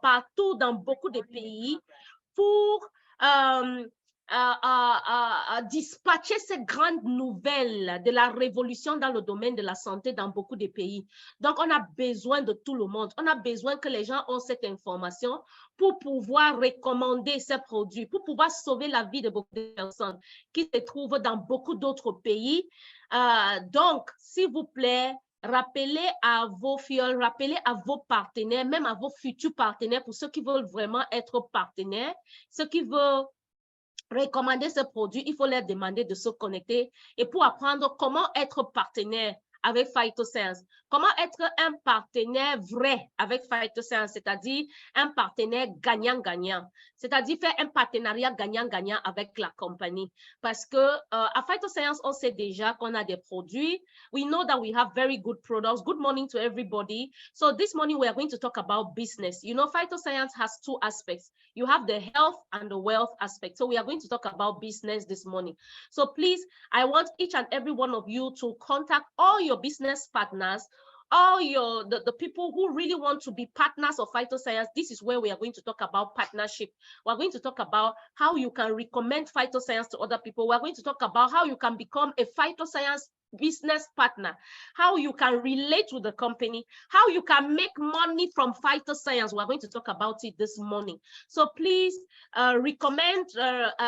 partout dans beaucoup de pays pour dispatcher cette grande nouvelle de la révolution dans le domaine de la santé dans beaucoup de pays. Donc, on a besoin de tout le monde. On a besoin que les gens aient cette information pour pouvoir recommander ces produits, pour pouvoir sauver la vie de beaucoup de personnes qui se trouvent dans beaucoup d'autres pays. Donc, s'il vous plaît, rappelez à vos filles, rappelez à vos partenaires, même à vos futurs partenaires, pour ceux qui veulent vraiment être partenaires, ceux qui veulent recommander ce produit, il faut leur demander de se connecter et pour apprendre comment être partenaire avec Phytoscience, comment être un partenaire vrai avec Phytoscience, c'est-à-dire un partenaire gagnant-gagnant, c'est-à-dire faire un partenariat gagnant-gagnant avec la compagnie. Parce que à Phytoscience, on sait déjà qu'on a des produits. We know that we have very good products. Good morning to everybody. So this morning we are going to talk about business. You know, Phytoscience has two aspects. You have the health and the wealth aspect. So we are going to talk about business this morning. So please, I want each and every one of you to contact all your business partners, all the people who really want to be partners of Phytoscience. This is where we are going to talk about partnership. We're going to talk about how you can recommend Phytoscience to other people. We're going to talk about how you can become a Phytoscience business partner, how you can relate with the company, how you can make money from Phytoscience. We're going to talk about it this morning. So please recommend,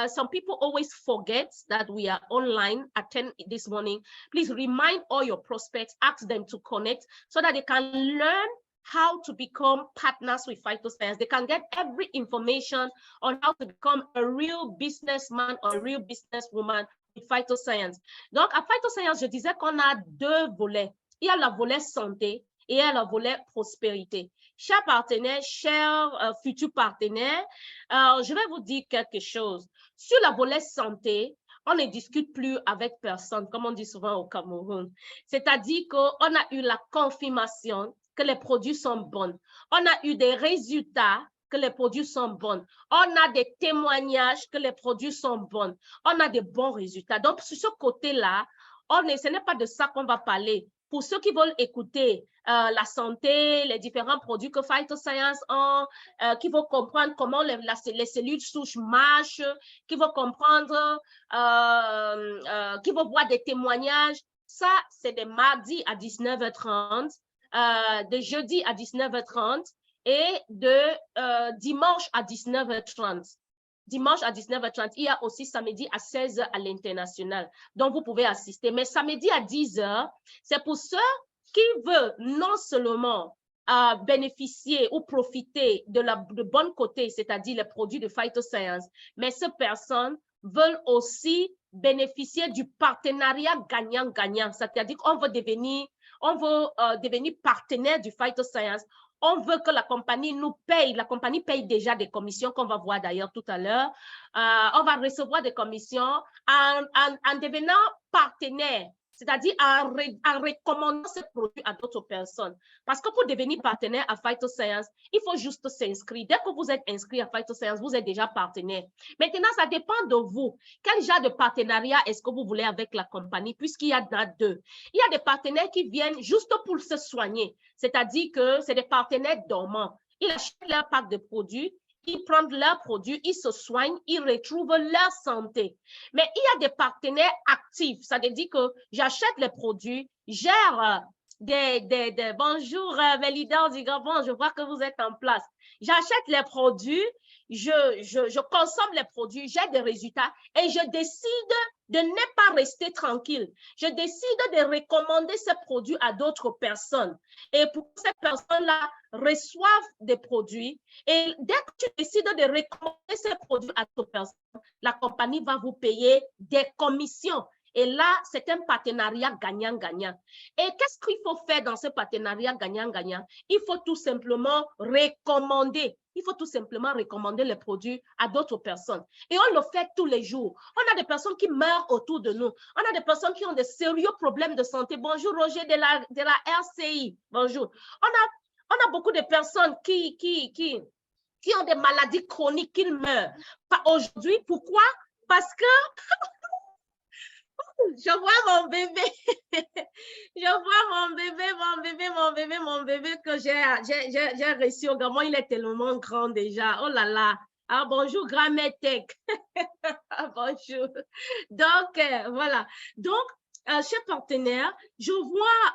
some people always forget that we are online at 10 this morning. Please remind all your prospects, ask them to connect so that they can learn how to become partners with Phytoscience. They can get every information on how to become a real businessman or a real businesswoman with Phytoscience. Donc, à Phytoscience, je disais qu'on a deux volets. Il y a le volet santé et il y a le volet prospérité. Chers partenaires, chers futurs partenaires, je vais vous dire quelque chose. Sur le volet santé, on ne discute plus avec personne, comme on dit souvent au Cameroun. C'est-à-dire qu'on a eu la confirmation que les produits sont bons. On a eu des résultats que les produits sont bons. On a des témoignages que les produits sont bons. On a des bons résultats. Donc, sur ce côté-là, ce n'est pas de ça qu'on va parler. Pour ceux qui veulent écouter la santé, les différents produits que Phytoscience ont, qui vont comprendre comment les cellules souches marchent, qui vont comprendre, qui vont voir des témoignages, ça, c'est de mardi à 19h30, de jeudi à 19h30, et de dimanche à 19h30. Dimanche à 19h30, il y a aussi samedi à 16h à l'international. Donc, vous pouvez assister. Mais samedi à 10h, c'est pour ceux qui veulent non seulement bénéficier ou profiter de bon côté, c'est-à-dire les produits de Phytoscience, mais ces personnes veulent aussi bénéficier du partenariat gagnant-gagnant. C'est-à-dire qu'on veut devenir partenaire du Phytoscience. On veut que la compagnie nous paye. La compagnie paye déjà des commissions qu'on va voir d'ailleurs tout à l'heure. On va recevoir des commissions en devenant partenaire, c'est-à-dire en recommandant ce produit à d'autres personnes. Parce que pour devenir partenaire à Phytoscience, il faut juste s'inscrire. Dès que vous êtes inscrit à Phytoscience, vous êtes déjà partenaire. Maintenant, ça dépend de vous. Quel genre de partenariat est-ce que vous voulez avec la compagnie, puisqu'il y en a deux. Il y a des partenaires qui viennent juste pour se soigner, c'est-à-dire que c'est des partenaires dormants. Ils achètent leur pack de produits, ils prennent leurs produits, ils se soignent, ils retrouvent leur santé. Mais il y a des partenaires actifs, ça veut dire que j'achète les produits, gère bonjour Mélida, bon, je vois que vous êtes en place. J'achète les produits, je consomme les produits, j'ai des résultats et je décide de ne pas rester tranquille. Je décide de recommander ces produits à d'autres personnes. Et pour que ces personnes-là reçoivent des produits, et dès que tu décides de recommander ces produits à d'autres personnes, la compagnie va vous payer des commissions. Et là, c'est un partenariat gagnant-gagnant. Et qu'est-ce qu'il faut faire dans ce partenariat gagnant-gagnant? Il faut tout simplement recommander. Il faut tout simplement recommander les produits à d'autres personnes. Et on le fait tous les jours. On a des personnes qui meurent autour de nous. On a des personnes qui ont de sérieux problèmes de santé. Bonjour Roger de la RCI. Bonjour. On a beaucoup de personnes qui ont des maladies chroniques, qui meurent. Aujourd'hui, pourquoi? Parce que Je vois mon bébé. Je vois mon bébé que j'ai reçu au Gabon. Il est tellement grand déjà. Oh là là. Ah, bonjour, grand-mère Tech. Bonjour. Donc, voilà. Donc, chers partenaires, je vois,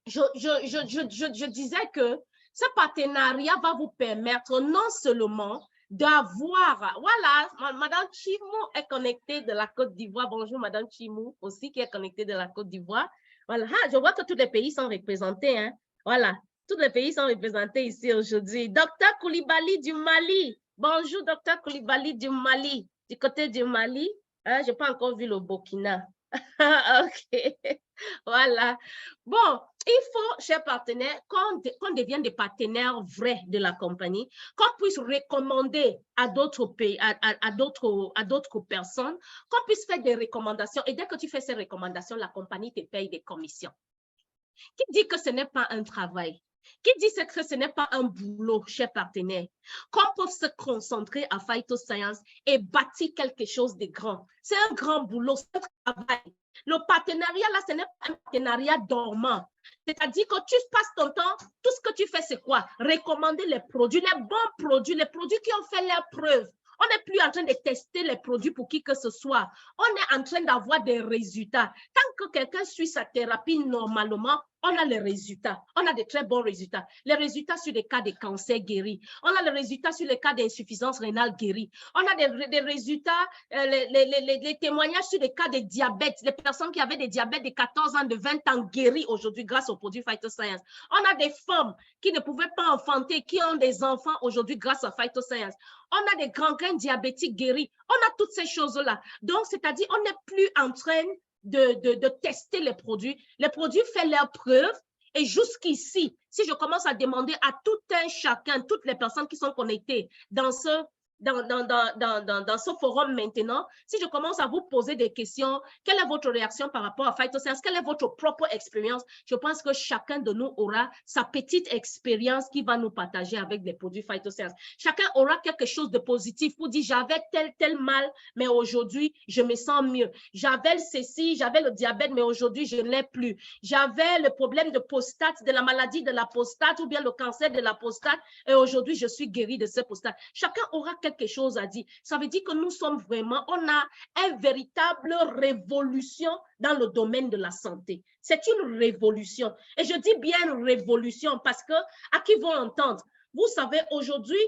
je disais que ce partenariat va vous permettre non seulement d'avoir, voilà, Madame Chimou est connectée de la Côte d'Ivoire. Bonjour, Madame Chimou aussi qui est connectée de la Côte d'Ivoire. Voilà, je vois que tous les pays sont représentés. Hein. Voilà, tous les pays sont représentés ici aujourd'hui. Docteur Koulibaly du Mali. Bonjour, Docteur Koulibaly du Mali. Du côté du Mali, hein, je n'ai pas encore vu le Burkina. OK. Voilà. Bon, il faut, chers partenaires, qu'on devienne des partenaires vrais de la compagnie, qu'on puisse recommander à d'autres pays, à d'autres personnes, qu'on puisse faire des recommandations. Et dès que tu fais ces recommandations, la compagnie te paye des commissions. Qui dit que ce n'est pas un travail? Qui dit que ce n'est pas un boulot, chers partenaires? Qu'on peut se concentrer à Phytoscience et bâtir quelque chose de grand. C'est un grand boulot, c'est un travail. Le partenariat, là, ce n'est pas un partenariat dormant. C'est-à-dire que tu passes ton temps, tout ce que tu fais, c'est quoi? Recommander les produits, les bons produits, les produits qui ont fait leurs preuves. On n'est plus en train de tester les produits pour qui que ce soit. On est en train d'avoir des résultats. Tant que quelqu'un suit sa thérapie normalement, on a les résultats. On a de très bons résultats. Les résultats sur les cas de cancer guéris. On a les résultats sur les cas d'insuffisance rénale guéris. On a des résultats, les témoignages sur les cas de diabète. Les personnes qui avaient des diabètes de 14 ans, de 20 ans guéris aujourd'hui grâce aux produits Phytoscience. On a des femmes qui ne pouvaient pas enfanter, qui ont des enfants aujourd'hui grâce à Phytoscience. On a des grands-grains diabétiques guéris. On a toutes ces choses-là. Donc, c'est-à-dire, on n'est plus en train de tester les produits. Les produits font leurs preuves. Et jusqu'ici, si je commence à demander à tout un chacun, toutes les personnes qui sont connectées dans ce forum maintenant, si je commence à vous poser des questions, quelle est votre réaction par rapport à Phytoscience? Quelle est votre propre expérience? Je pense que chacun de nous aura sa petite expérience qui va nous partager avec des produits Phytoscience. Chacun aura quelque chose de positif pour dire j'avais tel mal, mais aujourd'hui, je me sens mieux. J'avais ceci, j'avais le diabète, mais aujourd'hui, je ne l'ai plus. J'avais le problème de prostate, de la maladie de la prostate ou bien le cancer de la prostate, et aujourd'hui, je suis guérie de cette prostate. Chacun aura quelque chose à dire. Ça veut dire que nous sommes vraiment, on a une véritable révolution dans le domaine de la santé. C'est une révolution. Et je dis bien révolution parce que, à qui vont entendre? Vous savez, aujourd'hui,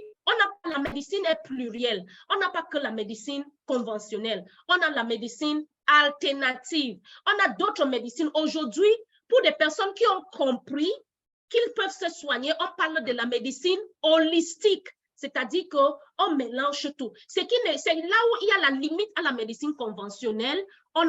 la médecine est plurielle. On n'a pas que la médecine conventionnelle. On a la médecine alternative. On a d'autres médecines. Aujourd'hui, pour des personnes qui ont compris qu'ils peuvent se soigner, on parle de la médecine holistique. C'est-à-dire qu'on mélange tout. C'est là où il y a la limite à la médecine conventionnelle, on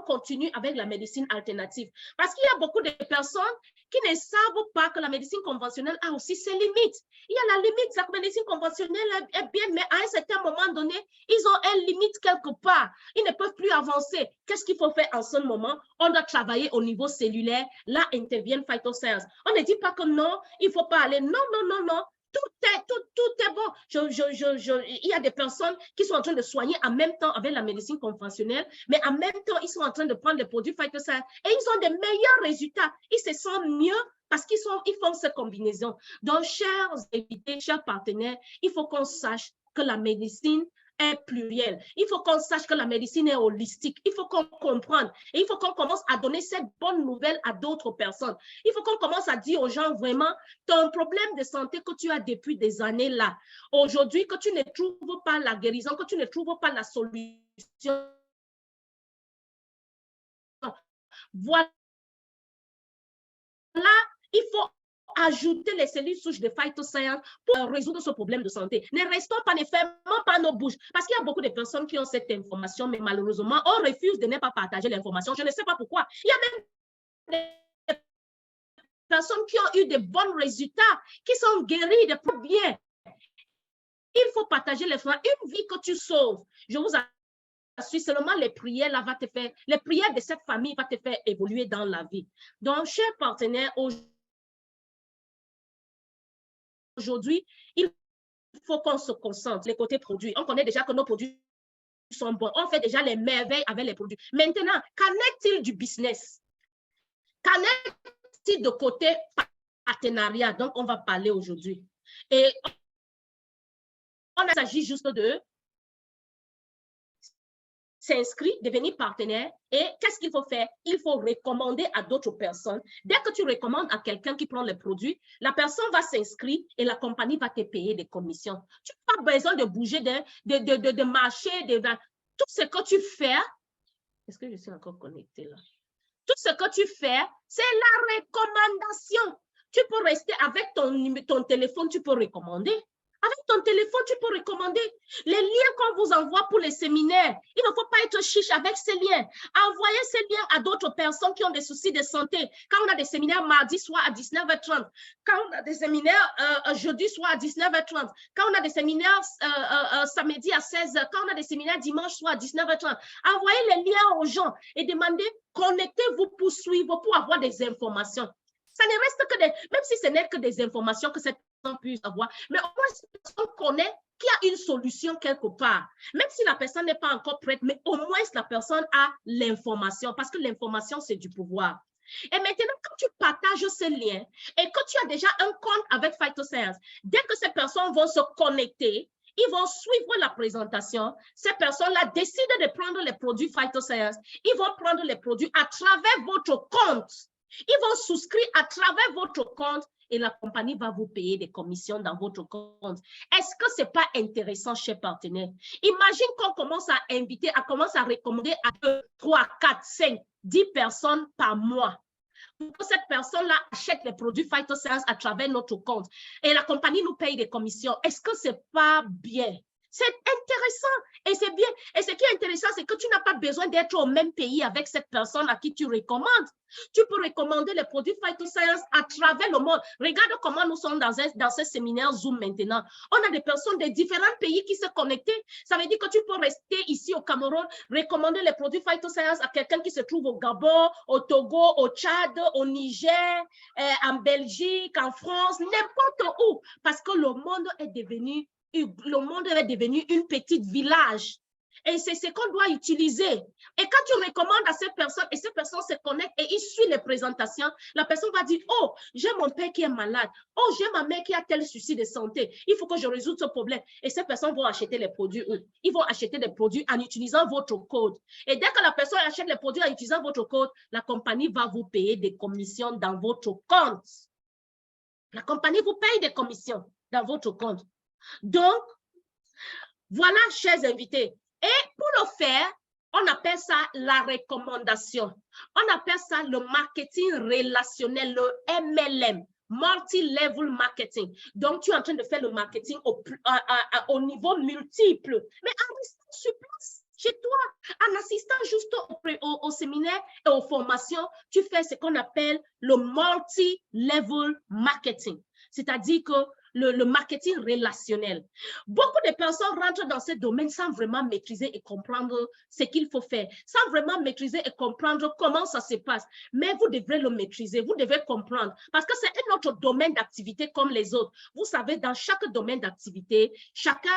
continue avec la médecine alternative. Parce qu'il y a beaucoup de personnes qui ne savent pas que la médecine conventionnelle a aussi ses limites. Il y a la limite, la médecine conventionnelle est bien, mais à un certain moment donné, ils ont une limite quelque part. Ils ne peuvent plus avancer. Qu'est-ce qu'il faut faire en ce moment? On doit travailler au niveau cellulaire. Là interviennent Phytoscience. On ne dit pas que non, il ne faut pas aller. Non. Tout est bon. Il y a des personnes qui sont en train de soigner en même temps avec la médecine conventionnelle, mais en même temps, ils sont en train de prendre les produits Phytoscience et ils ont des meilleurs résultats. Ils se sentent mieux parce qu'ils font cette combinaison. Donc, chers invités, chers partenaires, il faut qu'on sache que la médecine est plurielle. Il faut qu'on sache que la médecine est holistique. Il faut qu'on comprenne. Et il faut qu'on commence à donner cette bonne nouvelle à d'autres personnes. Il faut qu'on commence à dire aux gens vraiment, ton problème de santé que tu as depuis des années là, aujourd'hui, que tu ne trouves pas la guérison, que tu ne trouves pas la solution. Voilà, il faut ajouter les cellules souches de Phytoscience pour résoudre ce problème de santé. Ne restons pas, ne fermons pas nos bouches. Parce qu'il y a beaucoup de personnes qui ont cette information, mais malheureusement, on refuse de ne pas partager l'information. Je ne sais pas pourquoi. Il y a même des personnes qui ont eu de bons résultats, qui sont guéries de bien. Il faut partager l'information. Une vie que tu sauves, je vous assure, seulement les prières là va te faire, les prières de cette famille va te faire évoluer dans la vie. Donc, chers partenaires, aujourd'hui, il faut qu'on se concentre les côtés produits. On connaît déjà que nos produits sont bons. On fait déjà les merveilles avec les produits. Maintenant, qu'en est-il du business? Qu'en est-il de côté partenariat? Donc, on va parler aujourd'hui. Et il s'agit juste de s'inscrire, devenir partenaire. Et qu'est-ce qu'il faut faire? Il faut recommander à d'autres personnes. Dès que tu recommandes à quelqu'un qui prend les produits, la personne va s'inscrire et la compagnie va te payer des commissions. Tu n'as pas besoin de bouger, de marcher, tout ce que tu fais. Est-ce que je suis encore connectée là? Tout ce que tu fais, c'est la recommandation. Tu peux rester avec ton téléphone, tu peux recommander. Avec ton téléphone, tu peux recommander les liens qu'on vous envoie pour les séminaires. Il ne faut pas être chiche avec ces liens. Envoyez ces liens à d'autres personnes qui ont des soucis de santé. Quand on a des séminaires mardi soir à 19h30, quand on a des séminaires jeudi soir à 19h30, quand on a des séminaires samedi à 16h, quand on a des séminaires dimanche soir à 19h30, envoyez les liens aux gens et demandez, connectez-vous pour suivre, pour avoir des informations. Ça ne reste que même si ce n'est que des informations que cette personne puisse avoir, mais au moins cette personne connaît qu'il y a une solution quelque part. Même si la personne n'est pas encore prête, mais au moins la personne a l'information, parce que l'information, c'est du pouvoir. Et maintenant, quand tu partages ce lien et que tu as déjà un compte avec Phytoscience, dès que ces personnes vont se connecter, ils vont suivre la présentation. Ces personnes-là décident de prendre les produits Phytoscience. Ils vont prendre les produits à travers votre compte. Ils vont souscrire à travers votre compte et la compagnie va vous payer des commissions dans votre compte. Est-ce que ce n'est pas intéressant chez partenaires? Imagine qu'on commence à inviter, commence à recommander à 2, 3, 4, 5, 10 personnes par mois. Pour que cette personne-là achète les produits Phytoscience à travers notre compte et la compagnie nous paye des commissions. Est-ce que ce n'est pas bien? C'est intéressant et c'est bien. Et ce qui est intéressant, c'est que tu n'as pas besoin d'être au même pays avec cette personne à qui tu recommandes. Tu peux recommander les produits Phytoscience à travers le monde. Regarde comment nous sommes dans ce séminaire Zoom maintenant. On a des personnes de différents pays qui se connectent. Ça veut dire que tu peux rester ici au Cameroun, recommander les produits Phytoscience à quelqu'un qui se trouve au Gabon, au Togo, au Tchad, au Niger, en Belgique, en France, n'importe où. Parce que le monde est devenu une petite village. Et c'est ce qu'on doit utiliser. Et quand tu recommandes à cette personne et cette personne se connecte et il suit les présentations, la personne va dire, oh, j'ai mon père qui est malade. Oh, j'ai ma mère qui a tel souci de santé. Il faut que je résolve ce problème. Et ces personnes vont acheter les produits. Ils vont acheter des produits en utilisant votre code. Et dès que la personne achète les produits en utilisant votre code, la compagnie va vous payer des commissions dans votre compte. La compagnie vous paye des commissions dans votre compte. Donc, voilà, chers invités. Et pour le faire, on appelle ça la recommandation. On appelle ça le marketing relationnel, le MLM, multi-level marketing. Donc, tu es en train de faire le marketing au niveau multiple, mais en restant sur place, chez toi, en assistant juste au séminaire et aux formations, tu fais ce qu'on appelle le multi-level marketing. C'est-à-dire que le marketing relationnel. Beaucoup de personnes rentrent dans ce domaine sans vraiment maîtriser et comprendre ce qu'il faut faire, sans vraiment maîtriser et comprendre comment ça se passe. Mais vous devrez le maîtriser, vous devez comprendre, parce que c'est un autre domaine d'activité comme les autres. Vous savez, dans chaque domaine d'activité, chaque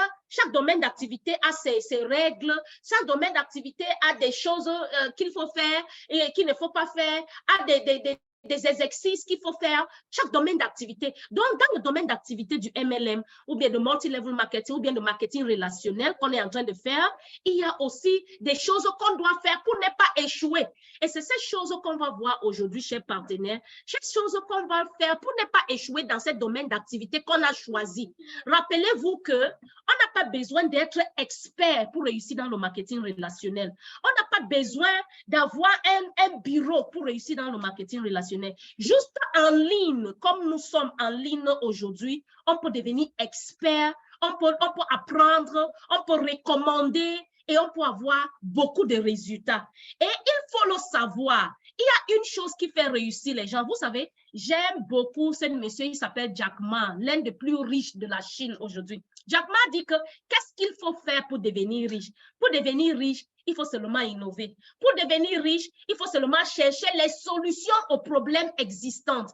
domaine d'activité a ses règles, chaque domaine d'activité a des choses qu'il faut faire et qu'il ne faut pas faire, a des exercices qu'il faut faire, chaque domaine d'activité. Donc, dans le domaine d'activité du MLM, ou bien de multi-level marketing, ou bien de marketing relationnel qu'on est en train de faire, il y a aussi des choses qu'on doit faire pour ne pas échouer. Et c'est ces choses qu'on va voir aujourd'hui, chers partenaires, ces choses qu'on va faire pour ne pas échouer dans ce domaine d'activité qu'on a choisi. Rappelez-vous qu'on n'a pas besoin d'être expert pour réussir dans le marketing relationnel. On n'a pas besoin d'avoir un bureau pour réussir dans le marketing relationnel. Juste en ligne, comme nous sommes en ligne aujourd'hui, on peut devenir expert, on peut apprendre, on peut recommander et on peut avoir beaucoup de résultats. Et il faut le savoir. Il y a une chose qui fait réussir les gens. Vous savez, j'aime beaucoup ce monsieur, il s'appelle Jack Ma, l'un des plus riches de la Chine aujourd'hui. Jack Ma dit que qu'est-ce qu'il faut faire pour devenir riche? Pour devenir riche, il faut seulement innover. Pour devenir riche, il faut seulement chercher les solutions aux problèmes existants.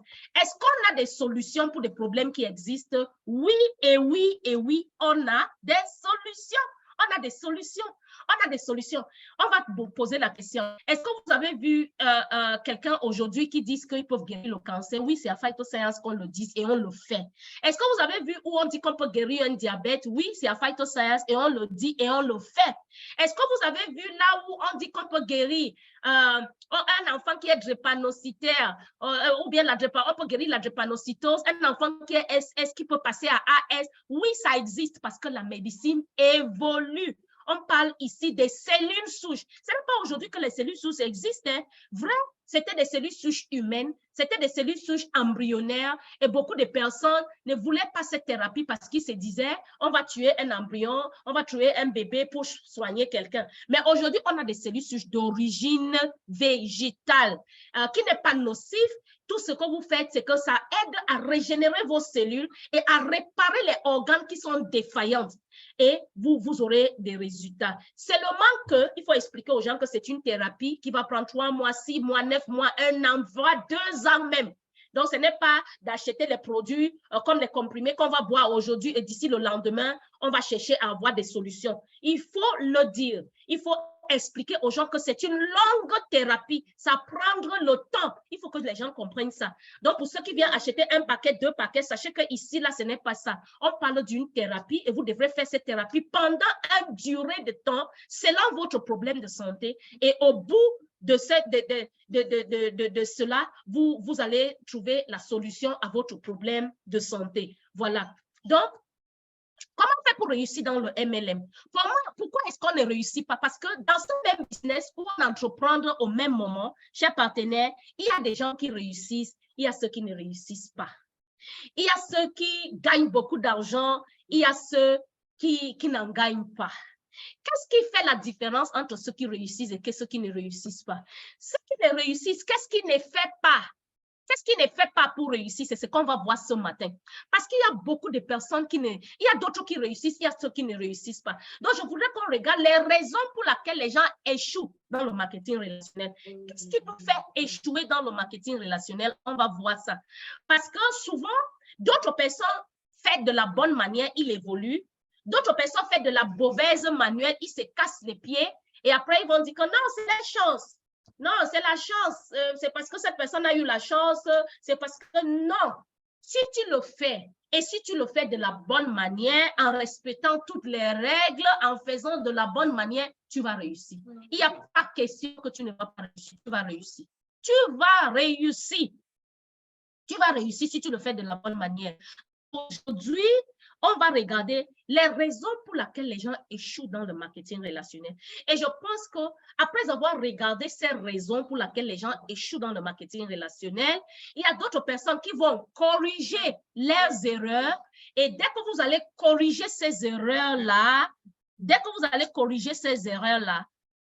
Est-ce qu'on a des solutions pour des problèmes qui existent? Oui, et oui, et oui, on a des solutions. On a des solutions. On a des solutions. On va vous poser la question. Est-ce que vous avez vu quelqu'un aujourd'hui qui dit qu'ils peuvent guérir le cancer? Oui, c'est à Phytoscience qu'on le dit et on le fait. Est-ce que vous avez vu où on dit qu'on peut guérir un diabète? Oui, c'est à Phytoscience et on le dit et on le fait. Est-ce que vous avez vu là où on dit qu'on peut guérir un enfant qui est drépanocytaire ou bien on peut guérir la drépanocytose, un enfant qui est SS qui peut passer à AS? Oui, ça existe parce que la médecine évolue. On parle ici des cellules souches. Ce n'est pas aujourd'hui que les cellules souches existent. Hein. Vrai, c'était des cellules souches humaines, c'était des cellules souches embryonnaires et beaucoup de personnes ne voulaient pas cette thérapie parce qu'ils se disaient on va tuer un embryon, on va tuer un bébé pour soigner quelqu'un. Mais aujourd'hui, on a des cellules souches d'origine végétale qui n'est pas nocif. Tout ce que vous faites, c'est que ça aide à régénérer vos cellules et à réparer les organes qui sont défaillants. Et vous aurez des résultats. Seulement qu'il faut expliquer aux gens que c'est une thérapie qui va prendre 3 mois, 6 mois, 9 mois, 1 an, voire 2 ans même. Donc, ce n'est pas d'acheter les produits comme les comprimés qu'on va boire aujourd'hui et d'ici le lendemain, on va chercher à avoir des solutions. Il faut le dire. Il faut expliquer aux gens que c'est une longue thérapie. Ça prendra le temps. Il faut que les gens comprennent ça. Donc, pour ceux qui viennent acheter un paquet, 2 paquets, sachez qu'ici, là, ce n'est pas ça. On parle d'une thérapie et vous devrez faire cette thérapie pendant une durée de temps selon votre problème de santé. Et au bout de cela, vous allez trouver la solution à votre problème de santé. Voilà. Donc, comment on fait pour réussir dans le MLM? Pourquoi est-ce qu'on ne réussit pas? Parce que dans ce même business où on entreprend au même moment, chers partenaires, il y a des gens qui réussissent, il y a ceux qui ne réussissent pas. Il y a ceux qui gagnent beaucoup d'argent, il y a ceux qui n'en gagnent pas. Qu'est-ce qui fait la différence entre ceux qui réussissent et ceux qui ne réussissent pas? Ceux qui ne réussissent, qu'est-ce qui ne fait pas? Qu'est-ce qui ne fait pas pour réussir? C'est ce qu'on va voir ce matin. Parce qu'il y a beaucoup de personnes il y a d'autres qui réussissent, il y a ceux qui ne réussissent pas. Donc, je voudrais qu'on regarde les raisons pour lesquelles les gens échouent dans le marketing relationnel. Qu'est-ce qui peut faire échouer dans le marketing relationnel? On va voir ça. Parce que souvent, d'autres personnes font de la bonne manière, ils évoluent. D'autres personnes font de la mauvaise manière, ils se cassent les pieds. Et après, ils vont dire que non, c'est la chance. Non, c'est la chance. C'est parce que cette personne a eu la chance. C'est parce que non. Si tu le fais, et si tu le fais de la bonne manière, en respectant toutes les règles, en faisant de la bonne manière, tu vas réussir. Il n'y a pas question que tu ne vas pas réussir. Tu vas réussir. Tu vas réussir. Tu vas réussir si tu le fais de la bonne manière. Aujourd'hui, on va regarder les raisons pour lesquelles les gens échouent dans le marketing relationnel. Et je pense qu'après avoir regardé ces raisons pour lesquelles les gens échouent dans le marketing relationnel, il y a d'autres personnes qui vont corriger leurs erreurs. Et dès que vous allez corriger ces erreurs-là,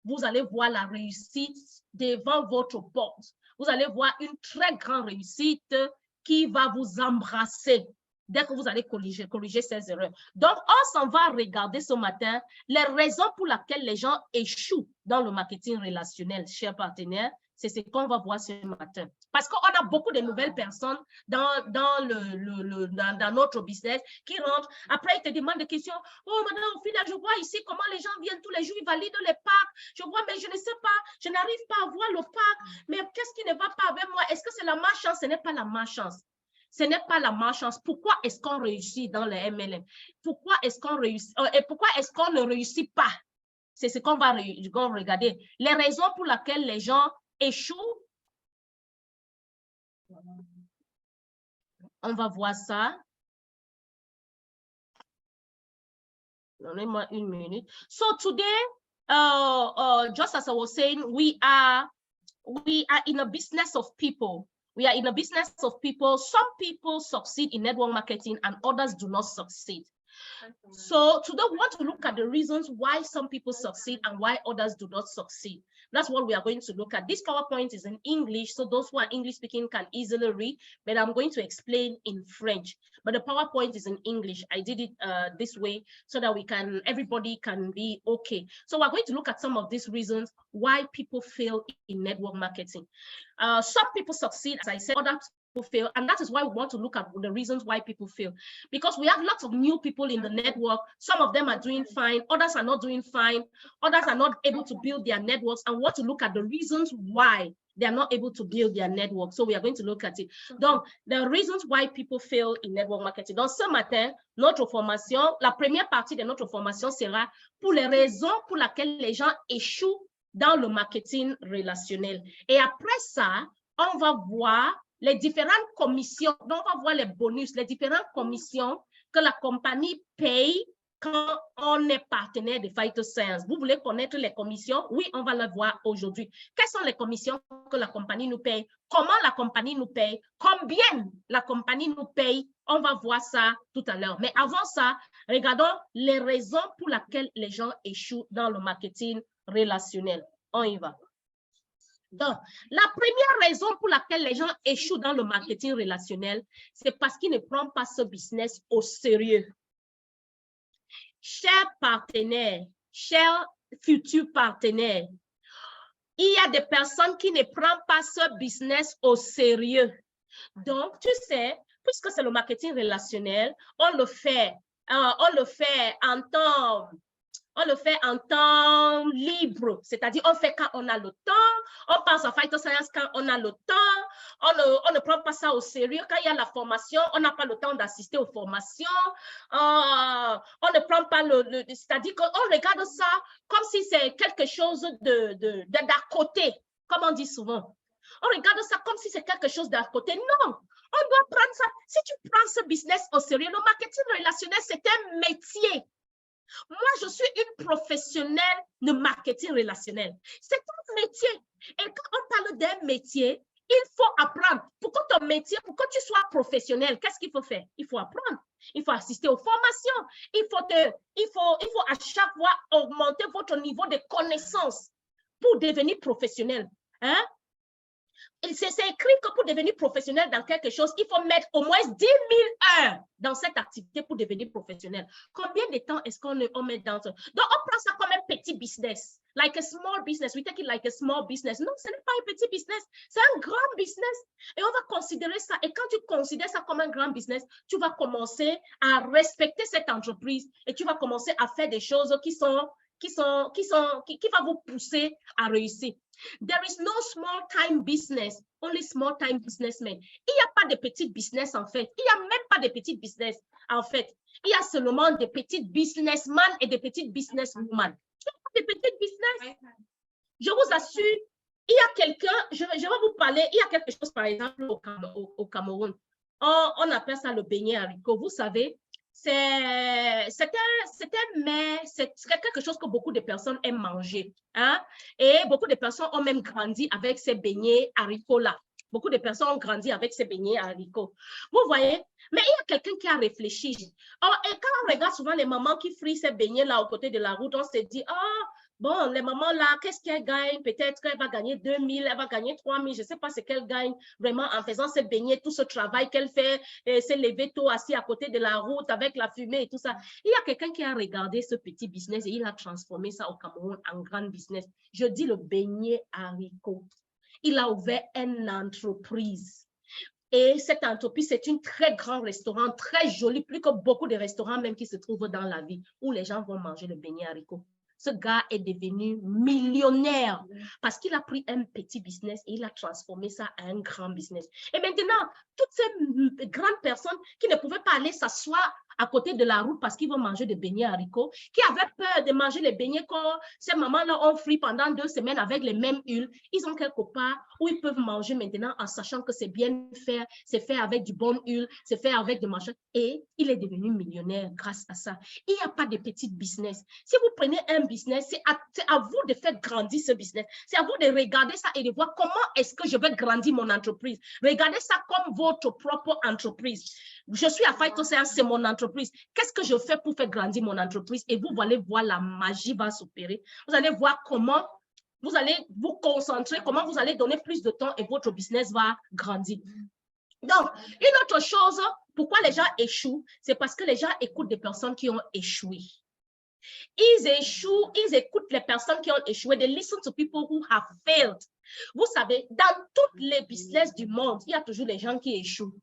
vous allez voir la réussite devant votre porte. Vous allez voir une très grande réussite qui va vous embrasser dès que vous allez corriger ces erreurs. Donc, on s'en va regarder ce matin les raisons pour lesquelles les gens échouent dans le marketing relationnel, chers partenaires. C'est ce qu'on va voir ce matin. Parce qu'on a beaucoup de nouvelles personnes dans notre business qui rentrent. Après, ils te demandent des questions. Oh, madame, au final, je vois ici comment les gens viennent tous les jours, ils valident les packs. Je vois, mais je ne sais pas, je n'arrive pas à voir le pack. Mais qu'est-ce qui ne va pas avec moi? Est-ce que c'est la malchance? Ce n'est pas la malchance. Ce n'est pas la malchance. Pourquoi est-ce qu'on réussit dans le MLM? Pourquoi est-ce qu'on réussit? Et pourquoi est-ce qu'on ne réussit pas? C'est ce qu'on va regarder. Les raisons pour lesquelles les gens échouent. On va voir ça. Donnez-moi une minute. So today, just as I was saying, we are in a business of people. We are in a business of people. Some people succeed in network marketing and others do not succeed. So today we want to look at the reasons why some people succeed and why others do not succeed. That's what we are going to look at. This PowerPoint is in English, so those who are English speaking can easily read, but I'm going to explain in French. But the PowerPoint is in English. I did it this way so that everybody can be okay. So we're going to look at some of these reasons why people fail in network marketing. Some people succeed, as I said, other fail, and that is why we want to look at the reasons why people fail, because we have lots of new people in the network. Some of them are doing fine, others are not doing fine, others are not able to build their networks, and we want to look at the reasons why they are not able to build their network. So we are going to look at it. Donc, the reasons why people fail in network marketing. Donc, ce matin, notre formation, la première partie de notre formation sera pour les raisons pour lesquelles les gens échouent dans le marketing relationnel. Et après ça, on va voir les différentes commissions, donc on va voir les bonus, les différentes commissions que la compagnie paye quand on est partenaire de Phytoscience. Vous voulez connaître les commissions? Oui, on va le voir aujourd'hui. Quelles sont les commissions que la compagnie nous paye? Comment la compagnie nous paye? Combien la compagnie nous paye? On va voir ça tout à l'heure. Mais avant ça, regardons les raisons pour lesquelles les gens échouent dans le marketing relationnel. On y va. Donc, la première raison pour laquelle les gens échouent dans le marketing relationnel, c'est parce qu'ils ne prennent pas ce business au sérieux. Chers partenaires, chers futurs partenaires, il y a des personnes qui ne prennent pas ce business au sérieux. Donc, tu sais, puisque c'est le marketing relationnel, on le fait en temps... On le fait en temps libre, c'est-à-dire on fait quand on a le temps, on pense à Phytoscience quand on a le temps, on ne prend pas ça au sérieux. Quand il y a la formation, on n'a pas le temps d'assister aux formations, on ne prend pas c'est-à-dire qu'on regarde ça comme si c'est quelque chose d'à côté, comme on dit souvent. On regarde ça comme si c'est quelque chose d'à côté. Non, on doit prendre ça. Si tu prends ce business au sérieux, le marketing relationnel, c'est un métier. Moi, je suis une professionnelle de marketing relationnel. C'est un métier. Et quand on parle d'un métier, il faut apprendre. Pour que ton métier, pour que tu sois professionnel, qu'est-ce qu'il faut faire? Il faut apprendre. Il faut assister aux formations. Il faut à chaque fois augmenter votre niveau de connaissance pour devenir professionnel. Hein? C'est écrit que pour devenir professionnel dans quelque chose, il faut mettre au moins 10 000 heures dans cette activité pour devenir professionnel. Combien de temps est-ce qu'on met dans ça? Donc, on prend ça comme un petit business, like a small business. We take it like a small business. Non, ce n'est pas un petit business, c'est un grand business. Et on va considérer ça. Et quand tu considères ça comme un grand business, tu vas commencer à respecter cette entreprise et tu vas commencer à faire des choses qui vont vous pousser à réussir. There is no small-time business, only small-time businessmen. Il n'y a pas de petits business en fait. Il n'y a même pas de petits business en fait. Il y a seulement des petits businessmen et des petites businesswomen. Il n'y a pas de petits business. Je vous assure, il y a quelqu'un, je vais vous parler, il y a quelque chose par exemple au Cameroun. On appelle ça le beignet haricot. Vous savez, c'est quelque chose que beaucoup de personnes aiment manger. Hein? Et beaucoup de personnes ont même grandi avec ces beignets haricots-là. Beaucoup de personnes ont grandi avec ces beignets haricots. Vous voyez? Mais il y a quelqu'un qui a réfléchi. Oh, et quand on regarde souvent les mamans qui frient ces beignets-là au côté de la route, on se dit, oh, bon, les mamans là, qu'est-ce qu'elles gagnent? Peut-être qu'elle va gagner 2 000, elle va gagner 3 000. Je ne sais pas ce qu'elle gagne vraiment en faisant ces beignets, tout ce travail qu'elle fait, se lever tôt assis à côté de la route avec la fumée et tout ça. Il y a quelqu'un qui a regardé ce petit business et il a transformé ça au Cameroun en grand business. Je dis le beignet haricot. Il a ouvert une entreprise. Et cette entreprise, c'est un très grand restaurant, très joli, plus que beaucoup de restaurants même qui se trouvent dans la ville, où les gens vont manger le beignet haricot. Ce gars est devenu millionnaire parce qu'il a pris un petit business et il a transformé ça en un grand business. Et maintenant, toutes ces grandes personnes qui ne pouvaient pas aller s'asseoir à côté de la route parce qu'ils vont manger des beignets haricots, qui avaient peur de manger les beignets quand ces mamans-là ont frit pendant 2 semaines avec les mêmes huiles, ils ont quelque part où ils peuvent manger maintenant en sachant que c'est bien fait, c'est fait avec du bon huile, c'est fait avec du machin. Et il est devenu millionnaire grâce à ça. Il n'y a pas de petit business. Si vous prenez un business, c'est à vous de faire grandir ce business. C'est à vous de regarder ça et de voir comment est-ce que je vais grandir mon entreprise. Regardez ça comme votre propre entreprise. Je suis à Phytoscience, c'est mon entreprise. Qu'est-ce que je fais pour faire grandir mon entreprise? Et vous allez voir la magie va s'opérer. Vous allez voir comment vous allez vous concentrer, comment vous allez donner plus de temps et votre business va grandir. Donc, une autre chose, pourquoi les gens échouent, c'est parce que les gens écoutent des personnes qui ont échoué. Ils échouent, ils écoutent les personnes qui ont échoué. They listen to people who have failed. Vous savez, dans toutes les business du monde, il y a toujours les gens qui échouent.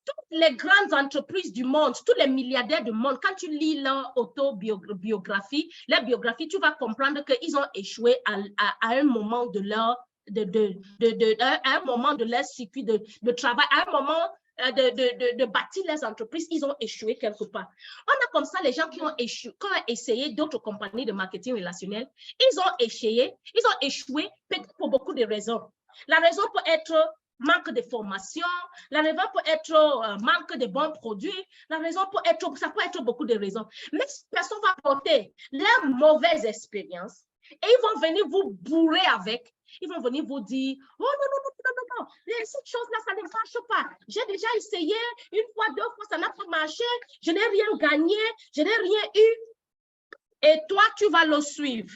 Toutes les grandes entreprises du monde, tous les milliardaires du monde, quand tu lis leur autobiographie, leur biographie, tu vas comprendre qu'ils ont échoué à un moment de leur à un moment de leur circuit de travail, à un moment de bâtir les entreprises, ils ont échoué quelque part. On a comme ça les gens qui ont échoué, qui ont essayé d'autres compagnies de marketing relationnel, ils ont échoué peut-être pour beaucoup de raisons. La raison peut être manque de formation, la raison peut être manque de bons produits, la raison peut être, ça peut être beaucoup de raisons. Mais personne va porter leur mauvaise expérience et ils vont venir vous bourrer avec. Ils vont venir vous dire, oh non, cette chose-là, ça ne marche pas. J'ai déjà essayé une fois, 2 fois, ça n'a pas marché. Je n'ai rien gagné, je n'ai rien eu. Et toi, tu vas le suivre.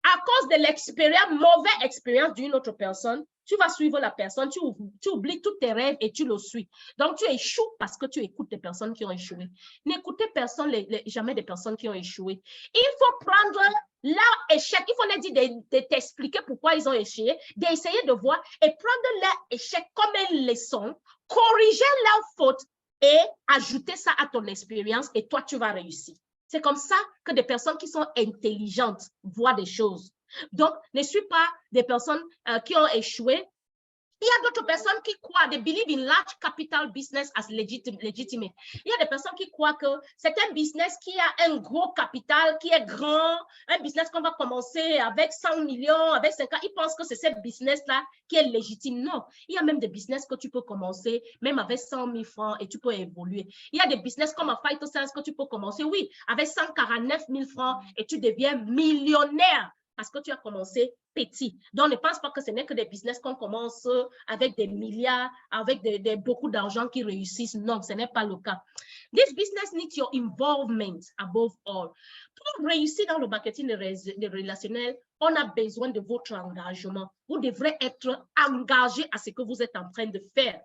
À cause de l'expérience, mauvaise expérience d'une autre personne, tu vas suivre la personne, tu oublies tous tes rêves et tu le suis. Donc, tu échoues parce que tu écoutes des personnes qui ont échoué. N'écoutez jamais des personnes qui ont échoué. Il faut prendre leur échec, il faut leur dire de t'expliquer pourquoi ils ont échoué, d'essayer de voir et prendre leur échec comme une leçon, corriger leurs fautes et ajouter ça à ton expérience et toi, tu vas réussir. C'est comme ça que des personnes qui sont intelligentes voient des choses. Donc, ne suis pas des personnes qui ont échoué. Il y a d'autres personnes qui croient, they believe in large capital business as legitimate. Il y a des personnes qui croient que c'est un business qui a un gros capital, qui est grand, un business qu'on va commencer avec 100 millions, avec 50. Ils pensent que c'est ce business-là qui est légitime. Non, il y a même des business que tu peux commencer, même avec 100 000 francs et tu peux évoluer. Il y a des business comme à Phytoscience que tu peux commencer, oui, avec 149 000 francs et tu deviens millionnaire parce que tu as commencé petit. Donc, ne pense pas que ce n'est que des business qu'on commence avec des milliards, avec beaucoup d'argent qui réussissent. Non, ce n'est pas le cas. This business needs your involvement above all. Pour réussir dans le marketing relationnel, on a besoin de votre engagement. Vous devrez être engagé à ce que vous êtes en train de faire.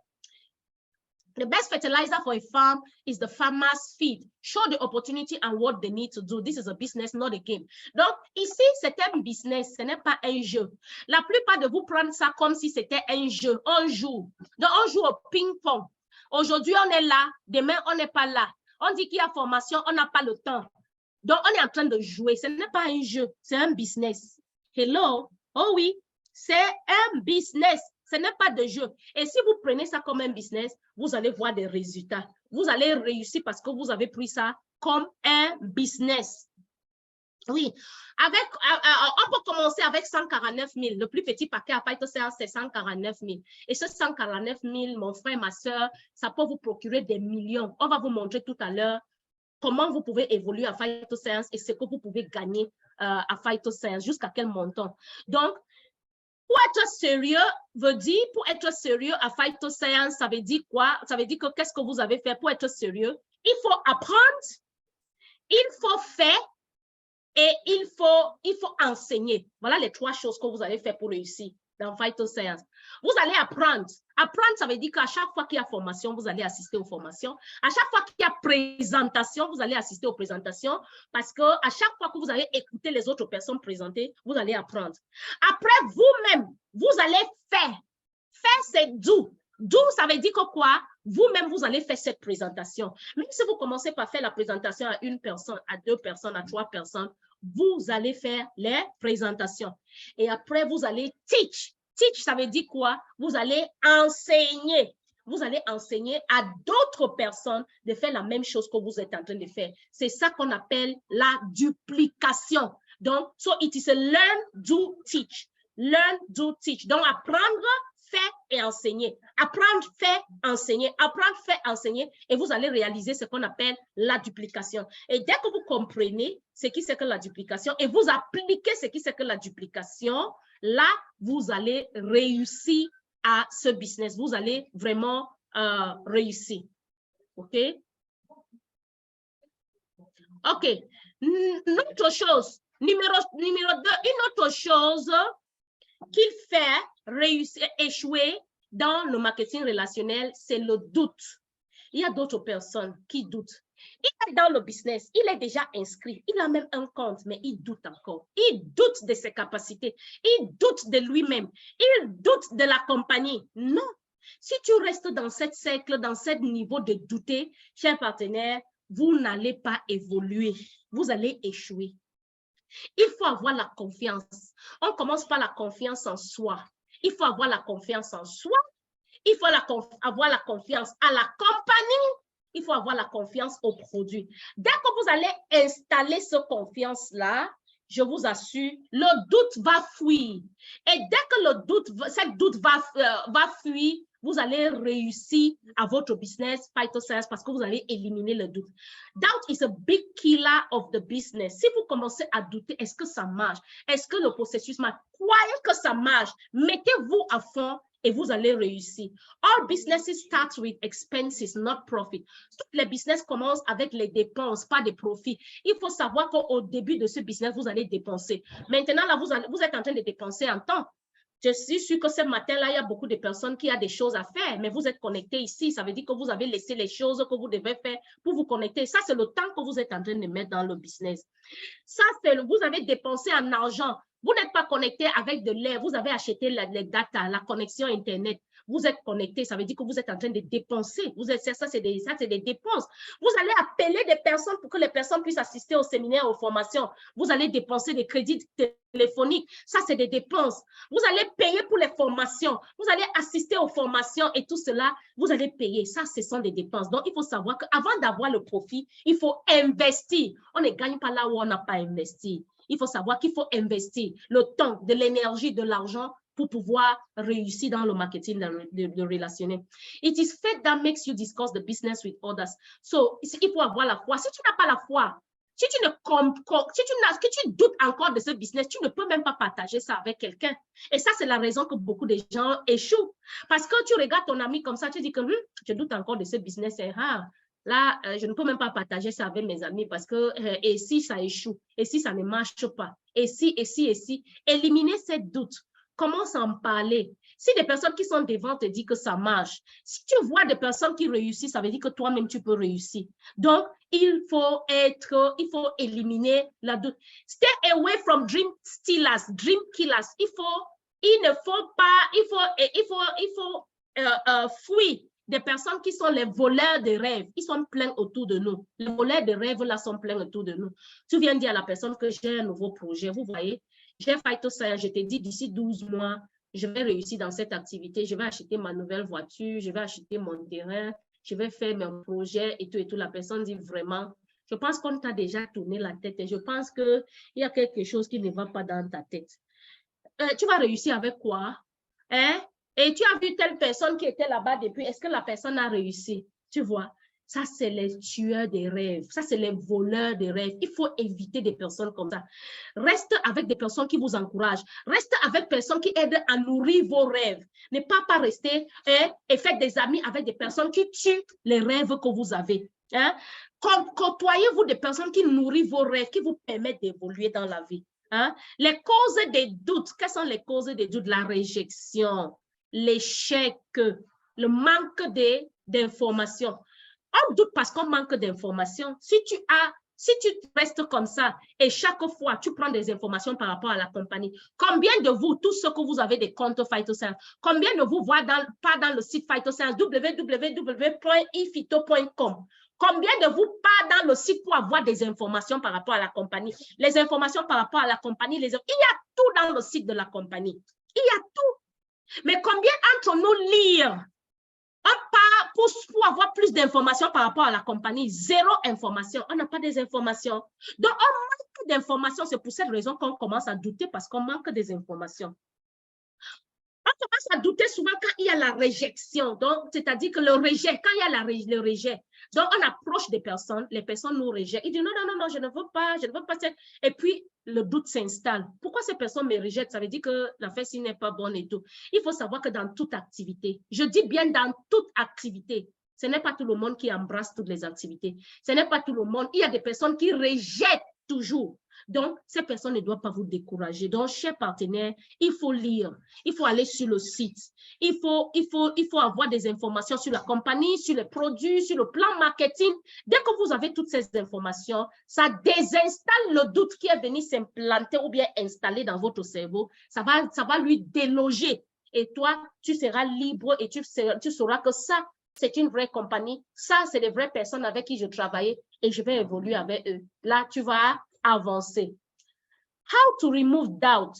The best fertilizer for a farm is the farmer's feed. Show the opportunity and what they need to do. This is a business, not a game. Donc, ici, c'est un business, ce n'est pas un jeu. La plupart de vous prennent ça comme si c'était un jeu, un jour. Donc, on joue au ping-pong. Aujourd'hui, on est là, demain, on n'est pas là. On dit qu'il y a formation, on n'a pas le temps. Donc, on est en train de jouer. Ce n'est pas un jeu, c'est un business. Hello? Oh oui, c'est un business. Ce n'est pas de jeu. Et si vous prenez ça comme un business, vous allez voir des résultats. Vous allez réussir parce que vous avez pris ça comme un business. Oui, on peut commencer avec 149 000. Le plus petit paquet à Phytoscience, c'est 149 000. Et ce 149 000, mon frère, ma soeur, ça peut vous procurer des millions. On va vous montrer tout à l'heure comment vous pouvez évoluer à Phytoscience et ce que vous pouvez gagner à Phytoscience, jusqu'à quel montant. Donc, pour être sérieux veut dire, pour être sérieux à Phytoscience, ça veut dire quoi? Ça veut dire que qu'est-ce que vous avez fait pour être sérieux? Il faut apprendre, il faut faire et il faut enseigner. Voilà les 3 choses que vous avez fait pour réussir dans Phytoscience. Vous allez apprendre. Apprendre, ça veut dire qu'à chaque fois qu'il y a formation, vous allez assister aux formations. À chaque fois qu'il y a présentation, vous allez assister aux présentations parce qu'à chaque fois que vous allez écouter les autres personnes présenter, vous allez apprendre. Après, vous-même, vous allez faire. Faire, c'est do. Do, ça veut dire que quoi? Vous-même, vous allez faire cette présentation. Même si vous commencez par faire la présentation à 1 personne, à 2 personnes, à 3 personnes, vous allez faire les présentations. Et après, vous allez teach. Teach, ça veut dire quoi? Vous allez enseigner. Vous allez enseigner à d'autres personnes de faire la même chose que vous êtes en train de faire. C'est ça qu'on appelle la duplication. Donc, so it is a learn, do, teach. Learn, do, teach. Donc, apprendre, faire et enseigner. Apprendre, faire, enseigner. Apprendre, faire, enseigner. Et vous allez réaliser ce qu'on appelle la duplication. Et dès que vous comprenez ce qui c'est que la duplication et vous appliquez ce qui c'est que la duplication, là, vous allez réussir à ce business. Vous allez vraiment réussir. OK? OK. Une autre chose. Numéro 2, une autre chose qu'il fait réussir, échouer dans le marketing relationnel, c'est le doute. Il y a d'autres personnes qui doutent. Il est dans le business, il est déjà inscrit, il a même un compte, mais il doute encore. Il doute de ses capacités, il doute de lui-même, il doute de la compagnie. Non. Si tu restes dans cette cercle, dans ce niveau de douter, cher partenaire, vous n'allez pas évoluer. Vous allez échouer. Il faut avoir la confiance. On commence par la confiance en soi. Il faut avoir la confiance en soi. Il faut avoir la confiance à la compagnie. Il faut avoir la confiance au produit. Dès que vous allez installer cette confiance-là, je vous assure, le doute va fuir. Et dès que cette doute va fuir, vous allez réussir à votre business, phytoscience, parce que vous allez éliminer le doute. Doubt is a big killer of the business. Si vous commencez à douter, est-ce que ça marche? Est-ce que le processus marche? Croyez que ça marche. Mettez-vous à fond et vous allez réussir. All businesses start with expenses, not profit. Toutes les business commencent avec les dépenses, pas des profits. Il faut savoir qu'au début de ce business, vous allez dépenser. Maintenant, là, vous êtes en train de dépenser en temps. Je suis sûre que ce matin-là, il y a beaucoup de personnes qui ont des choses à faire, mais vous êtes connectés ici. Ça veut dire que vous avez laissé les choses que vous devez faire pour vous connecter. Ça, c'est le temps que vous êtes en train de mettre dans le business. Ça, vous avez dépensé en argent. Vous n'êtes pas connecté avec de l'air. Vous avez acheté les data, la connexion Internet. Vous êtes connecté, ça veut dire que vous êtes en train de dépenser. Ça, c'est des dépenses. Vous allez appeler des personnes pour que les personnes puissent assister au séminaire, aux formations. Vous allez dépenser des crédits téléphoniques. Ça, c'est des dépenses. Vous allez payer pour les formations. Vous allez assister aux formations et tout cela, vous allez payer. Ça, ce sont des dépenses. Donc, il faut savoir qu'avant d'avoir le profit, il faut investir. On ne gagne pas là où on n'a pas investi. Il faut savoir qu'il faut investir le temps, de l'énergie, de l'argent pour pouvoir réussir dans le marketing de relationnel. It is faith that makes you discuss the business with others. So, il faut avoir la foi. Si tu n'as pas la foi, si tu doutes encore de ce business, tu ne peux même pas partager ça avec quelqu'un. Et ça, c'est la raison que beaucoup de gens échouent. Parce que tu regardes ton ami comme ça, tu dis que je doute encore de ce business. Là, je ne peux même pas partager ça avec mes amis parce que, et si ça échoue, et si ça ne marche pas, et si, éliminer ces doutes. Commence à en parler. Si des personnes qui sont devant te disent que ça marche, si tu vois des personnes qui réussissent, ça veut dire que toi-même, tu peux réussir. Donc, il faut éliminer la doute. Stay away from dream stealers, dream killers. Il ne faut pas, il faut fuir des personnes qui sont les voleurs de rêves. Ils sont pleins autour de nous. Les voleurs de rêves, là, sont pleins autour de nous. Tu viens dire à la personne que j'ai un nouveau projet. Vous voyez, j'ai phytoscience, je te dis d'ici 12 mois, je vais réussir dans cette activité, je vais acheter ma nouvelle voiture, je vais acheter mon terrain, je vais faire mes projets et tout. La personne dit vraiment, je pense qu'on t'a déjà tourné la tête et je pense qu'il y a quelque chose qui ne va pas dans ta tête. Tu vas réussir avec quoi? Hein? Et tu as vu telle personne qui était là-bas depuis, est-ce que la personne a réussi? Tu vois? Ça, c'est les tueurs des rêves. Ça, c'est les voleurs des rêves. Il faut éviter des personnes comme ça. Reste avec des personnes qui vous encouragent. Reste avec des personnes qui aident à nourrir vos rêves. Ne pas rester et faire des amis avec des personnes qui tuent les rêves que vous avez. Hein? Côtoyez-vous des personnes qui nourrissent vos rêves, qui vous permettent d'évoluer dans la vie. Hein? Les causes des doutes. Quelles sont les causes des doutes? La réjection, l'échec, le manque d'informations. On doute parce qu'on manque d'informations. Si tu restes comme ça et chaque fois, tu prends des informations par rapport à la compagnie, combien de vous, tous ceux que vous avez des comptes phytoscience, combien de vous voient pas dans le site phytoscience www.ifito.com? Combien de vous pas dans le site pour avoir des informations par rapport à la compagnie? Les informations par rapport à la compagnie, il y a tout dans le site de la compagnie. Il y a tout. Mais combien entre nous lire? Pour avoir plus d'informations par rapport à la compagnie, zéro information. On n'a pas des informations. Donc, on manque d'informations. C'est pour cette raison qu'on commence à douter parce qu'on manque des informations. On commence à douter souvent quand il y a la réjection. Donc, c'est-à-dire que le rejet, quand il y a le rejet, donc on approche des personnes, les personnes nous rejettent. Ils disent non, je ne veux pas. Et puis, le doute s'installe. Pourquoi ces personnes me rejettent? Ça veut dire que la fête n'est pas bonne et tout. Il faut savoir que dans toute activité, je dis bien dans toute activité, ce n'est pas tout le monde qui embrasse toutes les activités. Ce n'est pas tout le monde. Il y a des personnes qui rejettent toujours. Donc, ces personnes ne doivent pas vous décourager. Donc, chers partenaires, il faut lire, il faut aller sur le site, il faut avoir des informations sur la compagnie, sur les produits, sur le plan marketing. Dès que vous avez toutes ces informations, ça désinstalle le doute qui est venu s'implanter ou bien installer dans votre cerveau. Ça va lui déloger. Et toi, tu seras libre et tu sauras que ça, c'est une vraie compagnie. Ça, c'est les vraies personnes avec qui je travaillais et je vais évoluer avec eux. Là, tu vas avancer. How to remove doubt?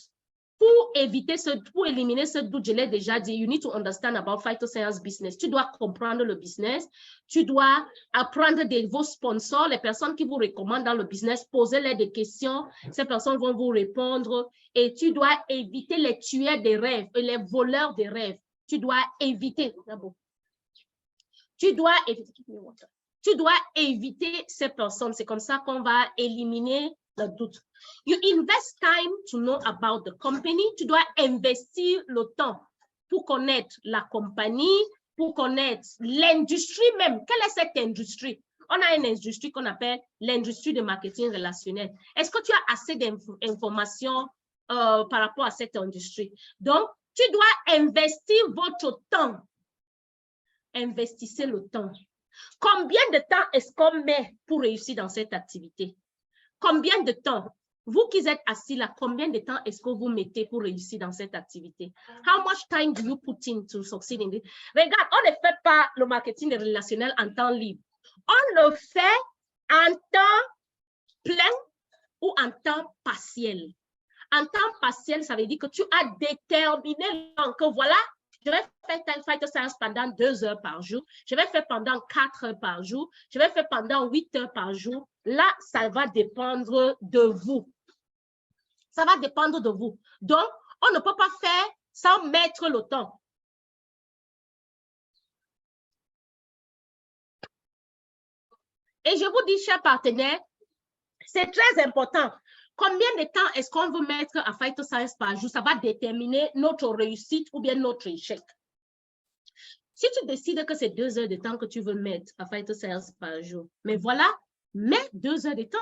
Pour éliminer ce doute, je l'ai déjà dit, you need to understand about phytoscience business. Tu dois comprendre le business. Tu dois apprendre de vos sponsors, les personnes qui vous recommandent dans le business, poser-les des questions. Ces personnes vont vous répondre et tu dois éviter les tueurs des rêves et les voleurs des rêves. Tu dois éviter. Tu dois éviter ces personnes. C'est comme ça qu'on va éliminer le doute. You invest time to know about the company. Tu dois investir le temps pour connaître la compagnie, pour connaître l'industrie même. Quelle est cette industrie? On a une industrie qu'on appelle l'industrie de marketing relationnel. Est-ce que tu as assez d'informations par rapport à cette industrie? Donc, tu dois investir votre temps. Investissez le temps. Combien de temps est-ce qu'on met pour réussir dans cette activité? Combien de temps? Vous qui êtes assis là, combien de temps est-ce que vous mettez pour réussir dans cette activité? How much time do you put in to succeed in it? Regarde, on ne fait pas le marketing relationnel en temps libre. On le fait en temps plein ou en temps partiel. En temps partiel, ça veut dire que tu as déterminé que voilà, je vais faire phytoscience pendant 2 heures par jour. Je vais faire pendant 4 heures par jour. Je vais faire pendant 8 heures par jour. Là, ça va dépendre de vous. Ça va dépendre de vous. Donc, on ne peut pas faire sans mettre le temps. Et je vous dis, chers partenaires, c'est très important. Combien de temps est-ce qu'on veut mettre à phytoscience par jour? Ça va déterminer notre réussite ou bien notre échec. Si tu décides que c'est 2 heures de temps que tu veux mettre à phytoscience par jour, mais voilà, mets 2 heures de temps.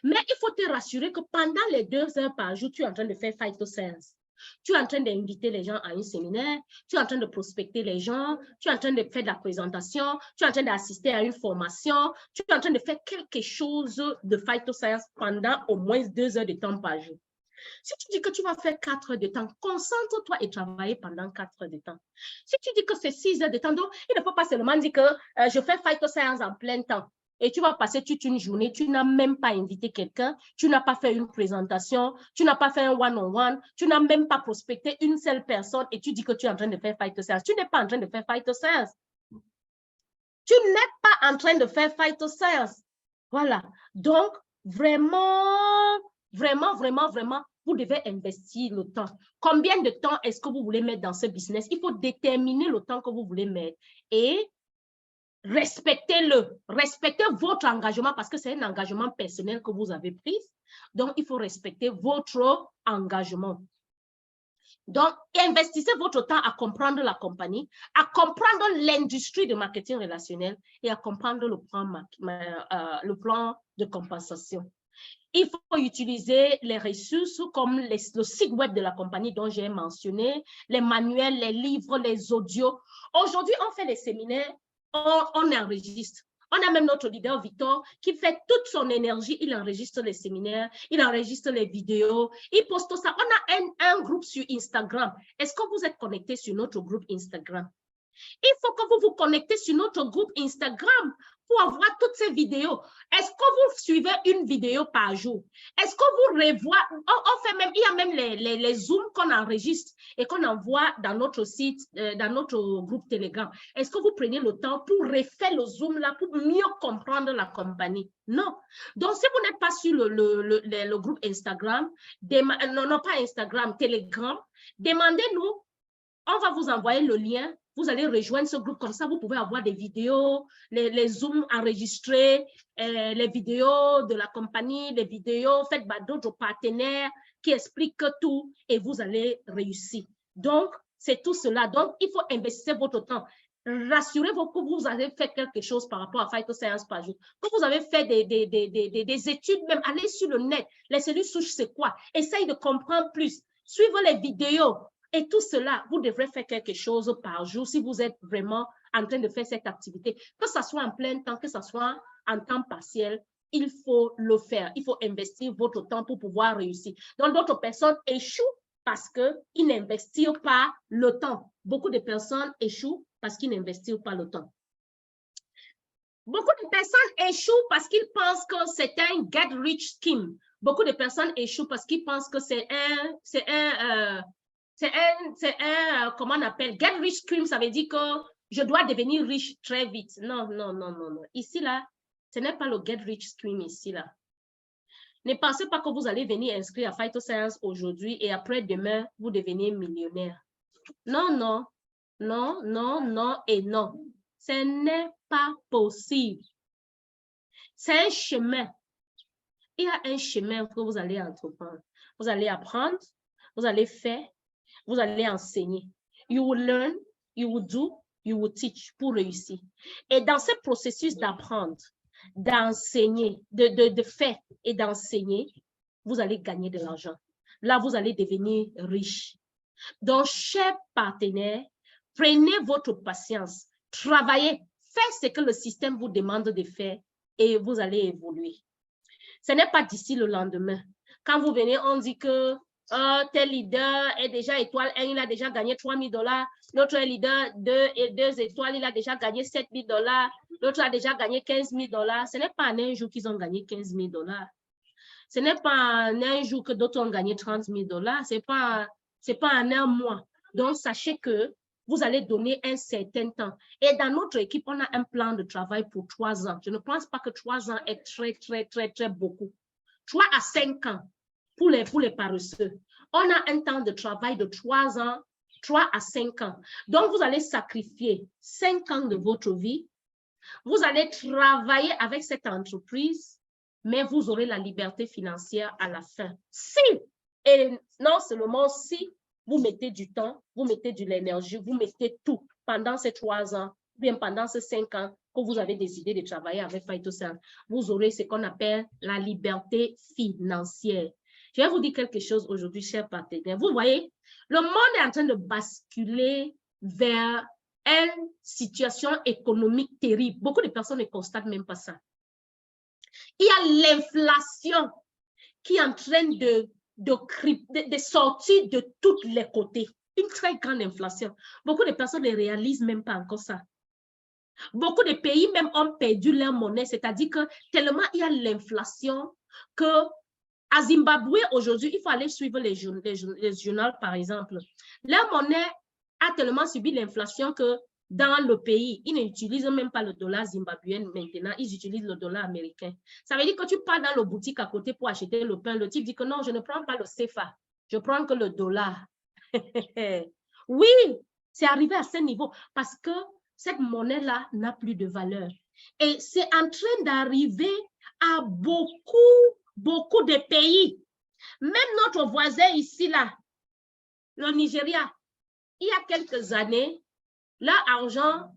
Mais il faut te rassurer que pendant les 2 heures par jour, tu es en train de faire phytoscience. Tu es en train d'inviter les gens à un séminaire, tu es en train de prospecter les gens, tu es en train de faire de la présentation, tu es en train d'assister à une formation, tu es en train de faire quelque chose de phytoscience pendant au moins 2 heures de temps par jour. Si tu dis que tu vas faire 4 heures de temps, concentre-toi et travaille pendant 4 heures de temps. Si tu dis que c'est 6 heures de temps, donc il ne faut pas seulement dire que je fais phytoscience en plein temps. Et tu vas passer toute une journée, tu n'as même pas invité quelqu'un, tu n'as pas fait une présentation, tu n'as pas fait un one-on-one, tu n'as même pas prospecté une seule personne et tu dis que tu es en train de faire phytoscience. Tu n'es pas en train de faire phytoscience. Tu n'es pas en train de faire phytoscience. Voilà. Donc, vraiment, vous devez investir le temps. Combien de temps est-ce que vous voulez mettre dans ce business? Il faut déterminer le temps que vous voulez mettre et respectez-le. Respectez votre engagement parce que c'est un engagement personnel que vous avez pris. Donc, il faut respecter votre engagement. Donc, investissez votre temps à comprendre la compagnie, à comprendre l'industrie de marketing relationnel et à comprendre le plan de compensation. Il faut utiliser les ressources comme le site web de la compagnie dont j'ai mentionné, les manuels, les livres, les audios. Aujourd'hui, on fait des séminaires, on enregistre. On a même notre leader Victor qui fait toute son énergie, il enregistre les séminaires, il enregistre les vidéos, il poste tout ça. On a un groupe sur Instagram. Est-ce que vous êtes connecté sur notre groupe Instagram? Il faut que vous vous connectez sur notre groupe Instagram pour avoir toutes ces vidéos. Est-ce que vous suivez une vidéo par jour? Est-ce que vous revoyez? On fait même, il y a même les Zooms qu'on enregistre et qu'on envoie dans notre site, dans notre groupe Telegram. Est-ce que vous prenez le temps pour refaire le Zoom là pour mieux comprendre la compagnie? Non. Donc, si vous n'êtes pas sur le groupe Instagram, non pas Instagram, Telegram, demandez-nous. On va vous envoyer le lien. Vous allez rejoindre ce groupe. Comme ça, vous pouvez avoir des vidéos, les Zooms enregistrés, les vidéos de la compagnie, les vidéos faites par d'autres partenaires qui expliquent tout et vous allez réussir. Donc, c'est tout cela. Donc, il faut investir votre temps. rassurez-vous que vous avez fait quelque chose par rapport à phytoséance par jour, que vous avez fait des études, même allez sur le net, les cellules souches, c'est quoi? Essayez de comprendre plus, suivez les vidéos et tout cela, vous devrez faire quelque chose par jour si vous êtes vraiment en train de faire cette activité, que ce soit en plein temps, que ce soit en temps partiel, il faut le faire, il faut investir votre temps pour pouvoir réussir. Donc, d'autres personnes échouent parce qu'ils n'investissent pas le temps. Beaucoup de personnes échouent parce qu'ils n'investissent pas le temps. Beaucoup de personnes échouent parce qu'ils pensent que c'est un get rich scheme. Beaucoup de personnes échouent parce qu'ils pensent que c'est comment on appelle, get rich scheme, ça veut dire que je dois devenir riche très vite. Non, non, non, non, non. Ici, là, ce n'est pas le get rich scheme ici, là. Ne pensez pas que vous allez venir inscrire à phytoséance aujourd'hui et après-demain, vous devenez millionnaire. Non, non, non, non, non et non. Ce n'est pas possible. C'est un chemin. Il y a un chemin que vous allez entreprendre. Vous allez apprendre, vous allez faire, vous allez enseigner. You will learn, you will do, you will teach pour réussir. Et dans ce processus d'apprendre, d'enseigner, de faire et d'enseigner, vous allez gagner de l'argent. Là, vous allez devenir riche. Donc, chers partenaires, prenez votre patience, travaillez, faites ce que le système vous demande de faire et vous allez évoluer. Ce n'est pas d'ici le lendemain. Quand vous venez, on dit que tel leader est déjà étoile 1, il a déjà gagné 3 000 $. L'autre est leader 2 étoiles, il a déjà gagné 7 000 $. L'autre a déjà gagné 15 000 $. Ce n'est pas en un jour qu'ils ont gagné 15 000 $. Ce n'est pas en un jour que d'autres ont gagné 30 000 $. Ce n'est pas en un mois. Donc, sachez que vous allez donner un certain temps. Et dans notre équipe, on a un plan de travail pour 3 ans. Je ne pense pas que 3 ans est très beaucoup. 3 à 5 ans pour les paresseux. On a un temps de travail de 3 ans, 3 à 5 ans. Donc, vous allez sacrifier 5 ans de votre vie. Vous allez travailler avec cette entreprise, mais vous aurez la liberté financière à la fin. Si, et non seulement si, vous mettez du temps, vous mettez de l'énergie, vous mettez tout pendant ces 3 ans, bien pendant ces 5 ans que vous avez décidé de travailler avec phytoséance, vous aurez ce qu'on appelle la liberté financière. Je vais vous dire quelque chose aujourd'hui, chers partenaires. Vous voyez, le monde est en train de basculer vers une situation économique terrible. Beaucoup de personnes ne constatent même pas ça. Il y a l'inflation qui est en train de sortir de tous les côtés. Une très grande inflation. Beaucoup de personnes ne réalisent même pas encore ça. Beaucoup de pays même ont perdu leur monnaie, c'est-à-dire que tellement il y a l'inflation que à Zimbabwe aujourd'hui, il faut aller suivre les journaux, par exemple. Leur monnaie a tellement subi l'inflation que dans le pays, ils n'utilisent même pas le dollar zimbabwéen maintenant, ils utilisent le dollar américain. Ça veut dire que tu pars dans la boutique à côté pour acheter le pain, le type dit que non, je ne prends pas le CFA, je prends que le dollar. Oui, c'est arrivé à ce niveau parce que cette monnaie-là n'a plus de valeur. Et c'est en train d'arriver à beaucoup de pays. Même notre voisin ici, là, le Nigeria, il y a quelques années, leur argent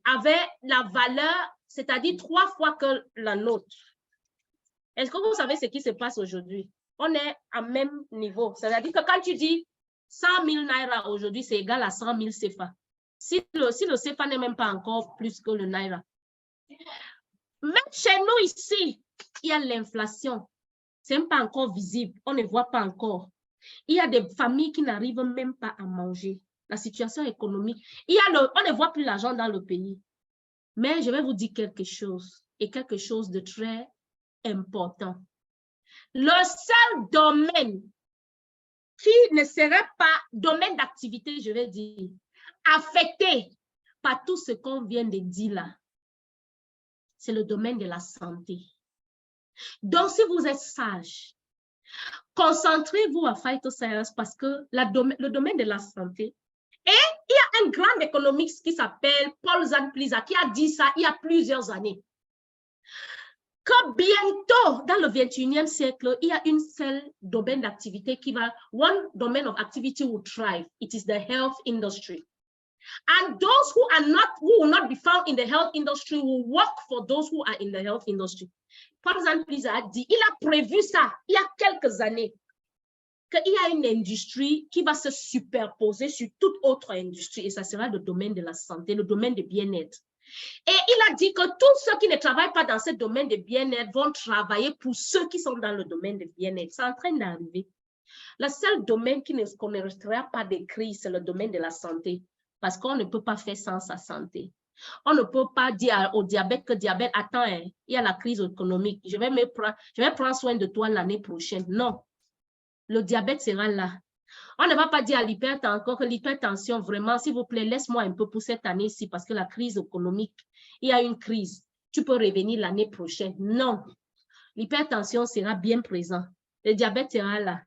avait la valeur, c'est-à-dire 3 fois que la nôtre. Est-ce que vous savez ce qui se passe aujourd'hui? On est à même niveau. C'est-à-dire que quand tu dis 100 000 naira aujourd'hui, c'est égal à 100 000 CFA. Si le CFA n'est même pas encore plus que le naira. Même chez nous ici, il y a l'inflation. Ce n'est pas encore visible. On ne voit pas encore. Il y a des familles qui n'arrivent même pas à manger. La situation économique. On ne voit plus l'argent dans le pays. Mais je vais vous dire quelque chose, et quelque chose de très important. Le seul domaine qui ne serait pas, domaine d'activité, je vais dire, affecté par tout ce qu'on vient de dire là, c'est le domaine de la santé. Donc, si vous êtes sage, concentrez-vous à phytoséance parce que le domaine de la santé, et il y a un grand économiste qui s'appelle Paul Zanpliza qui a dit ça il y a plusieurs années. Que bientôt, dans le 21e siècle, il y a une seule domaine d'activité qui va, one domain of activity will thrive. It is the health industry. And those who will not be found in the health industry will work for those who are in the health industry. Par exemple, il a prévu ça il y a quelques années, qu'il y a une industrie qui va se superposer sur toute autre industrie, et ça sera le domaine de la santé, le domaine du bien-être. Et il a dit que tous ceux qui ne travaillent pas dans ce domaine de bien-être vont travailler pour ceux qui sont dans le domaine de bien-être. C'est en train d'arriver. Le seul domaine qui ne connaîtra pas de crise, c'est le domaine de la santé, parce qu'on ne peut pas faire sans sa santé. On ne peut pas dire au diabète que diabète, attends, hein, il y a la crise économique, je vais prendre soin de toi l'année prochaine. Non, le diabète sera là. On ne va pas dire à l'hypertension que l'hypertension, vraiment, s'il vous plaît, laisse-moi un peu pour cette année-ci parce que la crise économique, il y a une crise. Tu peux revenir l'année prochaine. Non, l'hypertension sera bien présent. Le diabète sera là.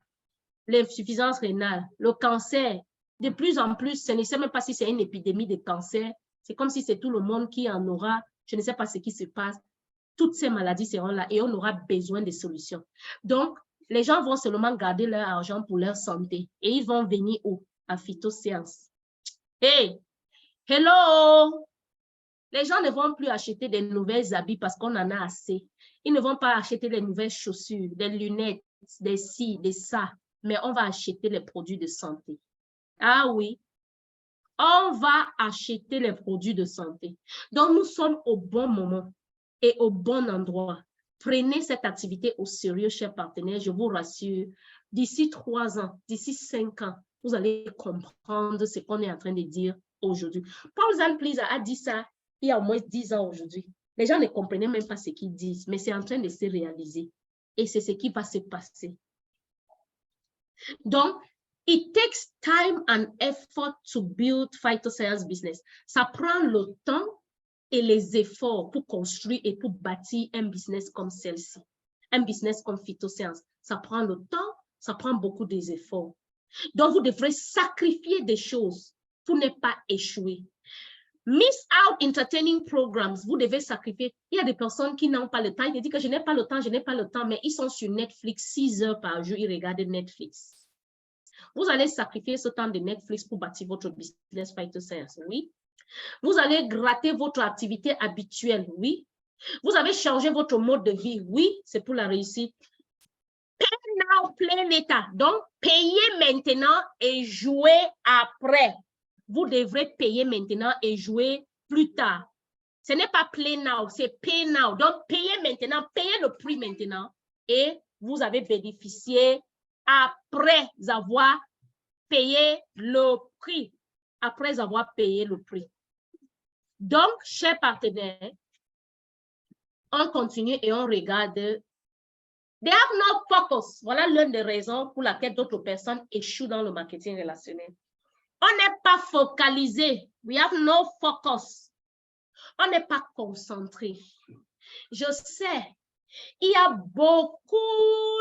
L'insuffisance rénale, le cancer, de plus en plus, je ne sais même pas si c'est une épidémie de cancer. C'est comme si c'est tout le monde qui en aura. Je ne sais pas ce qui se passe. Toutes ces maladies seront là et on aura besoin de solutions. Donc, les gens vont seulement garder leur argent pour leur santé et ils vont venir où? À Phytosciences. Hey, hello! Les gens ne vont plus acheter des nouvelles habits parce qu'on en a assez. Ils ne vont pas acheter des nouvelles chaussures, des lunettes, des ci, des ça, mais on va acheter les produits de santé. Ah oui, on va acheter les produits de santé. Donc, nous sommes au bon moment et au bon endroit. Prenez cette activité au sérieux, chers partenaires, je vous rassure. D'ici 3 ans, d'ici 5 ans, vous allez comprendre ce qu'on est en train de dire aujourd'hui. Paul Zahn-Plies a dit ça il y a au moins 10 ans aujourd'hui. Les gens ne comprenaient même pas ce qu'ils disent, mais c'est en train de se réaliser. Et c'est ce qui va se passer. Donc, it takes time and effort to build phytoscience business. Ça prend le temps et les efforts pour construire et pour bâtir un business comme celle-ci, un business comme Phytoscience. Ça prend le temps, ça prend beaucoup d'efforts. Donc, vous devrez sacrifier des choses pour ne pas échouer. Miss out entertaining programs, vous devez sacrifier. Il y a des personnes qui n'ont pas le temps. Ils disent que je n'ai pas le temps, mais ils sont sur Netflix 6 heures par jour, ils regardent Netflix. Vous allez sacrifier ce temps de Netflix pour bâtir votre business Phytoscience, oui. Vous allez gratter votre activité habituelle, oui. Vous avez changé votre mode de vie, oui, c'est pour la réussite. Pay now, play later. Donc, payez maintenant et jouez après. Vous devrez payer maintenant et jouer plus tard. Ce n'est pas play now, c'est pay now. Donc, payez maintenant, payez le prix maintenant et vous avez bénéficié après avoir payé le prix. Après avoir payé le prix. Donc, chers partenaires, on continue et on regarde. They have no focus. Voilà l'une des raisons pour laquelle d'autres personnes échouent dans le marketing relationnel. On n'est pas focalisé. We have no focus. On n'est pas concentré. Je sais, il y a beaucoup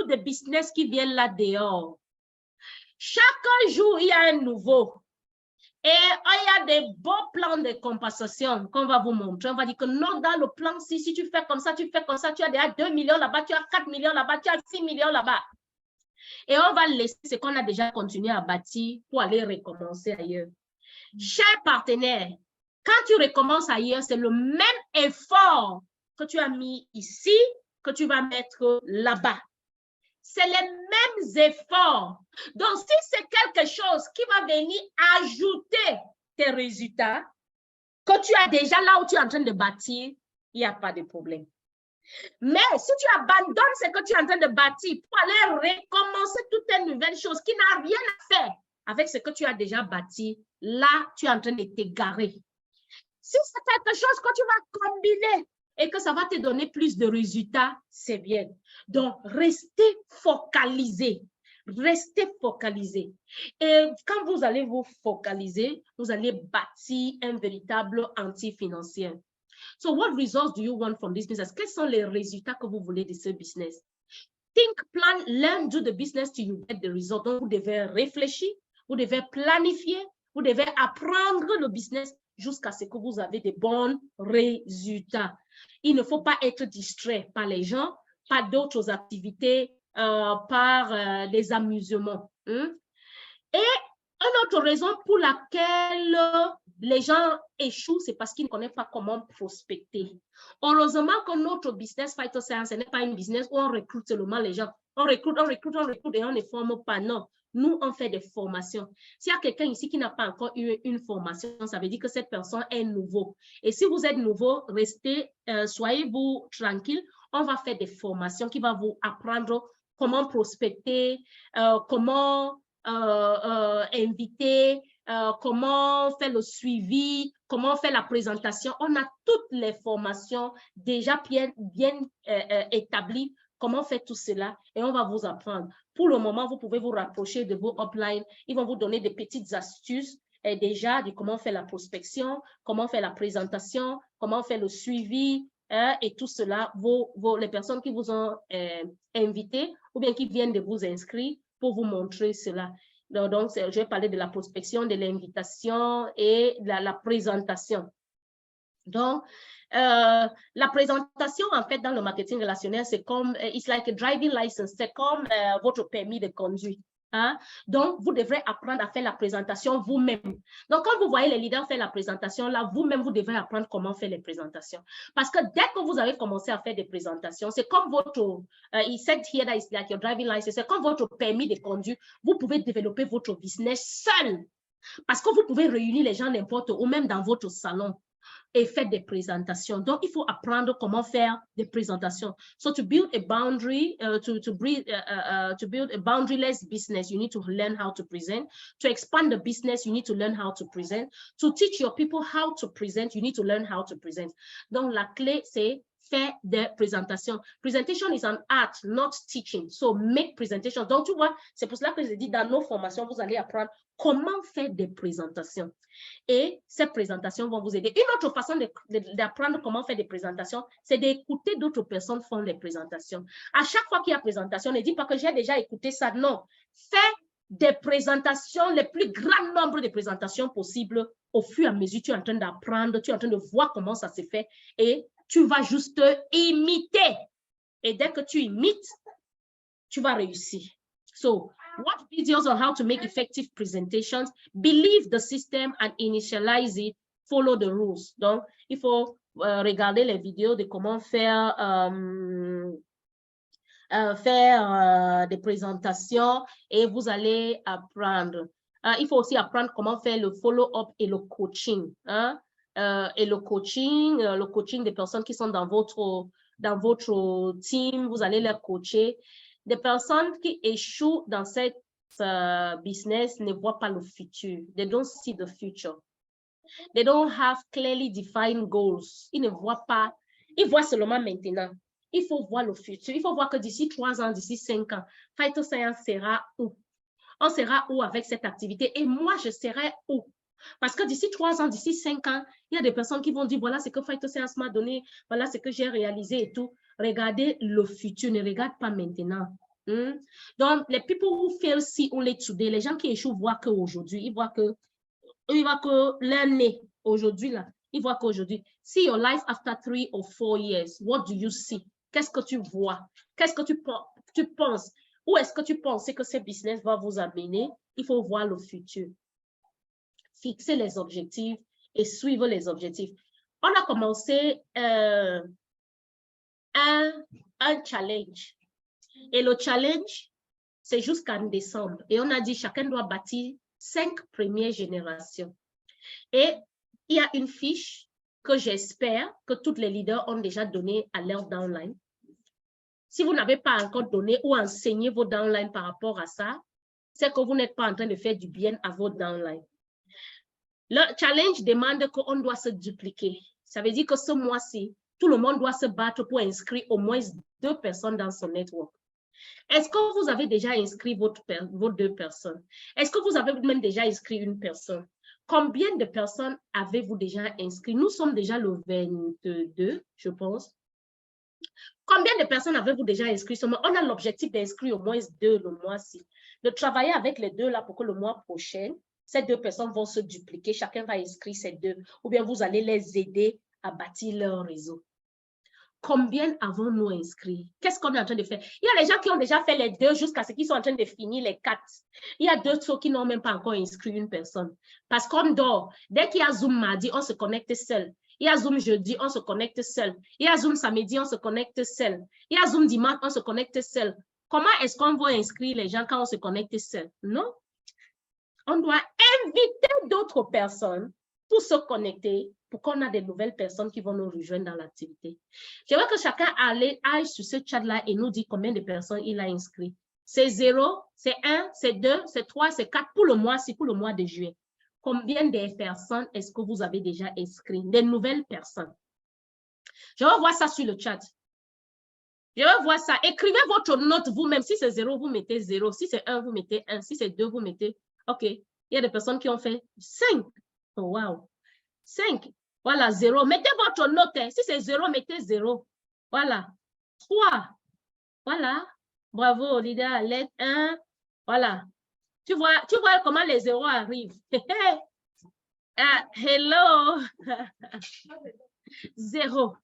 de business qui viennent là dehors. Chaque jour, il y a un nouveau. Et il y a des beaux plans de compensation qu'on va vous montrer. On va dire que non, dans le plan, si tu fais comme ça, tu as déjà 2 millions là-bas, tu as 4 millions là-bas, tu as 6 millions là-bas. Et on va laisser ce qu'on a déjà continué à bâtir pour aller recommencer ailleurs. Chers partenaires, quand tu recommences ailleurs, c'est le même effort que tu as mis ici, que tu vas mettre là-bas. C'est les mêmes efforts. Donc, si c'est quelque chose qui va venir ajouter tes résultats, que tu as déjà là où tu es en train de bâtir, il n'y a pas de problème. Mais si tu abandonnes ce que tu es en train de bâtir pour aller recommencer toute une nouvelle chose qui n'a rien à faire avec ce que tu as déjà bâti, là, tu es en train de t'égarer. Si c'est quelque chose que tu vas combiner et que ça va te donner plus de résultats, c'est bien. Donc, restez focalisés. Restez focalisés. Et quand vous allez vous focaliser, vous allez bâtir un véritable anti-financier. So, what results do you want from this business? Quels sont les résultats que vous voulez de ce business? Think, plan, learn, do the business till you get the result. Donc, vous devez réfléchir, vous devez planifier, vous devez apprendre le business jusqu'à ce que vous avez de bons résultats. Il ne faut pas être distrait par les gens, par d'autres activités, par des amusements. Et Une autre raison pour laquelle les gens échouent, c'est parce qu'ils ne connaissent pas comment prospecter. Heureusement que notre business Fighter Science, ce n'est pas un business où on recrute seulement les gens. On recrute et on ne forme pas. Non, nous, on fait des formations. S'il y a quelqu'un ici qui n'a pas encore eu une formation, ça veut dire que cette personne est nouveau. Et si vous êtes nouveau, restez, soyez-vous tranquille. On va faire des formations qui vont vous apprendre comment prospecter, comment inviter, comment faire le suivi, comment faire la présentation. On a toutes les formations déjà bien établies, comment faire tout cela et on va vous apprendre. Pour le moment, vous pouvez vous rapprocher de vos uplines. Ils vont vous donner des petites astuces déjà de comment faire la prospection, comment faire la présentation, comment faire le suivi et tout cela. Les personnes qui vous ont invité ou bien qui viennent de vous inscrire pour vous montrer cela. Donc, je vais parler de la prospection, de l'invitation et de la présentation. Donc, la présentation, en fait, dans le marketing relationnel, c'est comme, it's like a driving license, c'est comme votre permis de conduire. Hein? Donc, vous devrez apprendre à faire la présentation vous-même. Donc, quand vous voyez les leaders faire la présentation, là, vous-même, vous devrez apprendre comment faire les présentations. Parce que dès que vous avez commencé à faire des présentations, c'est comme votre, he said here that it's like your driving license, c'est comme votre permis de conduire. Vous pouvez développer votre business seul. Parce que vous pouvez réunir les gens n'importe où, même dans votre salon, et faire des présentations. Donc, il faut apprendre comment faire des présentations. So, to build a boundary, to build a boundaryless business, you need to learn how to present. To expand the business, you need to learn how to present. To teach your people how to present, you need to learn how to present. Donc, la clé, c'est faire des présentations. Presentation is an art, not teaching. So, make presentations. Donc, tu vois, c'est pour cela que je dis dans nos formations, vous allez apprendre comment faire des présentations. Et ces présentations vont vous aider. Une autre façon d'apprendre comment faire des présentations, c'est d'écouter d'autres personnes faire des présentations. À chaque fois qu'il y a présentation, ne dis pas que j'ai déjà écouté ça. Non, fais des présentations, le plus grand nombre de présentations possibles. Au fur et à mesure, tu es en train d'apprendre, tu es en train de voir comment ça se fait et tu vas juste imiter. Et dès que tu imites, tu vas réussir. So, watch videos on how to make effective presentations, believe the system and initialize it, follow the rules. Donc, il faut regarder les vidéos de comment faire, des présentations et vous allez apprendre. Il faut aussi apprendre comment faire le follow-up et le coaching. Hein? Et le coaching des personnes qui sont dans votre team, vous allez les coacher. Des personnes qui échouent dans cette business ne voient pas le futur. They don't see the future. They don't have clearly defined goals. Ils ne voient pas, ils voient seulement maintenant. Il faut voir le futur. Il faut voir que d'ici 3 ans, d'ici 5 ans, Fighter Science sera où? On sera où avec cette activité? Et moi, je serai où? Parce que d'ici 3 ans, d'ici 5 ans, il y a des personnes qui vont dire, voilà ce que Fighter Science m'a donné, voilà ce que j'ai réalisé et tout. Regardez le futur, ne regarde pas maintenant. Donc, les people who fail see only today, les gens qui échouent voient qu'aujourd'hui, ils voient que l'année, aujourd'hui, là, ils voient qu'aujourd'hui. See your life after 3 or 4 years. What do you see? Qu'est-ce que tu vois? Qu'est-ce que tu penses? Où est-ce que tu penses que ce business va vous amener? Il faut voir le futur. Fixer les objectifs et suivre les objectifs. On a commencé un challenge. Et le challenge, c'est jusqu'en décembre. Et on a dit chacun doit bâtir 5 premières générations. Et il y a une fiche que j'espère que tous les leaders ont déjà donnée à leur downline. Si vous n'avez pas encore donné ou enseigné vos downline par rapport à ça, c'est que vous n'êtes pas en train de faire du bien à vos downline. Le challenge demande qu'on doit se dupliquer. Ça veut dire que ce mois-ci, tout le monde doit se battre pour inscrire au moins 2 personnes dans son network. Est-ce que vous avez déjà inscrit vos 2 personnes? Est-ce que vous avez même déjà inscrit une personne? Combien de personnes avez-vous déjà inscrit? Nous sommes déjà le 22, je pense. Combien de personnes avez-vous déjà inscrit? On a l'objectif d'inscrire au moins 2 le mois-ci. De travailler avec les 2 là pour que le mois prochain, ces 2 personnes vont se dupliquer. Chacun va inscrire ces 2. Ou bien vous allez les aider à bâtir leur réseau. Combien avons-nous inscrit? Qu'est-ce qu'on est en train de faire? Il y a les gens qui ont déjà fait les 2 jusqu'à ce qu'ils sont en train de finir les 4. Il y a d'autres qui n'ont même pas encore inscrit une personne. Parce qu'on dort. Dès qu'il y a Zoom mardi, on se connecte seul. Il y a Zoom jeudi, on se connecte seul. Il y a Zoom samedi, on se connecte seul. Il y a Zoom dimanche, on se connecte seul. Comment est-ce qu'on va inscrire les gens quand on se connecte seul? Non. On doit inviter d'autres personnes pour se connecter, pour qu'on ait des nouvelles personnes qui vont nous rejoindre dans l'activité. Je veux que chacun aille sur ce chat-là et nous dise combien de personnes il a inscrit. C'est 0, c'est 1, c'est 2, c'est 3, c'est 4 pour le mois-ci, pour le mois de juillet. Combien de personnes est-ce que vous avez déjà inscrit? Des nouvelles personnes. Je veux voir ça sur le chat. Je veux voir ça. Écrivez votre note vous-même. Si c'est 0, vous mettez 0. Si c'est 1, vous mettez 1. Si c'est 2, vous mettez... OK. Il y a des personnes qui ont fait 5. Oh, wow. 5. Voilà, 0. Mettez votre note. Hein. Si c'est 0, mettez 0. Voilà. 3. Voilà. Bravo, Lida. Lettre 1. Voilà. Tu vois comment les 0 arrivent. Hello. 0.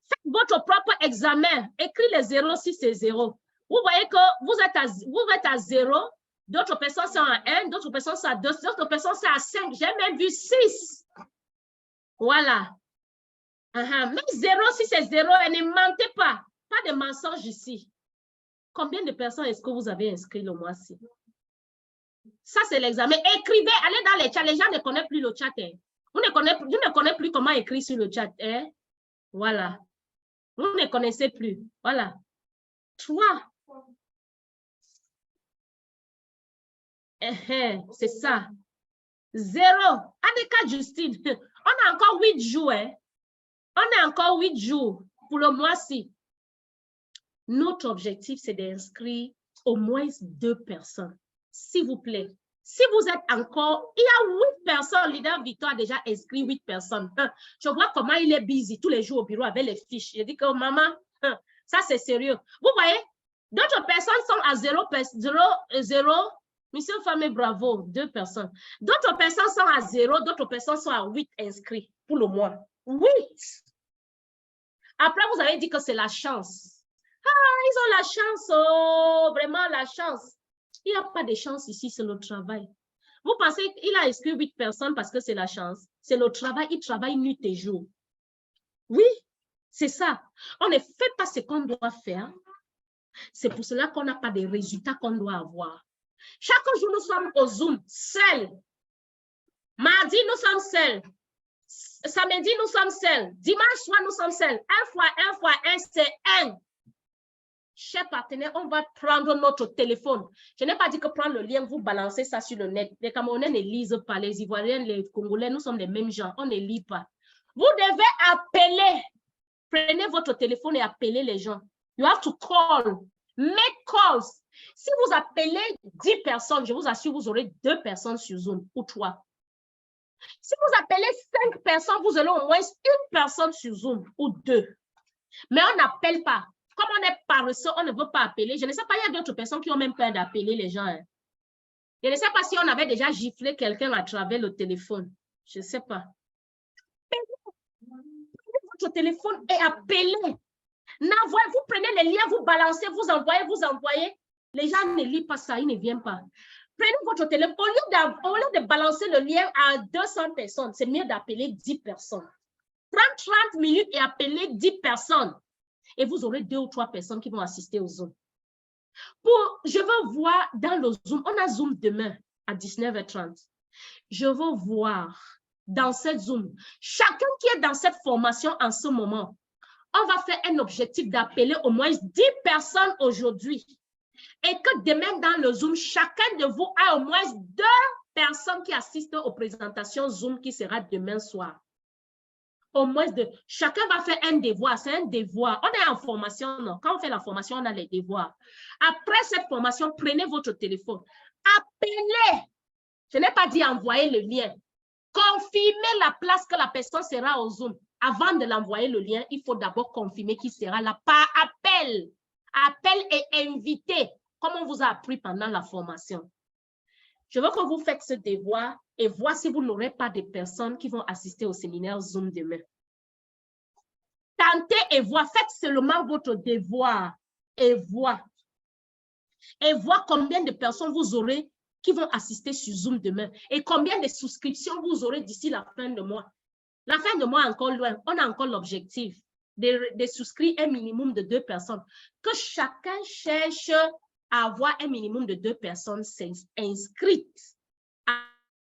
Faites votre propre examen. Écrivez les 0 si c'est 0. Vous voyez que vous êtes à 0. D'autres personnes sont à 1, d'autres personnes sont à 2, d'autres personnes sont à 5. J'ai même vu 6. Voilà. Même 0, si c'est 0, et ne mentez pas. Pas de mensonge ici. Combien de personnes est-ce que vous avez inscrit le mois-ci? Ça, c'est l'examen. Écrivez, allez dans les chats. Les gens ne connaissent plus le chat. Hein. Vous ne connaissez plus comment écrire sur le chat. Hein? Voilà. Vous ne connaissez plus. Voilà. 3. C'est ça. 0. Annika Justine, on a encore 8 jours. Hein? On a encore 8 jours pour le mois-ci. Notre objectif, c'est d'inscrire au moins 2 personnes. S'il vous plaît. Si vous êtes encore, il y a 8 personnes. Leader Victor a déjà inscrit 8 personnes. Je vois comment il est busy tous les jours au bureau avec les fiches. Je dis que maman, ça c'est sérieux. Vous voyez, d'autres personnes sont à 0. Monsieur Famé, bravo, 2 personnes. D'autres personnes sont à 0, d'autres personnes sont à 8 inscrits pour le mois. 8. Après, vous avez dit que c'est la chance. Ils ont la chance, oh, vraiment la chance. Il n'y a pas de chance ici, c'est le travail. Vous pensez qu'il a inscrit 8 personnes parce que c'est la chance? C'est le travail, il travaille nuit et jour. Oui, c'est ça. On ne fait pas ce qu'on doit faire. C'est pour cela qu'on n'a pas de résultats qu'on doit avoir. Chaque jour, nous sommes au Zoom, seuls. Mardi, nous sommes seuls. Samedi, nous sommes seuls. Dimanche soir, nous sommes seuls. 1 fois 1, c'est 1. Chers partenaires, on va prendre notre téléphone. Je n'ai pas dit que prendre le lien, vous balancez ça sur le net. Les Camerounais ne lisent pas, les Ivoiriens, les Congolais, nous sommes les mêmes gens. On ne lit pas. Vous devez appeler. Prenez votre téléphone et appelez les gens. You have to call. Make calls. Si vous appelez 10 personnes, je vous assure, vous aurez 2 personnes sur Zoom ou 3. Si vous appelez 5 personnes, vous aurez au moins 1 personne sur Zoom ou 2. Mais on n'appelle pas. Comme on est paresseux, on ne veut pas appeler. Je ne sais pas, il y a d'autres personnes qui ont même peur d'appeler les gens. Hein. Je ne sais pas si on avait déjà giflé quelqu'un à travers le téléphone. Je ne sais pas. Prenez votre téléphone et appelez. Vous prenez les liens, vous balancez, vous envoyez. Les gens ne lisent pas ça, ils ne viennent pas. Prenez votre téléphone. Au lieu de balancer le lien à 200 personnes, c'est mieux d'appeler 10 personnes. Prends 30 minutes et appelez 10 personnes. Et vous aurez 2 ou 3 personnes qui vont assister au Zoom. Je veux voir dans le Zoom, on a Zoom demain à 19h30. Je veux voir dans cette Zoom, chacun qui est dans cette formation en ce moment, on va faire un objectif d'appeler au moins 10 personnes aujourd'hui. Et que demain dans le Zoom, chacun de vous a au moins 2 personnes qui assistent aux présentations Zoom qui sera demain soir. Au moins 2. Chacun va faire un devoir. C'est un devoir. On est en formation, non? Quand on fait la formation, on a les devoirs. Après cette formation, prenez votre téléphone. Appelez. Je n'ai pas dit envoyer le lien. Confirmez la place que la personne sera au Zoom. Avant de l'envoyer le lien, il faut d'abord confirmer qu'il sera là par appel. Appel et invité, comme on vous a appris pendant la formation. Je veux que vous faites ce devoir et voir si vous n'aurez pas de personnes qui vont assister au séminaire Zoom demain. Tentez et voir. Faites seulement votre devoir et voir. Et voir combien de personnes vous aurez qui vont assister sur Zoom demain. Et combien de souscriptions vous aurez d'ici la fin de mois. La fin de mois est encore loin. On a encore l'objectif de souscrire un minimum de 2 personnes. Que chacun cherche à avoir un minimum de 2 personnes inscrites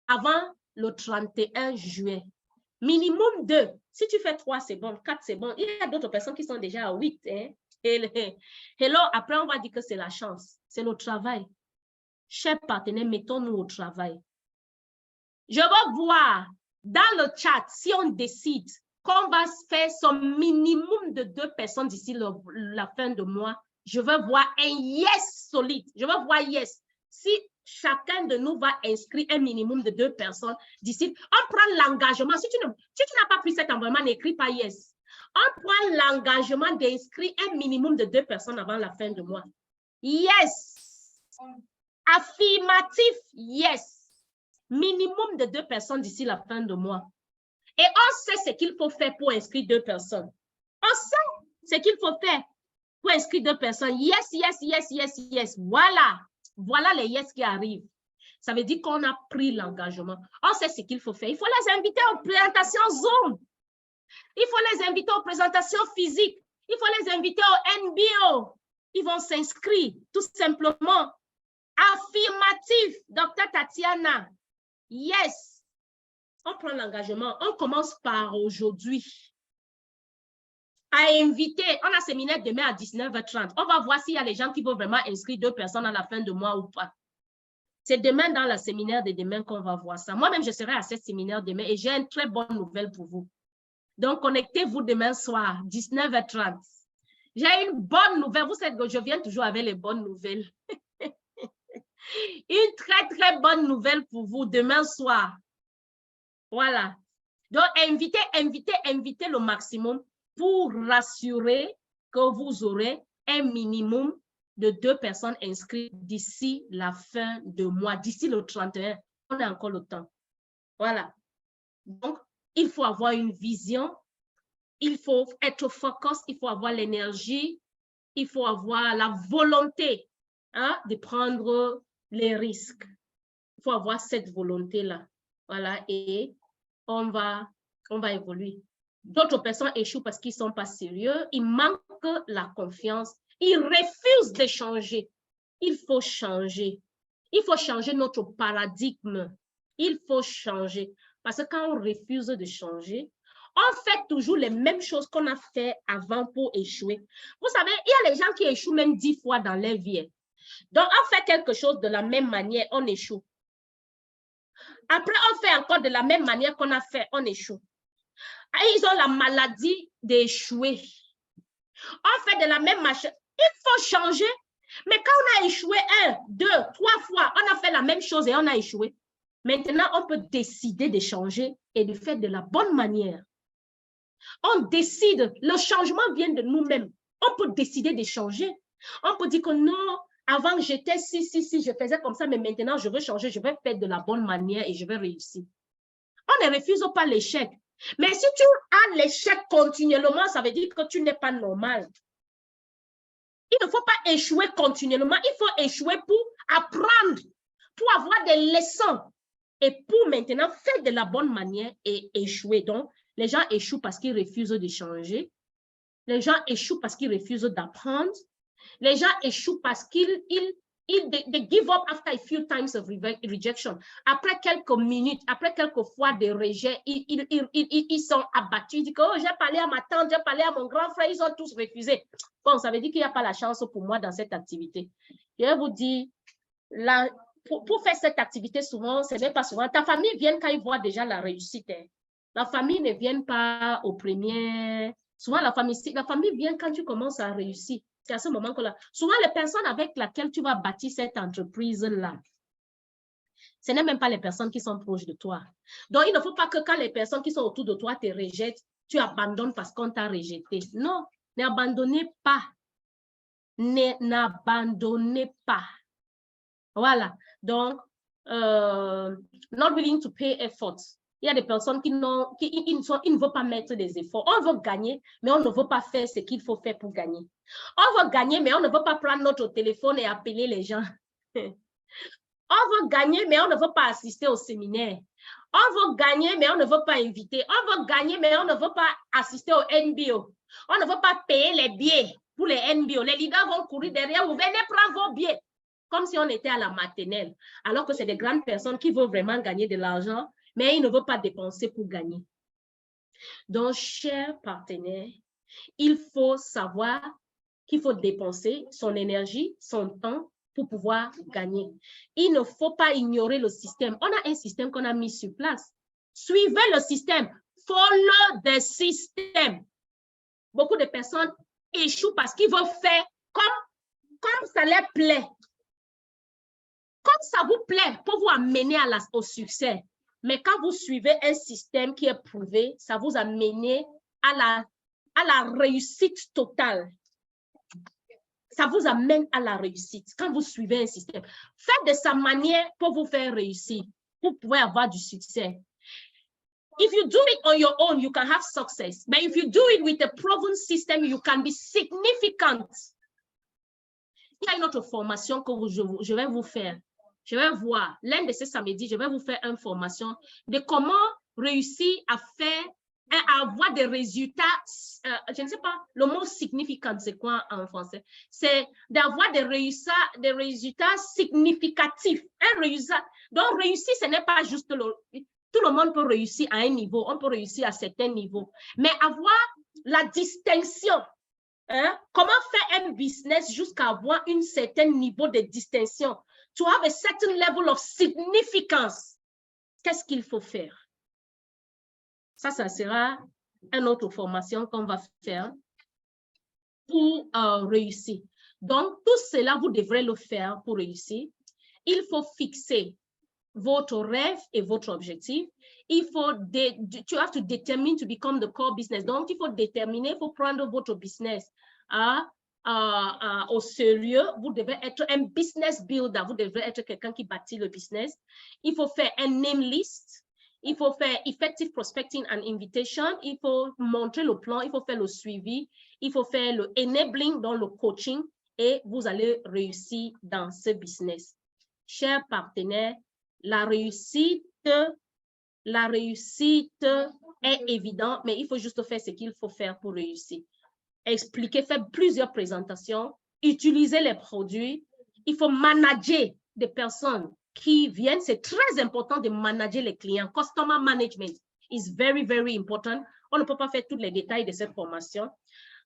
avant le 31 juillet. Minimum 2. Si tu fais 3, c'est bon. 4, c'est bon. Il y a d'autres personnes qui sont déjà à 8. Hein? Hello, après, on va dire que c'est la chance. C'est le travail. Chers partenaires, mettons-nous au travail. Je vais voir dans le chat si on décide qu'on va faire son minimum de 2 personnes d'ici la fin de mois. Je veux voir un yes solide. Je veux voir yes. Si chacun de nous va inscrire un minimum de 2 personnes d'ici, on prend l'engagement. Si tu n'as pas pris cet environnement, n'écris pas yes. On prend l'engagement d'inscrire un minimum de 2 personnes avant la fin du mois. Yes. Affirmatif, yes. Minimum de 2 personnes d'ici la fin du mois. Et on sait ce qu'il faut faire pour inscrire 2 personnes. On sait ce qu'il faut faire pour inscrire 2 personnes. Yes, yes, yes, yes, yes. Voilà. Voilà les yes qui arrivent. Ça veut dire qu'on a pris l'engagement. On sait ce qu'il faut faire. Il faut les inviter aux présentations Zoom. Il faut les inviter aux présentations physiques. Il faut les inviter au NBO. Ils vont s'inscrire tout simplement. Affirmatif, Dr. Tatiana. Yes. On prend l'engagement. On commence par aujourd'hui. À inviter, on a séminaire demain à 19h30. On va voir s'il y a les gens qui vont vraiment inscrire 2 personnes à la fin de mois ou pas. C'est demain dans le séminaire de demain qu'on va voir ça. Moi-même, je serai à ce séminaire demain et j'ai une très bonne nouvelle pour vous. Donc, connectez-vous demain soir, 19h30. J'ai une bonne nouvelle. Vous savez que je viens toujours avec les bonnes nouvelles. Une très, très bonne nouvelle pour vous demain soir. Voilà. Donc, invitez le maximum pour rassurer que vous aurez un minimum de 2 personnes inscrites d'ici la fin de mois, d'ici le 31. On a encore le temps. Voilà. Donc, il faut avoir une vision, il faut être focus, il faut avoir l'énergie, il faut avoir la volonté de prendre les risques. Il faut avoir cette volonté-là. Voilà, et on va évoluer. D'autres personnes échouent parce qu'ils ne sont pas sérieux, ils manquent la confiance, ils refusent de changer. Il faut changer. Il faut changer notre paradigme. Il faut changer. Parce que quand on refuse de changer, on fait toujours les mêmes choses qu'on a fait avant pour échouer. Vous savez, il y a les gens qui échouent même 10 fois dans leur vie. Donc, on fait quelque chose de la même manière, on échoue. Après, on fait encore de la même manière qu'on a fait, on échoue. Et ils ont la maladie d'échouer. On fait de la même manière. Il faut changer. Mais quand on a échoué 1, 2, 3 fois, on a fait la même chose et on a échoué. Maintenant, on peut décider de changer et de faire de la bonne manière. On décide, le changement vient de nous-mêmes. On peut décider de changer. On peut dire que non, avant j'étais si, je faisais comme ça, mais maintenant je veux changer, je vais faire de la bonne manière et je vais réussir. On ne refuse pas l'échec. Mais si tu as l'échec continuellement, ça veut dire que tu n'es pas normal. Il ne faut pas échouer continuellement, il faut échouer pour apprendre, pour avoir des leçons et pour maintenant faire de la bonne manière et échouer. Donc, les gens échouent parce qu'ils refusent de changer. Les gens échouent parce qu'ils refusent d'apprendre. Les gens échouent parce qu'ils give up after a few times of rejection. Après quelques minutes, après quelques fois de rejet, ils sont abattus. Ils disent que oh, j'ai parlé à ma tante, j'ai parlé à mon grand frère, ils ont tous refusé. Bon, ça veut dire qu'il n'y a pas la chance pour moi dans cette activité. Je vais vous dire, pour faire cette activité, souvent, ce n'est pas souvent. Ta famille vient quand ils voient déjà la réussite. Hein. La famille ne vient pas au premier. Souvent, la famille vient quand tu commences à réussir. C'est à ce moment que là. Souvent, les personnes avec lesquelles tu vas bâtir cette entreprise-là, ce n'est même pas les personnes qui sont proches de toi. Donc, il ne faut pas que quand les personnes qui sont autour de toi te rejettent, tu abandonnes parce qu'on t'a rejeté. Non, n'abandonnez pas. N'abandonnez pas. Voilà. Donc, not willing to pay effort. Il y a des personnes qui ne veulent pas mettre des efforts. On veut gagner, mais on ne veut pas faire ce qu'il faut faire pour gagner. On veut gagner, mais on ne veut pas prendre notre téléphone et appeler les gens. On veut gagner, mais on ne veut pas assister au séminaire. On veut gagner, mais on ne veut pas inviter. On veut gagner, mais on ne veut pas assister au NBO. On ne veut pas payer les billets pour les NBO. Les leaders vont courir derrière vous. Venez prendre vos billets. Comme si on était à la maternelle. Alors que c'est des grandes personnes qui veulent vraiment gagner de l'argent, mais ils ne veulent pas dépenser pour gagner. Donc, chers partenaires, il faut savoir qu'il faut dépenser son énergie, son temps pour pouvoir gagner. Il ne faut pas ignorer le système. On a un système qu'on a mis sur place. Suivez le système. Follow the system. Beaucoup de personnes échouent parce qu'ils veulent faire comme ça leur plaît. Comme ça vous plaît pour vous amener au succès. Mais quand vous suivez un système qui est prouvé, ça vous amène à la réussite totale. Ça vous amène à la réussite quand vous suivez un système. Faites de sa manière pour vous faire réussir, pour pouvoir avoir du succès. If you do it on your own, you can have success. But if you do it with a proven system, you can be significant. Il y a une autre formation que je vais vous faire. Je vais voir, l'un de ces samedis, je vais vous faire une formation de comment réussir à avoir des résultats, je ne sais pas, le mot significant, c'est quoi en français? C'est d'avoir des résultats significatifs. Donc, réussir, ce n'est pas juste tout le monde peut réussir à un niveau, on peut réussir à certains niveaux, mais avoir la distinction. Comment faire un business jusqu'à avoir un certain niveau de distinction? To have a certain level of significance. Qu'est-ce qu'il faut faire? Ça sera une autre formation qu'on va faire pour réussir. Donc, tout cela, vous devrez le faire pour réussir. Il faut fixer votre rêve et votre objectif. You have to determine to become the core business. Donc, il faut déterminer, il faut prendre votre business au sérieux. Vous devez être un business builder. Vous devez être quelqu'un qui bâtit le business. Il faut faire un name list. Il faut faire effective prospecting and invitation. Il faut montrer le plan. Il faut faire le suivi. Il faut faire le enabling dans le coaching et vous allez réussir dans ce business. Chers partenaires, la réussite est évidente, mais il faut juste faire ce qu'il faut faire pour réussir. Expliquer, faire plusieurs présentations, utiliser les produits. Il faut manager des personnes qui viennent. C'est très important de manager les clients. Customer management is very, very important. On ne peut pas faire tous les détails de cette formation.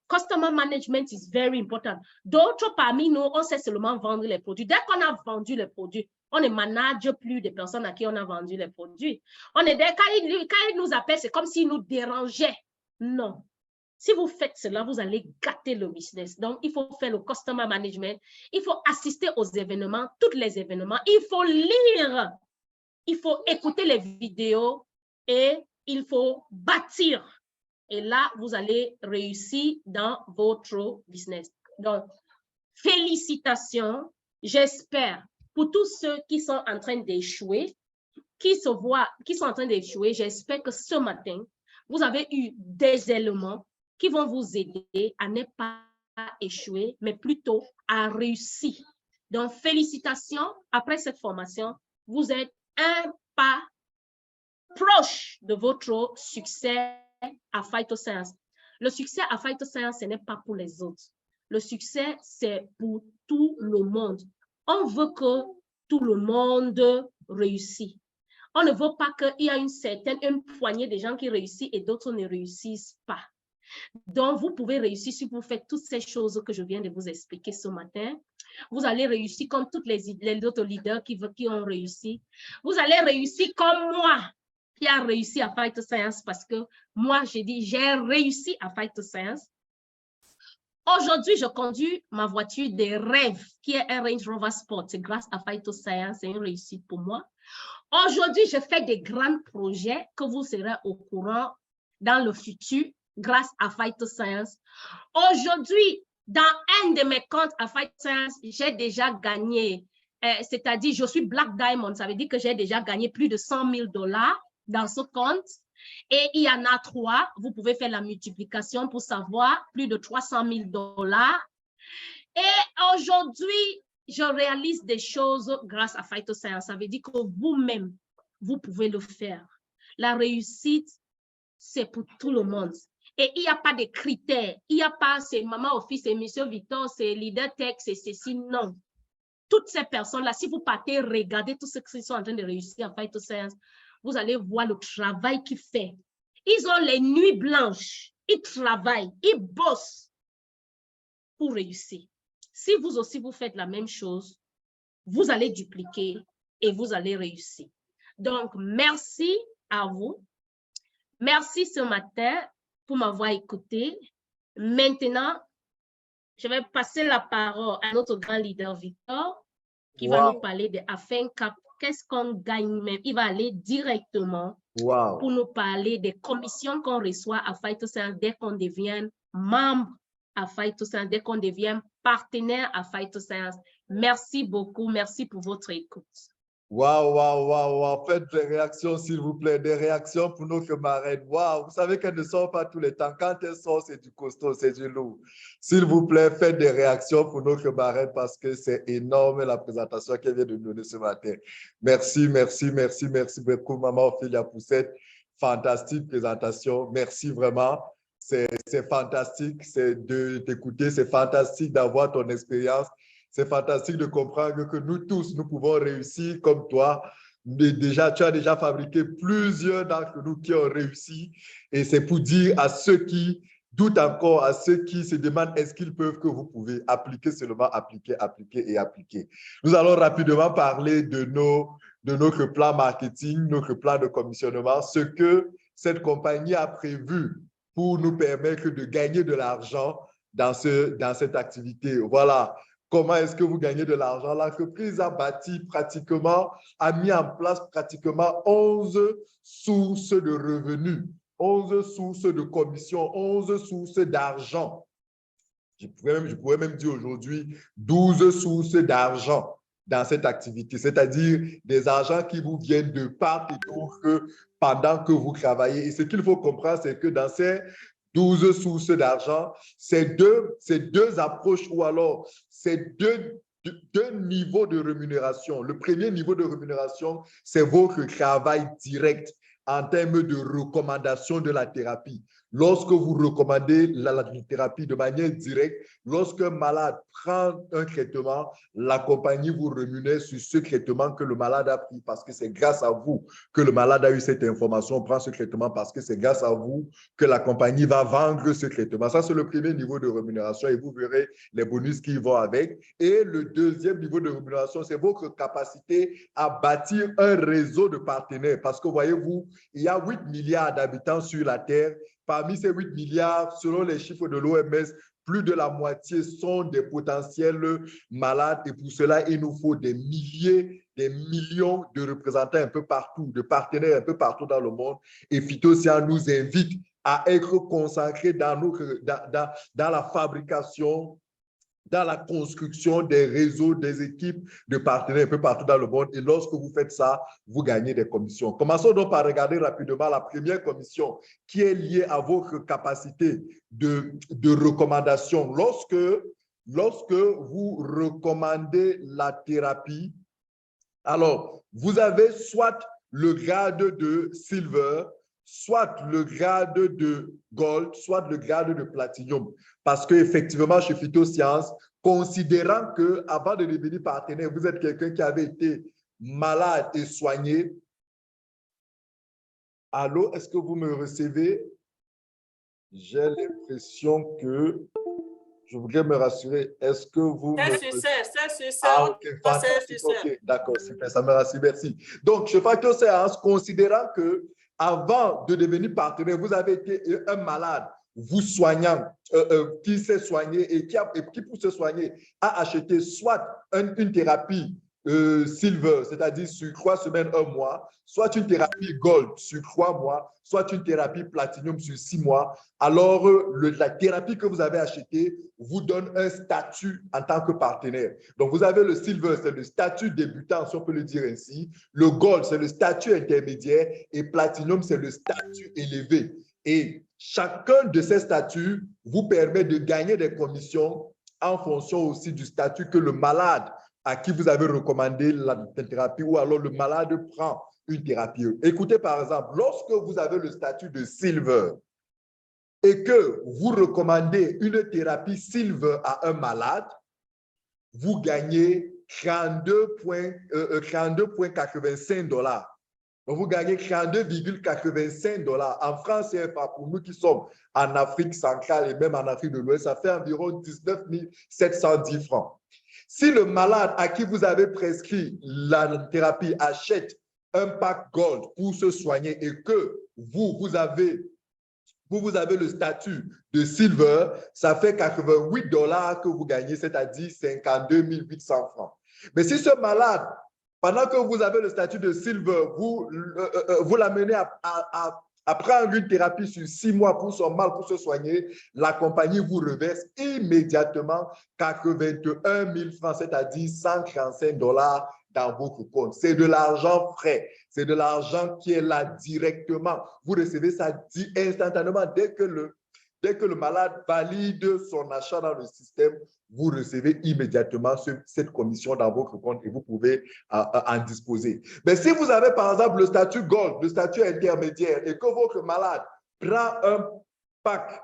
Customer management is very important. D'autres parmi nous, on sait seulement vendre les produits. Dès qu'on a vendu les produits, on ne manage plus de personnes à qui on a vendu les produits. Quand ils nous appellent, c'est comme s'ils nous dérangeaient. Non. Si vous faites cela, vous allez gâter le business. Donc, il faut faire le customer management. Il faut assister aux événements, tous les événements. Il faut lire. Il faut écouter les vidéos et il faut bâtir. Et là, vous allez réussir dans votre business. Donc, félicitations. J'espère pour tous ceux qui sont en train d'échouer, qui sont en train d'échouer, j'espère que ce matin, vous avez eu des éléments qui vont vous aider à ne pas échouer, mais plutôt à réussir. Donc, félicitations. Après cette formation, vous êtes un pas proche de votre succès à Phytoscience. Le succès à Phytoscience, ce n'est pas pour les autres. Le succès, c'est pour tout le monde. On veut que tout le monde réussisse. On ne veut pas qu'il y ait une poignée de gens qui réussissent et d'autres ne réussissent pas. Donc, vous pouvez réussir si vous faites toutes ces choses que je viens de vous expliquer ce matin. Vous allez réussir comme tous les autres leaders qui ont réussi. Vous allez réussir comme moi, qui a réussi à Phytoscience parce que moi, j'ai dit, j'ai réussi à Phytoscience. Aujourd'hui, je conduis ma voiture des rêves, qui est un Range Rover Sport. C'est grâce à Phytoscience, c'est une réussite pour moi. Aujourd'hui, je fais des grands projets que vous serez au courant dans le futur grâce à Phytoscience. Aujourd'hui, dans un de mes comptes à Phytoscience, j'ai déjà gagné, c'est-à-dire je suis Black Diamond, ça veut dire que j'ai déjà gagné plus de $100 000 dans ce compte. Et il y en a 3. Vous pouvez faire la multiplication pour savoir plus de 300 000 $. Et aujourd'hui, je réalise des choses grâce à Phytoscience. Ça veut dire que vous-même, vous pouvez le faire. La réussite, c'est pour tout le monde. Et il n'y a pas de critères. Il n'y a pas c'est maman au fils, c'est monsieur Victor, c'est leader tech, c'est ceci. Non. Toutes ces personnes-là, si vous partez regarder tous ceux qui sont en train de réussir à Phytoscience, vous allez voir le travail qu'ils font. Ils ont les nuits blanches. Ils travaillent, ils bossent pour réussir. Si vous aussi, vous faites la même chose, vous allez dupliquer et vous allez réussir. Donc, merci à vous. Merci ce matin pour m'avoir écouté. Maintenant, je vais passer la parole à notre grand leader Victor qui va nous parler de Afin-Cap. Qu'est-ce qu'on gagne même? Il va aller directement pour nous parler des commissions qu'on reçoit à Phytoscience dès qu'on devient membre à Phytoscience, dès qu'on devient partenaire à Phytoscience. Merci beaucoup. Merci pour votre écoute. Waouh. Faites des réactions, s'il vous plaît. Des réactions pour nos camarades. Waouh, vous savez qu'elles ne sortent pas tous les temps. Quand elles sortent, c'est du costaud, c'est du lourd. S'il vous plaît, faites des réactions pour nos camarades parce que c'est énorme la présentation qu'elle vient de donner ce matin. Merci beaucoup, maman Ophélia Poussette. Fantastique présentation. Merci vraiment. C'est fantastique de t'écouter. C'est fantastique d'avoir ton expérience. C'est fantastique de comprendre que nous tous, nous pouvons réussir comme toi. Déjà, tu as déjà fabriqué plusieurs d'entre nous qui ont réussi. Et c'est pour dire à ceux qui doutent encore, à ceux qui se demandent est-ce qu'ils peuvent, que vous pouvez appliquer seulement, appliquer. Nous allons rapidement parler de notre plan marketing, notre plan de commissionnement, ce que cette compagnie a prévu pour nous permettre de gagner de l'argent dans cette activité. Voilà. Comment est-ce que vous gagnez de l'argent? L'entreprise a mis en place pratiquement 11 sources de revenus, 11 sources de commissions, 11 sources d'argent. Je pourrais même dire aujourd'hui 12 sources d'argent dans cette activité, c'est-à-dire des argents qui vous viennent de part et d'autre pendant que vous travaillez. Et ce qu'il faut comprendre, c'est que dans ces 12 sources d'argent, c'est deux approches ou alors c'est deux niveaux de rémunération. Le premier niveau de rémunération, c'est votre travail direct en termes de recommandation de la thérapie. Lorsque vous recommandez la thérapie de manière directe, lorsque un malade prend un traitement, la compagnie vous rémunère sur ce traitement que le malade a pris parce que c'est grâce à vous que le malade a eu cette information, prend ce traitement parce que c'est grâce à vous que la compagnie va vendre ce traitement. Ça, c'est le premier niveau de rémunération et vous verrez les bonus qui vont avec. Et le deuxième niveau de rémunération, c'est votre capacité à bâtir un réseau de partenaires parce que voyez-vous, il y a 8 milliards d'habitants sur la Terre. Parmi ces 8 milliards, selon les chiffres de l'OMS, plus de la moitié sont des potentiels malades et pour cela, il nous faut des milliers, des millions de représentants un peu partout, de partenaires un peu partout dans le monde. Et Phytoscience nous invite à être consacrés dans la fabrication, dans la construction des réseaux, des équipes de partenaires un peu partout dans le monde. Et lorsque vous faites ça, vous gagnez des commissions. Commençons donc par regarder rapidement la première commission qui est liée à votre capacité de recommandation. Lorsque vous recommandez la thérapie, alors vous avez soit le grade de silver, soit le grade de gold, soit le grade de platinum. Parce qu'effectivement, chez Phytoscience, considérant qu'avant de devenir partenaire, vous êtes quelqu'un qui avait été malade et soigné. Allô, est-ce que vous me recevez? J'ai l'impression que je voudrais me rassurer. Est-ce que vous me... C'est succès. Ah, ok, fantastique. Ok, d'accord, super, ça me rassure, merci. Donc, chez Phytoscience, considérant que avant de devenir partenaire, vous avez été un malade, vous soignant, qui s'est soigné et qui, pour se soigner, a acheté soit une thérapie silver, c'est-à-dire sur 3 semaines, 1 mois, soit une thérapie gold sur 3 mois, soit une thérapie platinum sur 6 mois, alors la thérapie que vous avez achetée vous donne un statut en tant que partenaire. Donc, vous avez le silver, c'est le statut débutant, si on peut le dire ainsi. Le gold, c'est le statut intermédiaire. Et platinum, c'est le statut élevé. Et chacun de ces statuts vous permet de gagner des commissions en fonction aussi du statut que le malade à qui vous avez recommandé la thérapie ou alors le malade prend une thérapie. Écoutez, par exemple, lorsque vous avez le statut de silver et que vous recommandez une thérapie silver à un malade, vous gagnez 32,85 $. Vous gagnez 32,85 $. En France CFA, pour nous qui sommes en Afrique centrale et même en Afrique de l'Ouest, ça fait environ 19 710 francs. Si le malade à qui vous avez prescrit la thérapie achète un pack gold pour se soigner et que vous avez le statut de silver, ça fait 88 $ que vous gagnez, c'est-à-dire 52 800 francs. Mais si ce malade, pendant que vous avez le statut de silver, vous l'amenez à prendre une thérapie sur 6 mois pour son mal, pour se soigner, la compagnie vous reverse immédiatement 81 000 francs, c'est-à-dire 135 $ dans votre compte. C'est de l'argent frais. C'est de l'argent qui est là directement. Vous recevez ça instantanément. Dès que le malade valide son achat dans le système, vous recevez immédiatement cette commission dans votre compte et vous pouvez en disposer. Mais si vous avez par exemple le statut gold, le statut intermédiaire et que votre malade prend un pack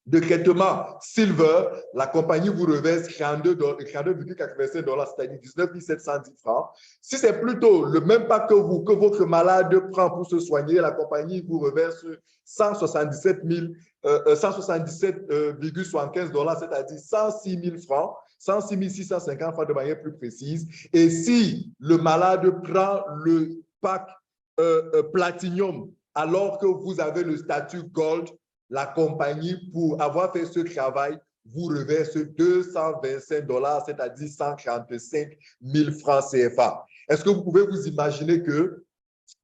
de traitement silver, la compagnie vous reverse 32,85 $, c'est-à-dire 19 710 francs. Si c'est plutôt le même pack que votre malade prend pour se soigner, la compagnie vous reverse 177,75 $, c'est-à-dire 106 000 francs, 106 650 francs de manière plus précise. Et si le malade prend le pack platinum alors que vous avez le statut gold, la compagnie, pour avoir fait ce travail, vous reverse 225 $, c'est-à-dire 145 000 francs CFA. Est-ce que vous pouvez vous imaginer que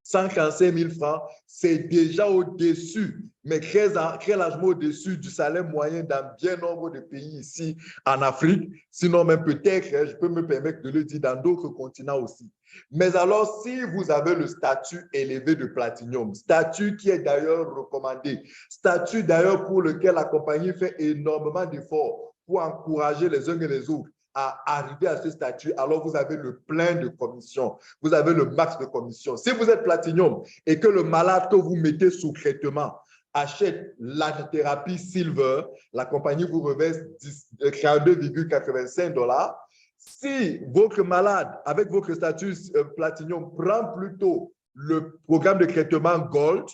145 000 francs, c'est déjà au-dessus, mais très largement au-dessus du salaire moyen dans bien nombre de pays ici en Afrique, sinon même peut-être, je peux me permettre de le dire, dans d'autres continents aussi. Mais alors, si vous avez le statut élevé de platinum, statut qui est d'ailleurs recommandé, statut d'ailleurs pour lequel la compagnie fait énormément d'efforts pour encourager les uns et les autres à arriver à ce statut, alors vous avez le plein de commissions, vous avez le max de commissions. Si vous êtes platinum et que le malade que vous mettez sous traitement achète la thérapie silver, la compagnie vous reverse 42,85 $. Si votre malade, avec votre statut platinum, prend plutôt le programme de traitement gold,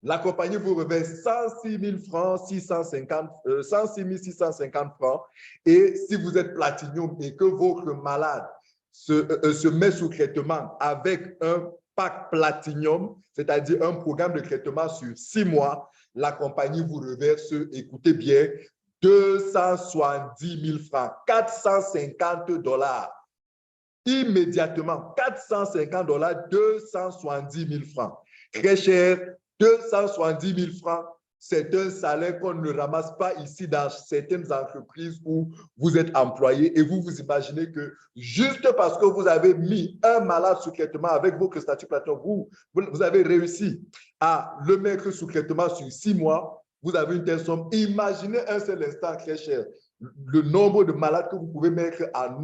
la compagnie vous reverse 106 000 francs, 106 650 francs. Et si vous êtes platinum et que votre malade se met sous traitement avec un pack platinum, c'est-à-dire un programme de traitement sur 6 mois, la compagnie vous reverse, écoutez bien, 270 000 francs, 450 $. Immédiatement, 450 $, 270 000 francs. Très cher, 270 000 francs, c'est un salaire qu'on ne ramasse pas ici dans certaines entreprises où vous êtes employé et vous vous imaginez que juste parce que vous avez mis un malade sous traitement avec votre statut platinum, vous avez réussi à le mettre sous traitement sur 6 mois, vous avez une telle somme. Imaginez un seul instant, très cher, le nombre de malades que vous pouvez mettre en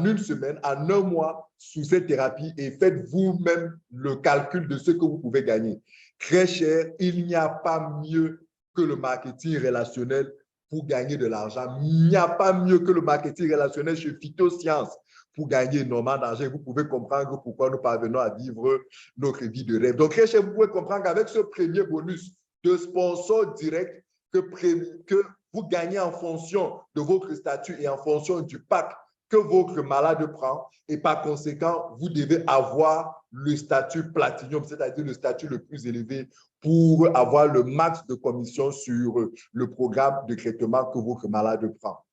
une semaine, en un mois sous cette thérapie et faites vous-même le calcul de ce que vous pouvez gagner. Très cher, il n'y a pas mieux que le marketing relationnel pour gagner de l'argent. Il n'y a pas mieux que le marketing relationnel chez Phytosciences pour gagner énormément d'argent. Vous pouvez comprendre pourquoi nous parvenons à vivre notre vie de rêve. Donc, très cher, vous pouvez comprendre qu'avec ce premier bonus de sponsor direct que vous gagnez en fonction de votre statut et en fonction du pack que votre malade prend, et par conséquent, vous devez avoir le statut platinum, c'est-à-dire le statut le plus élevé pour avoir le max de commission sur le programme de traitement que votre malade prend.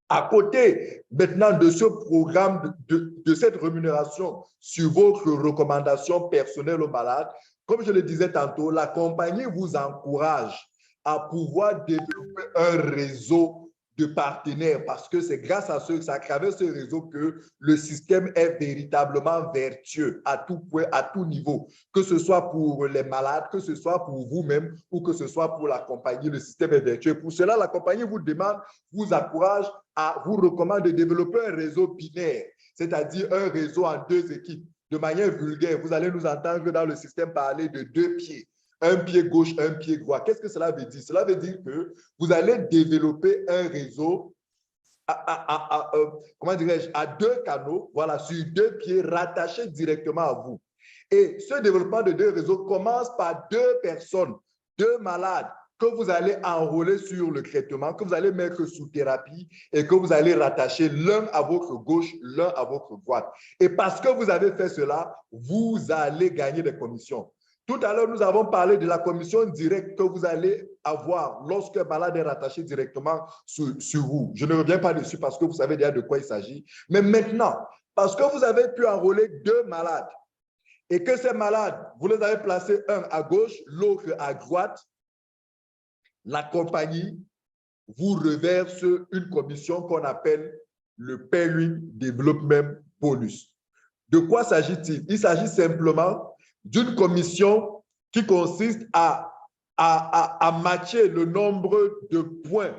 À côté maintenant de ce programme, de cette rémunération sur votre recommandation personnelle aux malades, comme je le disais tantôt, la compagnie vous encourage à pouvoir développer un réseau de partenaires parce que c'est grâce à à travers ce réseau que le système est véritablement vertueux à tout point, à tout niveau, que ce soit pour les malades, que ce soit pour vous-même ou que ce soit pour la compagnie, le système est vertueux. Pour cela, la compagnie vous demande, vous encourage, vous recommande de développer un réseau binaire, c'est-à-dire un réseau en deux équipes. De manière vulgaire, vous allez nous entendre dans le système parler de deux pieds. Un pied gauche, un pied droit. Qu'est-ce que cela veut dire? Cela veut dire que vous allez développer un réseau comment dirais-je, à deux canaux, voilà, sur deux pieds rattachés directement à vous. Et ce développement de deux réseaux commence par deux personnes, deux malades que vous allez enrôler sur le traitement, que vous allez mettre sous thérapie et que vous allez rattacher l'un à votre gauche, l'un à votre droite. Et parce que vous avez fait cela, vous allez gagner des commissions. Tout à l'heure, nous avons parlé de la commission directe que vous allez avoir lorsque un malade est rattaché directement sur vous. Je ne reviens pas dessus parce que vous savez déjà de quoi il s'agit. Mais maintenant, parce que vous avez pu enrôler deux malades et que ces malades, vous les avez placés un à gauche, l'autre à droite, la compagnie vous reverse une commission qu'on appelle le Paying Development Bonus. De quoi s'agit-il? Il s'agit simplement d'une commission qui consiste à matcher le nombre de points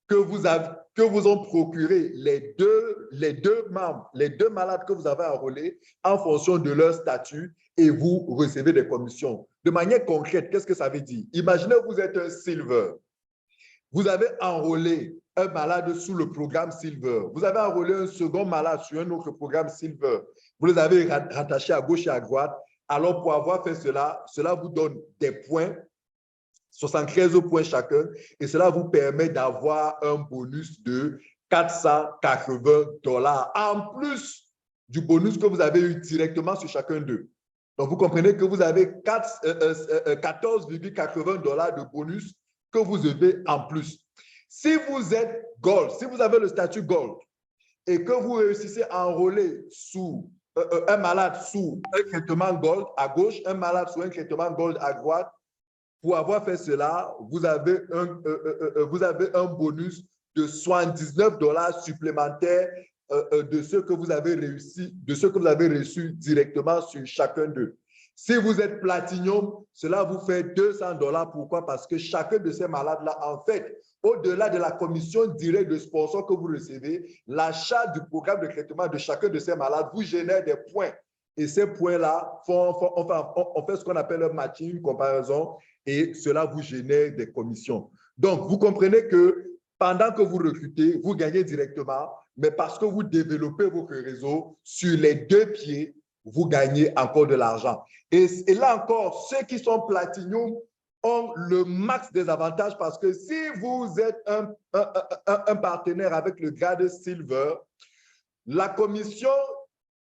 que vous ont procuré les deux membres, les deux malades que vous avez enrôlés en fonction de leur statut et vous recevez des commissions. De manière concrète, qu'est-ce que ça veut dire? Imaginez que vous êtes un Silver. Vous avez enrôlé un malade sous le programme Silver. Vous avez enrôlé un second malade sur un autre programme Silver. Vous les avez rattachés à gauche et à droite. Alors, pour avoir fait cela, cela vous donne des points, 73 points chacun, et cela vous permet d'avoir un bonus de $480 en plus du bonus que vous avez eu directement sur chacun d'eux. Donc, vous comprenez que vous avez 14,80 $ de bonus que vous avez en plus. Si vous êtes Gold, si vous avez le statut Gold et que vous réussissez à enrôler sous un malade sous un traitement Gold à gauche, un malade sous un traitement Gold à droite, pour avoir fait cela, vous avez un bonus de $79 supplémentaires de ce que vous avez réussi, de ce que vous avez reçu directement sur chacun d'eux. Si vous êtes Platinum, cela vous fait $200. Pourquoi? Parce que chacun de ces malades-là, en fait, au-delà de la commission directe de sponsor que vous recevez, l'achat du programme de traitement de chacun de ces malades vous génère des points. Et ces points-là, on fait ce qu'on appelle un matching, une comparaison, et cela vous génère des commissions. Donc, vous comprenez que pendant que vous recrutez, vous gagnez directement, mais parce que vous développez votre réseau sur les deux pieds, vous gagnez encore de l'argent. Et là encore, ceux qui sont Platinum ont le max des avantages parce que si vous êtes un partenaire avec le grade Silver, la commission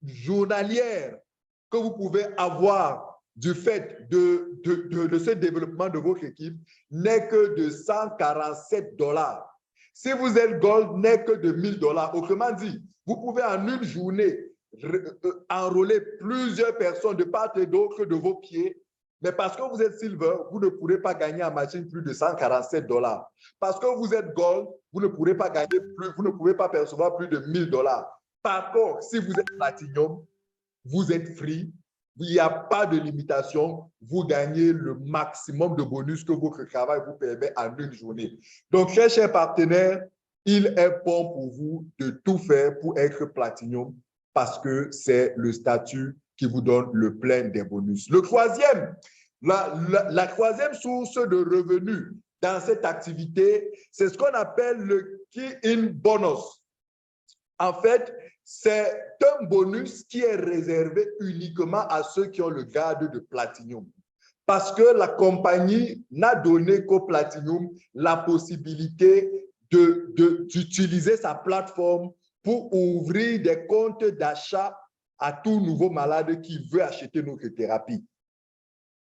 journalière que vous pouvez avoir du fait de ce développement de votre équipe n'est que de $147. Si vous êtes Gold, n'est que de $1000. Autrement dit, vous pouvez en une journée enrôler plusieurs personnes de part et d'autre de vos pieds, mais parce que vous êtes Silver, vous ne pourrez pas gagner en machine plus de $147. Parce que vous êtes Gold, vous ne pourrez pas gagner plus, vous ne pouvez pas percevoir plus de $1000. Par contre, si vous êtes Platinum, vous êtes free, il n'y a pas de limitation, vous gagnez le maximum de bonus que votre travail vous permet en une journée. Donc, très chers partenaires, il est bon pour vous de tout faire pour être Platinum parce que c'est le statut qui vous donne le plein des bonus. Le troisième, la troisième source de revenus dans cette activité, c'est ce qu'on appelle le key-in bonus. En fait, c'est un bonus qui est réservé uniquement à ceux qui ont le grade de Platinum. Parce que la compagnie n'a donné qu'au Platinum la possibilité d'utiliser sa plateforme pour ouvrir des comptes d'achat à tout nouveau malade qui veut acheter notre thérapie.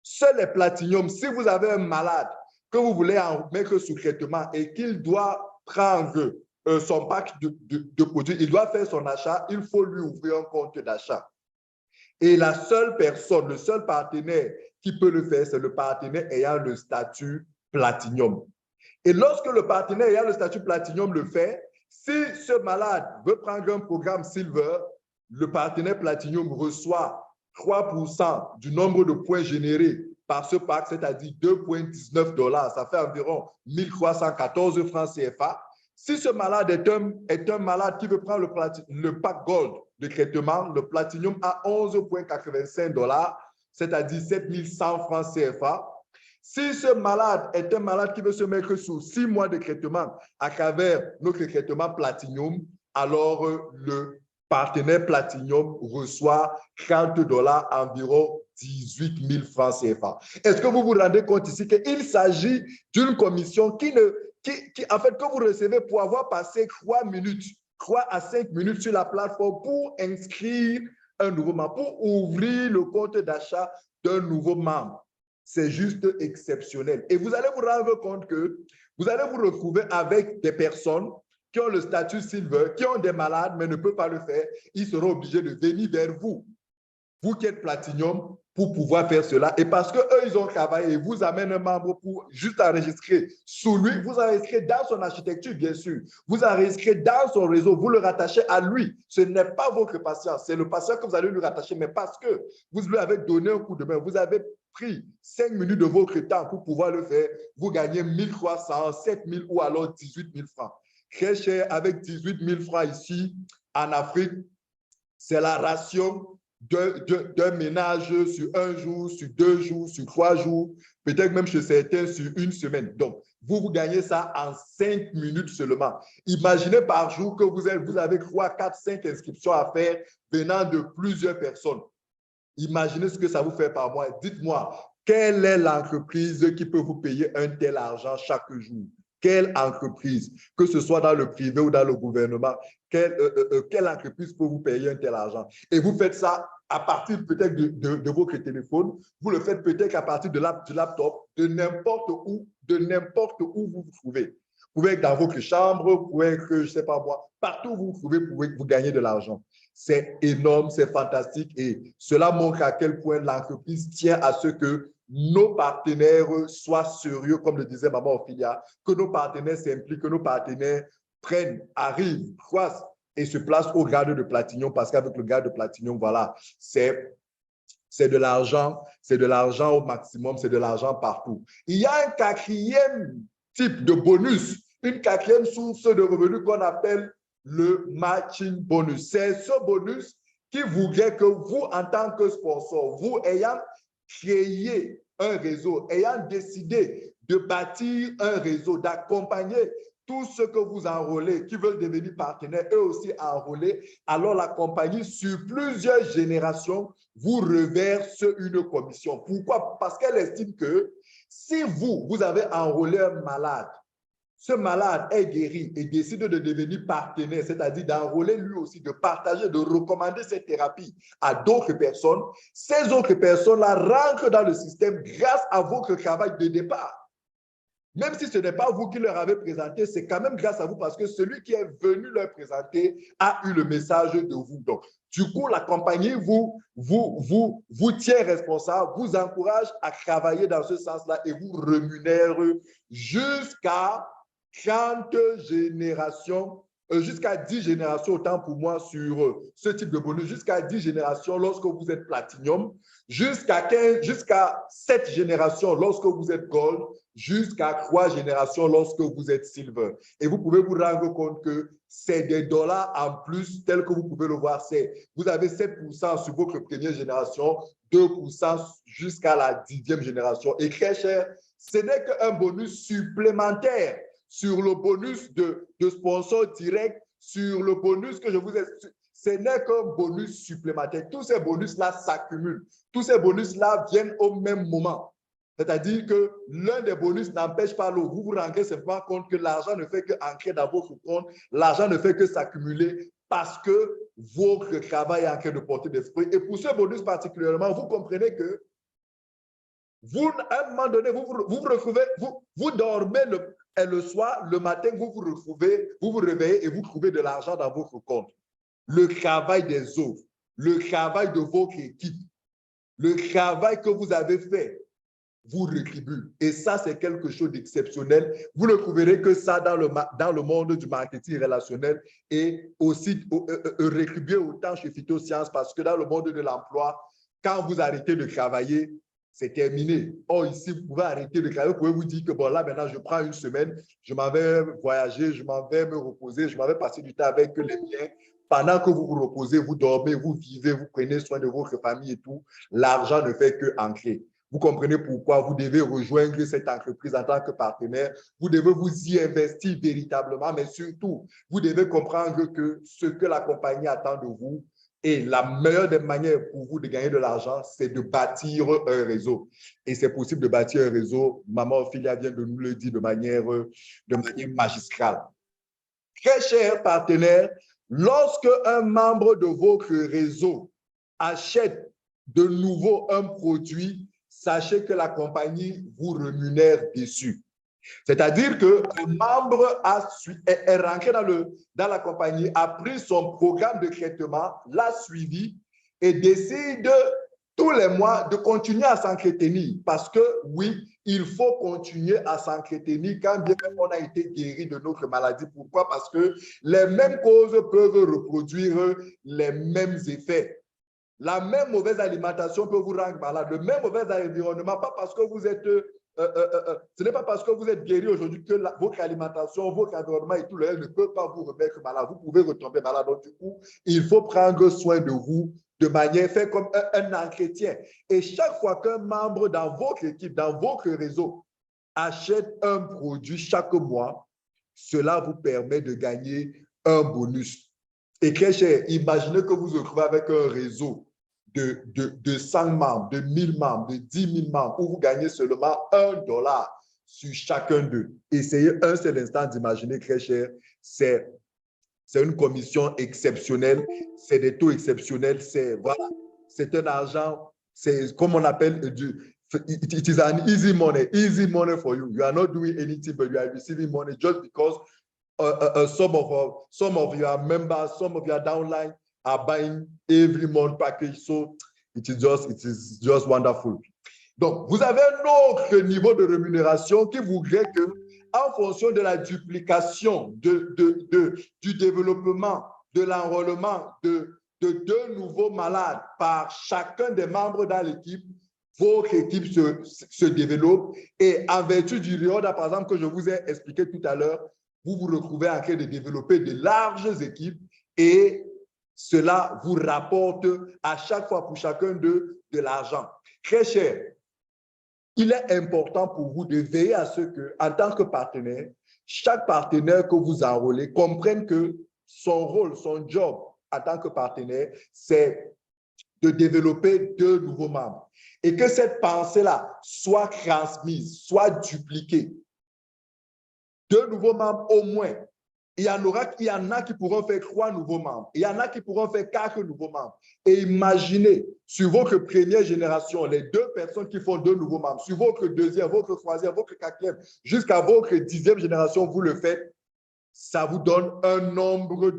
Seuls les Platinum, si vous avez un malade que vous voulez en mettre sous traitement et qu'il doit prendre son pack de produits, il doit faire son achat, il faut lui ouvrir un compte d'achat. Et la seule personne, le seul partenaire qui peut le faire, c'est le partenaire ayant le statut Platinum. Et lorsque le partenaire ayant le statut Platinum le fait, si ce malade veut prendre un programme Silver, le partenaire Platinum reçoit 3% du nombre de points générés par ce pack, c'est-à-dire 2,19 $. Ça fait environ 1314 francs CFA. Si ce malade est un malade qui veut prendre le pack Gold de traitement, le Platinum a 11,85 $, c'est-à-dire 7100 francs CFA. Si ce malade est un malade qui veut se mettre sous 6 mois de traitement à travers notre traitement Platinum, alors le partenaire Platinum reçoit 30 $, environ 18 000 francs CFA. Est-ce que vous vous rendez compte ici qu'il s'agit d'une commission en fait, que vous recevez pour avoir passé 3 à 5 minutes sur la plateforme pour inscrire un nouveau membre, pour ouvrir le compte d'achat d'un nouveau membre? C'est juste exceptionnel. Et vous allez vous rendre compte que vous allez vous retrouver avec des personnes qui ont le statut Silver, qui ont des malades, mais ne peuvent pas le faire. Ils seront obligés de venir vers vous, vous qui êtes Platinum, pour pouvoir faire cela. Et parce qu'eux, ils ont travaillé, vous amènent un membre pour juste enregistrer sous lui, vous enregistrez dans son architecture, bien sûr. Vous enregistrez dans son réseau, vous le rattachez à lui. Ce n'est pas votre patient, c'est le patient que vous allez lui rattacher, mais parce que vous lui avez donné un coup de main, vous avez pris 5 minutes de votre temps pour pouvoir le faire, vous gagnez 1300, 7000 ou alors 18 000 francs. Très cher, avec 18 000 francs ici, en Afrique, c'est la ration d'un ménage sur 1 jour, sur 2 jours, sur 3 jours, peut-être même chez certains sur 1 semaine. Donc, vous gagnez ça en 5 minutes seulement. Imaginez par jour que vous avez 3, 4, 5 inscriptions à faire venant de plusieurs personnes. Imaginez ce que ça vous fait par mois. Dites-moi, quelle est l'entreprise qui peut vous payer un tel argent chaque jour? Quelle entreprise, que ce soit dans le privé ou dans le gouvernement, quelle entreprise peut vous payer un tel argent? Et vous faites ça à partir peut-être de votre téléphone, vous le faites peut-être à partir du laptop, de n'importe où vous vous trouvez. Vous pouvez être dans votre chambre, vous pouvez être, je ne sais pas moi, partout où vous vous trouvez, vous gagner de l'argent. C'est énorme, c'est fantastique et cela montre à quel point l'entreprise tient à ce que nos partenaires soient sérieux, comme le disait Maman Ophelia, que nos partenaires s'impliquent, que nos partenaires arrivent, croissent et se placent au grade de Platinum parce qu'avec le grade de Platinum, voilà, c'est de l'argent au maximum, c'est de l'argent partout. Il y a un quatrième type de bonus, une quatrième source de revenus qu'on appelle le matching bonus. C'est ce bonus qui voudrait que vous, en tant que sponsor, vous ayant créé un réseau, ayant décidé de bâtir un réseau, d'accompagner tous ceux que vous enrôlez, qui veulent devenir partenaires, eux aussi enrôler, alors la compagnie, sur plusieurs générations, vous reverse une commission. Pourquoi? Parce qu'elle estime que si vous avez enrôlé un malade, ce malade est guéri et décide de devenir partenaire, c'est-à-dire d'enrôler lui aussi, de partager, de recommander cette thérapie à d'autres personnes, ces autres personnes-là rentrent dans le système grâce à votre travail de départ. Même si ce n'est pas vous qui leur avez présenté, c'est quand même grâce à vous parce que celui qui est venu leur présenter a eu le message de vous. Donc, du coup, la compagnie vous tient responsable, vous encourage à travailler dans ce sens-là et vous rémunère jusqu'à 30 générations, jusqu'à 10 générations, autant pour moi, sur ce type de bonus, jusqu'à 10 générations lorsque vous êtes Platinum, jusqu'à 7 générations lorsque vous êtes Gold, jusqu'à 3 générations lorsque vous êtes Silver. Et vous pouvez vous rendre compte que c'est des dollars en plus, tel que vous pouvez le voir. Vous avez 7% sur votre première génération, 2% jusqu'à la 10e génération. Et très cher, ce n'est qu'un bonus supplémentaire sur le bonus de sponsor direct, sur le bonus que je vous ai... Ce n'est qu'un bonus supplémentaire. Tous ces bonus-là s'accumulent. Tous ces bonus-là viennent au même moment. C'est-à-dire que l'un des bonus n'empêche pas l'autre. Vous vous rendez simplement compte que l'argent ne fait qu'entrer dans votre compte. L'argent ne fait que s'accumuler parce que votre travail est en train de porter des fruits. Et pour ce bonus particulièrement, vous comprenez que vous, à un moment donné, vous dormez Et le soir, le matin, vous vous réveillez et vous trouvez de l'argent dans votre compte. Le travail des autres, le travail de votre équipe, le travail que vous avez fait vous rétribue. Et ça, c'est quelque chose d'exceptionnel. Vous ne trouverez que ça dans le monde du marketing relationnel et aussi rétribué autant chez Phytosciences parce que dans le monde de l'emploi, quand vous arrêtez de travailler, c'est terminé. Or, ici, vous pouvez arrêter de travailler. Vous pouvez vous dire que bon, là, maintenant, je prends une semaine, je m'en vais voyager, je m'en vais me reposer, je m'en vais passer du temps avec les miens. Pendant que vous vous reposez, vous dormez, vous vivez, vous prenez soin de votre famille et tout, l'argent ne fait que ancrer. Vous comprenez pourquoi vous devez rejoindre cette entreprise en tant que partenaire. Vous devez vous y investir véritablement, mais surtout, vous devez comprendre que ce que la compagnie attend de vous et la meilleure des manières pour vous de gagner de l'argent, c'est de bâtir un réseau. Et c'est possible de bâtir un réseau. Maman Ophélia vient de nous le dire de manière magistrale. Très chers partenaires, lorsque un membre de votre réseau achète de nouveau un produit, sachez que la compagnie vous rémunère dessus. C'est-à-dire qu'un membre est rentré dans la compagnie, a pris son programme de traitement, l'a suivi et décide tous les mois de continuer à s'entretenir. Parce que oui, il faut continuer à s'entretenir quand bien même on a été guéri de notre maladie. Pourquoi? Parce que les mêmes causes peuvent reproduire les mêmes effets. La même mauvaise alimentation peut vous rendre malade. Le même mauvais environnement, pas parce que vous êtes... ce n'est pas parce que vous êtes guéri aujourd'hui que votre alimentation, votre environnement et tout le reste ne peut pas vous remettre malade. Vous pouvez retomber malade. Donc, du coup, il faut prendre soin de vous de manière, faire comme un entretien. Et chaque fois qu'un membre dans votre équipe, dans votre réseau, achète un produit chaque mois, cela vous permet de gagner un bonus. Et très cher, imaginez que vous vous retrouvez avec un réseau de 100 membres, de 1000 membres, de 10 000 membres, où vous gagnez seulement $1 sur chacun d'eux. Essayez un seul instant d'imaginer, très cher, c'est une commission exceptionnelle, c'est des taux exceptionnels, c'est voilà, c'est un argent, c'est comme on appelle it is an easy money for you. You are not doing anything, but you are receiving money just because some of your members, some of your downline are buying every month package. So it is just wonderful. Donc, vous avez un autre niveau de rémunération qui voudrait que, en fonction de la duplication du développement, de l'enrôlement de deux nouveaux malades par chacun des membres dans l'équipe, votre équipe se développe et en vertu du RIODA, par exemple, que je vous ai expliqué tout à l'heure, vous vous retrouvez en train de développer de larges équipes et cela vous rapporte à chaque fois pour chacun d'eux de l'argent. Très cher, il est important pour vous de veiller à ce que, en tant que partenaire, chaque partenaire que vous enrôlez comprenne que son rôle, son job en tant que partenaire, c'est de développer de nouveaux membres et que cette pensée-là soit transmise, soit dupliquée. De nouveaux membres au moins. Il y en a qui pourront faire 3 nouveaux membres. Il y en a qui pourront faire 4 nouveaux membres. Et imaginez, sur votre première génération, les 2 personnes qui font 2 nouveaux membres, sur votre deuxième, votre troisième, votre quatrième, jusqu'à votre 10e génération, vous le faites, ça vous donne un nombre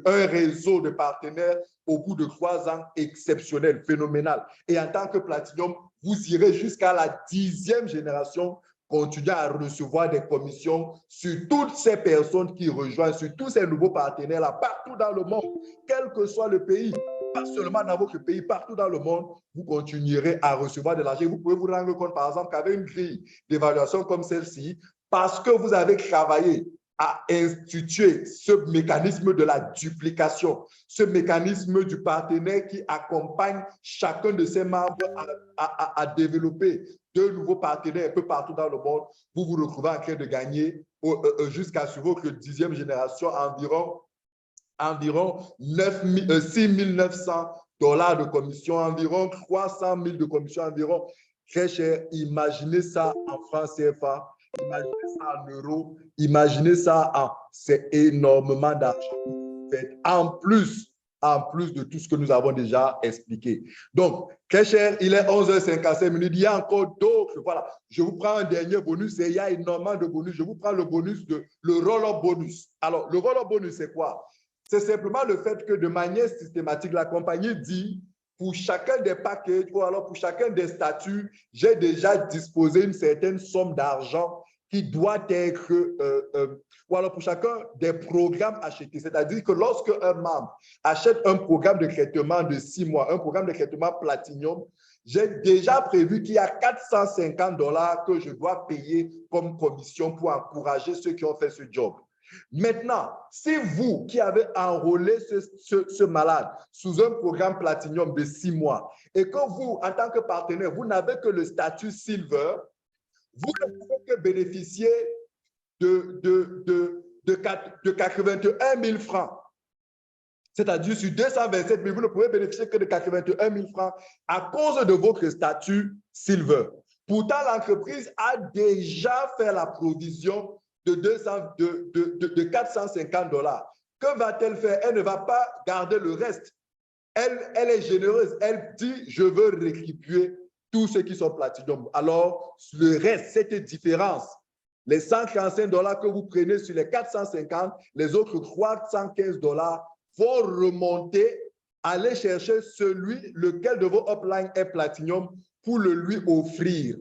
un réseau de partenaires au bout de 3 ans exceptionnel, phénoménal. Et en tant que Platinum, vous irez jusqu'à la 10e génération, continuer à recevoir des commissions sur toutes ces personnes qui rejoignent, sur tous ces nouveaux partenaires-là, partout dans le monde, quel que soit le pays, pas seulement dans votre pays, partout dans le monde, vous continuerez à recevoir de l'argent. Vous pouvez vous rendre compte, par exemple, qu'avec une grille d'évaluation comme celle-ci, parce que vous avez travaillé à instituer ce mécanisme de la duplication, ce mécanisme du partenaire qui accompagne chacun de ses membres à développer de nouveaux partenaires un peu partout dans le monde, vous vous retrouvez en train de gagner jusqu'à sur votre 10e génération environ 6 900 $ de commission, environ 300 000 de commission, environ. Très cher, imaginez ça en francs CFA, imaginez ça en euros, imaginez ça en... C'est énormément d'argent. En plus en plus de tout ce que nous avons déjà expliqué. Donc, très cher, il est 11h55. Il y a encore d'autres. Voilà, je vous prends un dernier bonus et il y a énormément de bonus. Je vous prends le bonus le roll-up bonus. Alors, le roll-up bonus, c'est quoi? C'est simplement le fait que de manière systématique, la compagnie dit pour chacun des packages ou alors pour chacun des statuts, j'ai déjà disposé une certaine somme d'argent qui doit être, ou alors pour chacun des programmes achetés. C'est-à-dire que lorsque un membre achète un programme de traitement de 6 mois, un programme de traitement Platinum, j'ai déjà prévu qu'il y a 450 $ que je dois payer comme commission pour encourager ceux qui ont fait ce job. Maintenant, si vous qui avez enrôlé ce malade sous un programme Platinum de 6 mois et que vous, en tant que partenaire, vous n'avez que le statut Silver, vous ne pouvez que bénéficier de 81 000 francs. C'est-à-dire sur 227 000, vous ne pouvez bénéficier que de 81 000 francs à cause de votre statut Silver. Pourtant, l'entreprise a déjà fait la provision de 450 $. Que va-t-elle faire? Elle ne va pas garder le reste. Elle est généreuse. Elle dit, je veux récupérer tous ceux qui sont Platinum. Alors, le reste, cette différence, les 145 $ que vous prenez sur les 450, les autres 315 $ vont remonter, aller chercher celui lequel de vos upline est Platinum pour le lui offrir.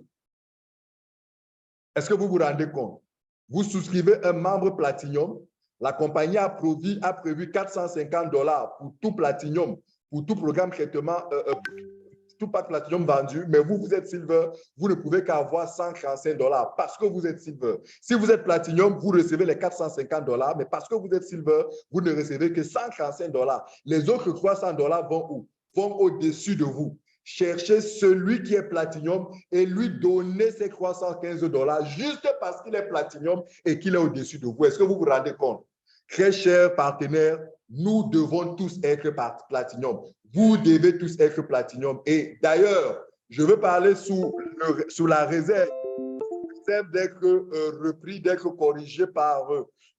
Est-ce que vous vous rendez compte? Vous souscrivez un membre Platinum, la compagnie a prévu 450 $ pour tout Platinum, pour tout programme traitement, tout pack Platinum vendu, mais vous êtes Silver, vous ne pouvez qu'avoir 145 $ parce que vous êtes Silver. Si vous êtes Platinum, vous recevez les 450 $, mais parce que vous êtes Silver, vous ne recevez que 145 $. Les autres 300 $ vont où? Vont au-dessus de vous. Cherchez celui qui est Platinum et lui donner ces 315 $ juste parce qu'il est Platinum et qu'il est au-dessus de vous. Est-ce que vous vous rendez compte? Très chers partenaires, nous devons tous être Platinum. Vous devez tous être Platinum. Et d'ailleurs, je veux parler sous la réserve d'être repris, d'être corrigé par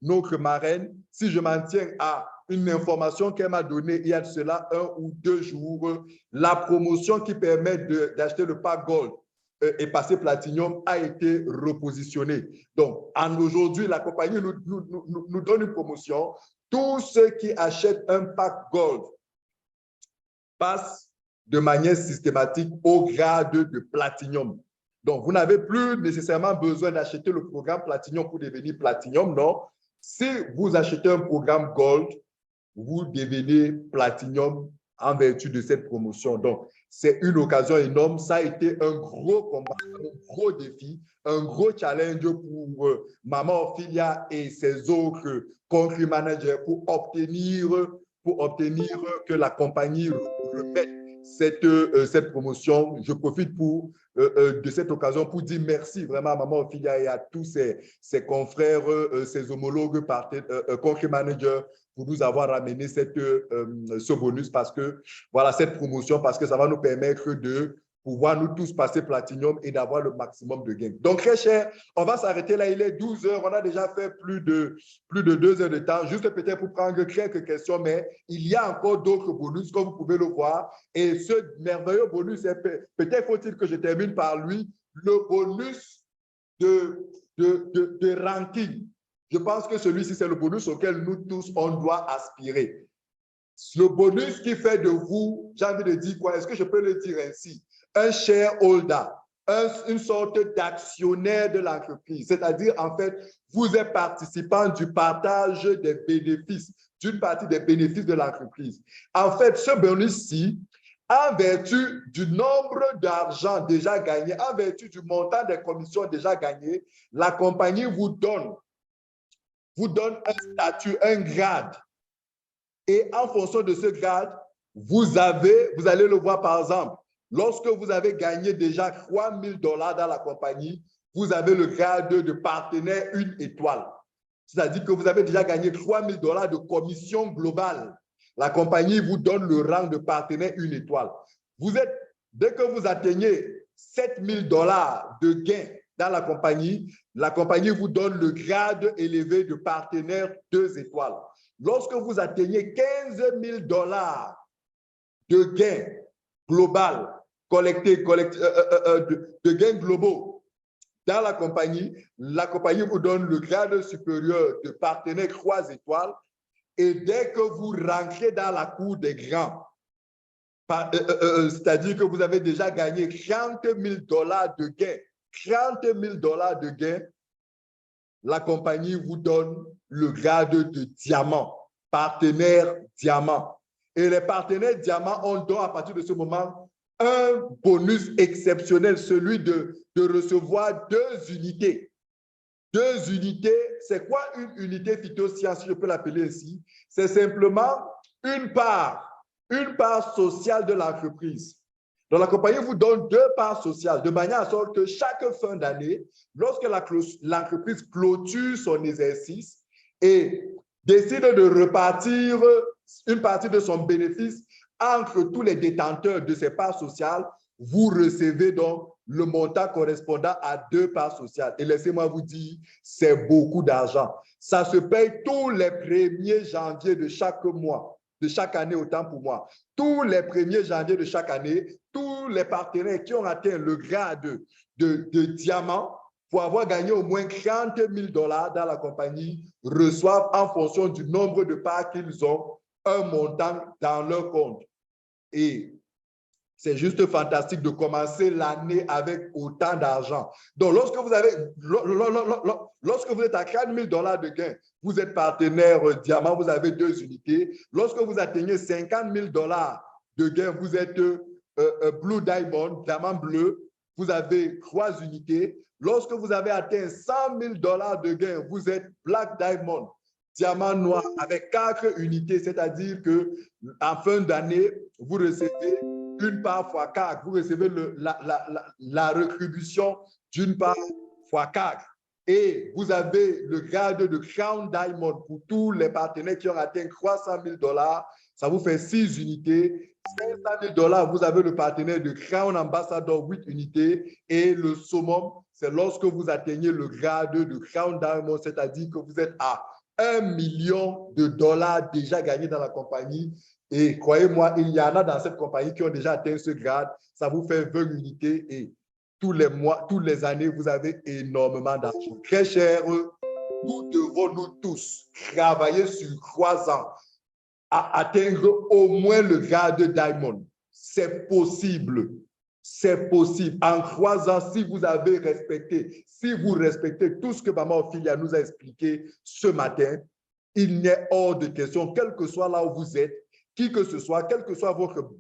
notre marraine. Si je m'en tiens à une information qu'elle m'a donnée il y a de cela 1 ou 2 jours, la promotion qui permet d'acheter le pack Gold et passer Platinum a été repositionnée. Donc, aujourd'hui, la compagnie nous donne une promotion. Tous ceux qui achètent un pack Gold passent de manière systématique au grade de Platinum. Donc, vous n'avez plus nécessairement besoin d'acheter le programme Platinum pour devenir Platinum, non. Si vous achetez un programme Gold, vous devenez Platinum en vertu de cette promotion. Donc, c'est une occasion énorme. Ça a été un gros combat, un gros défi, un gros challenge pour Maman Ophelia et ses autres country managers pour obtenir que la compagnie remette cette promotion. Je profite de cette occasion pour dire merci vraiment à Maman Ophelia et à tous ses confrères, ses homologues, country managers pour nous avoir ramené ce bonus parce que, voilà, cette promotion, parce que ça va nous permettre de pouvoir nous tous passer Platinum et d'avoir le maximum de gains. Donc, très cher, on va s'arrêter là. Il est 12 heures. On a déjà fait plus de 2 heures de temps. Juste peut-être pour prendre quelques questions, mais il y a encore d'autres bonus, comme vous pouvez le voir. Et ce merveilleux bonus, peut-être faut-il que je termine par lui, le bonus de ranking. Je pense que celui-ci, c'est le bonus auquel nous tous, on doit aspirer. Le bonus qui fait de vous, j'ai envie de dire quoi? Est-ce que je peux le dire ainsi? Un shareholder, une sorte d'actionnaire de l'entreprise. C'est-à-dire, en fait, vous êtes participant du partage des bénéfices, d'une partie des bénéfices de l'entreprise. En fait, ce bonus-ci, en vertu du nombre d'argent déjà gagné, en vertu du montant des commissions déjà gagnées, la compagnie vous donne un statut, un grade. Et en fonction de ce grade, vous allez le voir par exemple, lorsque vous avez gagné déjà 3 000 $ dans la compagnie, vous avez le grade de partenaire 1 étoile. C'est-à-dire que vous avez déjà gagné 3 000 $ de commission globale. La compagnie vous donne le rang de partenaire 1 étoile. Dès que vous atteignez 7 000 $ de gains dans la compagnie vous donne le grade élevé de partenaire 2 étoiles. lorsque vous atteignez 15 000 $ de gains global, de gains globaux dans la compagnie vous donne le grade supérieur de partenaire 3 étoiles et dès que vous rentrez dans la cour des grands, c'est-à-dire que vous avez déjà gagné 30 000 $ de gains, 30 000 $ de gains, la compagnie vous donne le grade de diamant, partenaire diamant. Et les partenaires diamants ont donc à partir de ce moment un bonus exceptionnel, celui de recevoir 2 unités. 2 unités, c'est quoi une unité phytoscience, si je peux l'appeler ainsi? C'est simplement une part sociale de l'entreprise. Donc, la compagnie vous donne 2 parts sociales, de manière à sorte que chaque fin d'année, lorsque l'entreprise clôture son exercice et décide de repartir une partie de son bénéfice entre tous les détenteurs de ces parts sociales, vous recevez donc le montant correspondant à 2 parts sociales. Et laissez-moi vous dire, c'est beaucoup d'argent. Ça se paye tous les 1er janvier de chaque mois, de chaque année, autant pour moi. Tous les 1er janvier de chaque année, tous les partenaires qui ont atteint le grade de diamant, pour avoir gagné au moins 30 000 $ dans la compagnie, reçoivent en fonction du nombre de parts qu'ils ont un montant dans leur compte. Et c'est juste fantastique de commencer l'année avec autant d'argent. Donc, lorsque vous êtes à 4 000 $ de gains, vous êtes partenaire diamant, vous avez 2 unités. Lorsque vous atteignez 50 000 $ de gains, vous êtes Blue Diamond, diamant bleu, vous avez 3 unités. Lorsque vous avez atteint 100 000 $ de gains, vous êtes Black Diamond, diamant noir, avec 4 unités, c'est-à-dire qu'en fin d'année, vous recevez une part fois 4, vous recevez la rétribution d'une part fois 4. Et vous avez le grade de Crown Diamond pour tous les partenaires qui ont atteint 300 000 $, ça vous fait 6 unités. 500 000 $, vous avez le partenaire de Crown Ambassador, 8 unités. Et le summum, c'est lorsque vous atteignez le grade de Crown Diamond, c'est-à-dire que vous êtes à 1 million de $ déjà gagnés dans la compagnie. Et croyez-moi, il y en a dans cette compagnie qui ont déjà atteint ce grade. Ça vous fait 20 unités et tous les mois, toutes les années, vous avez énormément d'argent. Très cher, nous devons nous tous travailler sur 3 ans à atteindre au moins le grade de Diamond. C'est possible. C'est possible. En 3 ans, si vous avez respecté, si vous respectez tout ce que Maman Ophelia nous a expliqué ce matin, il n'est hors de question, quel que soit là où vous êtes, qui que ce soit, quel que soit votre